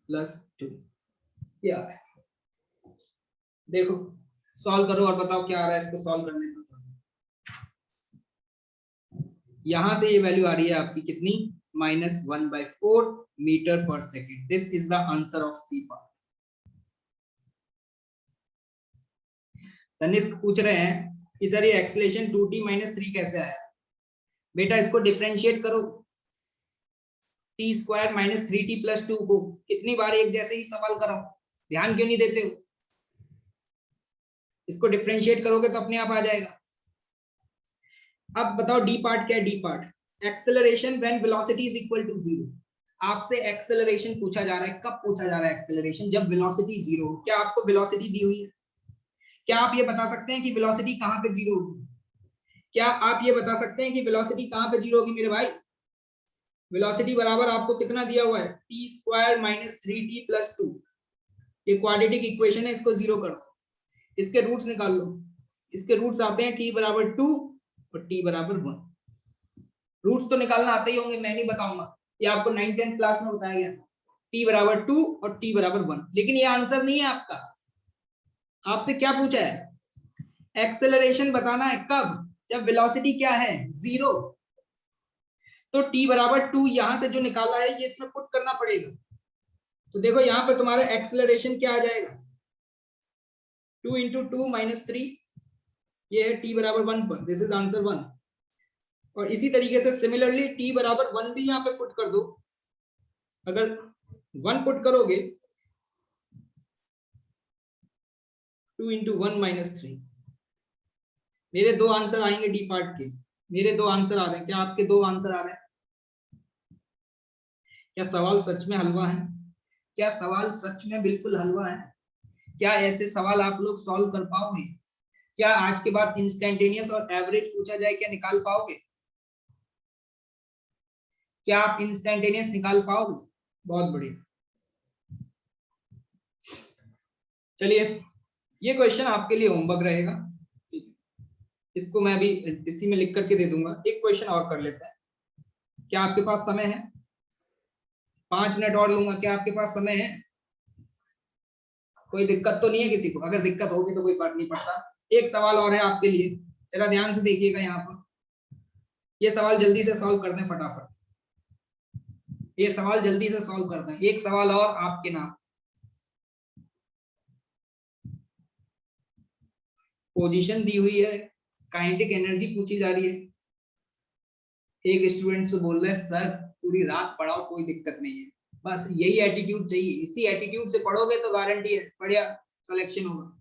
plus 2। क्या है? देखो सॉल्व करो और बताओ क्या आ रहा है इसको सॉल्व करने में। यहां से ये वैल्यू आ रही है आपकी कितनी? -1/4 metre per second. This is the answer of C part. Tanishk पूछ रहे हैं कि सर ये एक्सेलरेशन 2t माइनस 3 कैसे आया? बेटा इसको डिफरेंशिएट करो। T square minus 3t plus 2 को कितनी बार एक जैसे ही सवाल कराओ, ध्यान क्यों नहीं देते हो? इसको डिफरेंशिएट करोगे तो अपने आप आ जाएगा। अब बताओ डी पार्ट क्या है? D part acceleration when velocity is equal to 0। आपसे एक्सेलरेशन पूछा जा रहा है। कब पूछा जा रहा है एक्सेलरेशन? जब वेलोसिटी 0 हो। क्या आपको वेलोसिटी दी हुई है? क्या आप ये बता सकते हैं कि वेलोसिटी कहां पे 0 होगी? क्या आप ये बता सकते हैं कि वेलोसिटी कहां पे 0 होगी मेरे भाई? वेलोसिटी बराबर आपको कितना दिया हुआ है? T square minus 3t plus 2। ये क्वाड्रेटिक इक्वेशन है, इसको 0 कर दो, इसके रूट्स निकाल लो। इसके रूट्स आते हैं t बराबर 2 और t बराबर 1। रूट्स तो निकालना आते ही होंगे, मैं नहीं बताऊंगा, ये आपको 9th 10th क्लास में बताया गया। t बराबर 2 और t बराबर 1। लेकिन ये आंसर नहीं है आपका। आपसे क्या पूछा है? एक्सेलरेशन बताना है कब? जब वेलोसिटी क्या है? 0। तो t बराबर 2 यहां से जो निकाला है ये इसमें पुट करना पड़ेगा। तो देखो यहाँ पे तुम्हारा एक्सेलरेशन क्या आ जाएगा? 2 इंटू 2 माइनस 3, ये है t बराबर 1 पर। This is answer 1। और इसी तरीके से सिमिलरली t बराबर 1 भी यहाँ पे पुट कर दो। अगर 1 पुट करोगे, 2 इंटू 1 माइनस 3, मेरे दो आंसर आएंगे डी पार्ट के। मेरे दो आंसर आ रहे हैं। क्या आपके दो आंसर आ रहे हैं? क्या सवाल सच में हलवा है? क्या सवाल सच में बिल्कुल हलवा है? क्या ऐसे सवाल आप लोग सॉल्व कर पाओगे? क्या आज के बाद इंस्टेंटेनियस और एवरेज पूछा जाए, क्या निकाल पाओगे? क्या आप इंस्टेंटेनियस निकाल पाओगे? बहुत बढ़िया। चलिए ये क्वेश्चन आपके लिए होमवर्क रहेगा, ठीक है, इसको मैं अभी इसी में लिख करके दे दूंगा। एक क्वेश्चन और कर लेते हैं, क्या आपके पास समय है? 5 मिनट और लूंगा, क्या आपके पास समय है? कोई दिक्कत तो नहीं है किसी को? अगर दिक्कत होगी तो कोई फर्क नहीं पड़ता। एक सवाल और है आपके लिए, जरा ध्यान से देखिएगा यहाँ पर। ये सवाल जल्दी से सॉल्व कर दें फटाफट, ये सवाल जल्दी से सॉल्व कर दें। एक सवाल और आपके नाम। पोजीशन दी हुई है, काइनेटिक एनर्जी पूछी जा रही है। एक स्टूडेंट से बोल रहे हैं सर पूरी रात पढ़ाओ कोई दिक्कत नहीं है, बस यही एटीट्यूड चाहिए। इसी एटीट्यूड से पढ़ोगे तो गारंटी है बढ़िया सिलेक्शन होगा।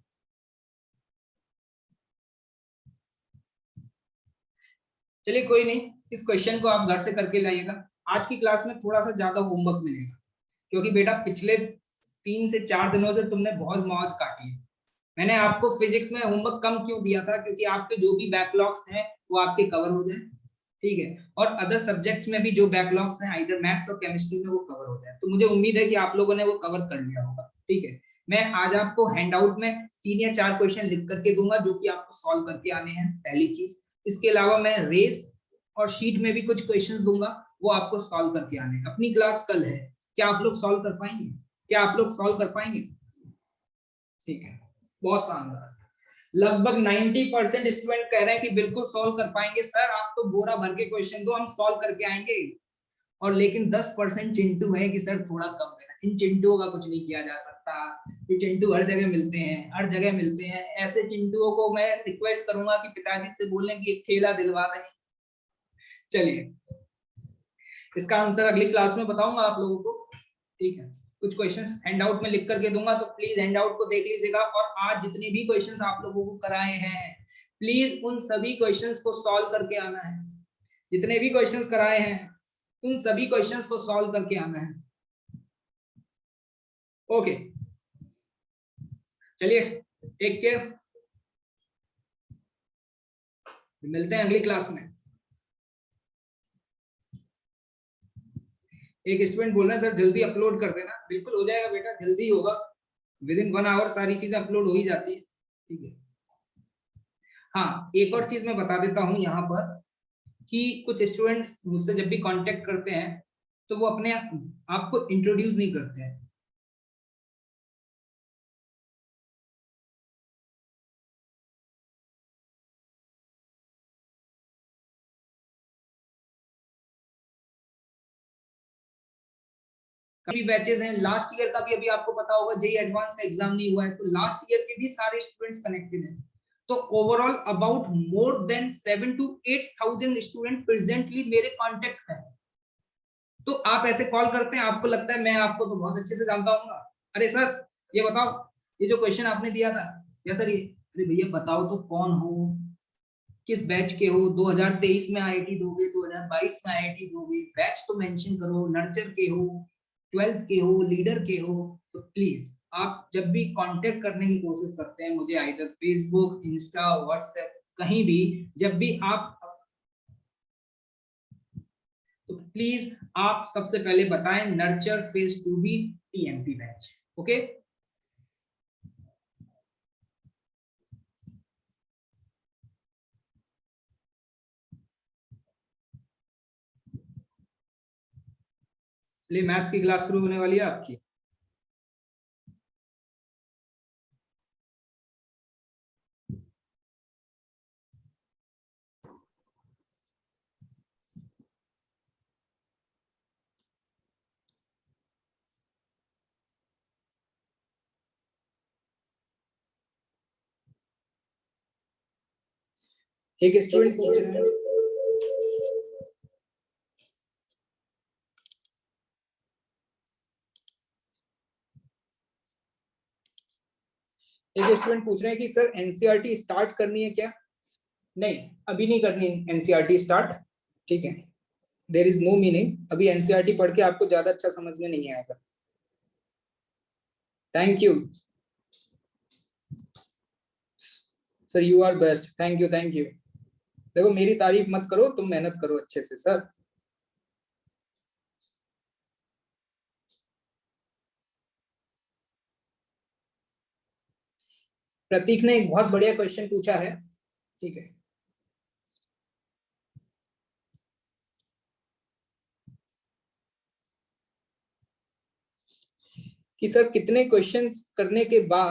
चलिए कोई नहीं, इस क्वेश्चन को आप घर से करके लाइएगा। आज की क्लास में थोड़ा सा ज्यादा होमवर्क मिलेगा, क्योंकि बेटा पिछले 3 से 4 दिनों से तुमने बहुत मौज काटी है। मैंने आपको फिजिक्स में होमवर्क कम क्यों दिया था? क्योंकि आपके जो भी बैकलॉग्स हैं वो आपके कवर हो जाए, ठीक है, और अदर सब्जेक्ट्स में भी जो बैकलॉग्स हैं इधर मैथ्स और केमिस्ट्री में वो कवर हो जाए। तो मुझे उम्मीद है कि आप लोगों ने वो कवर कर लिया होगा, ठीक है। मैं आज आपको हैंडआउट में 3 या 4 क्वेश्चन लिख करके दूंगा जो कि आपको सॉल्व करके आने हैं, पहली चीज। इसके अलावा मैं रेस और शीट में भी कुछ क्वेश्चन दूंगा, वो आपको सॉल्व करके आने हैं। अपनी क्लास कल है, क्या आप लोग सॉल्व कर पाएंगे? क्या आप लोग सॉल्व कर पाएंगे? ठीक है, बहुत शानदार। लगभग 90% स्टूडेंट कह रहे हैं कि बिल्कुल सॉल्व कर पाएंगे सर, आप तो बोरा भर के क्वेश्चन दो हम सॉल्व करके आएंगे। और लेकिन 10% चिंटू है कि सर थोड़ा कम देना। इन चिंटुओं का कुछ नहीं किया जा सकता, ये चिंटू हर जगह मिलते हैं, हर जगह मिलते हैं। ऐसे चिंटुओं को मैं रिक्वेस्ट करूंगा कि पिताजी से बोलें कि एक ठेला दिलवा दें। चलिए इसका आंसर अगली क्लास में बताऊंगा आप लोगों को, ठीक है। कुछ क्वेश्चंस हैंडआउट में लिख करके दूंगा, तो प्लीज हैंडआउट को देख लीजिएगा। और आज जितने भी क्वेश्चंस आप लोगों को कराए हैं प्लीज उन सभी क्वेश्चंस को सॉल्व करके आना है। जितने भी क्वेश्चंस कराए हैं उन सभी क्वेश्चंस को सॉल्व करके आना है, ओके। चलिए टेक केयर, मिलते हैं अगली क्लास में। एक स्टूडेंट बोल रहे हैं सर जल्दी अपलोड कर देना। बिल्कुल हो जाएगा बेटा, जल्दी होगा, विद इन 1 आवर सारी चीजें अपलोड हो ही जाती है, ठीक है। हाँ एक और चीज मैं बता देता हूँ यहाँ पर कि कुछ स्टूडेंट्स मुझसे जब भी कांटेक्ट करते हैं तो वो अपने आप को इंट्रोड्यूस नहीं करते हैं। कई बैचेस हैं, लास्ट ईयर का भी अभी आपको पता होगा जेई एडवांस का एग्जाम नहीं हुआ है, तो लास्ट ईयर के भी सारे स्टूडेंट्स कनेक्टेड हैं। तो overall about more than 7 to 8,000 student presently मेरे कांटेक्ट है। तो आप ऐसे कॉल करते हैं, आपको लगता है मैं आपको तो बहुत अच्छे से जानता हूँ, अरे सर ये बताओ ये जो क्वेश्चन आपने दिया था, या सर ये, अरे भैया बताओ तो कौन हो, किस बैच के हो, 2023 में आईआईटी दोगे, 2022 में आईआईटी दोगे, बैच तो मेंशन करो, नर्चर के हो, 12th के हो, लीडर के हो। तो प्लीज आप जब भी कांटेक्ट करने की कोशिश करते हैं मुझे, आइदर फेसबुक, इंस्टा, व्हाट्सएप, कहीं भी, जब भी आप, तो प्लीज आप सबसे पहले बताएं nurture phase 2B TMP batch, okay. चलिए मैथ्स की क्लास शुरू होने वाली है आपकी। एक स्टूडेंट पूछ रहे हैं, एक स्टूडेंट पूछ रहे हैं कि सर एनसीईआरटी स्टार्ट करनी है क्या? नहीं अभी नहीं करनी एनसीईआरटी स्टार्ट, ठीक है। देयर इज नो मीनिंग, अभी एनसीईआरटी पढ़ के आपको ज्यादा अच्छा समझ में नहीं आएगा। Thank you sir, you are best, thank you thank you. देखो मेरी तारीफ मत करो, तुम मेहनत करो अच्छे से सर। प्रतीक ने एक बहुत बढ़िया क्वेश्चन पूछा है, ठीक है। कि सर कितने क्वेश्चंस करने के बाद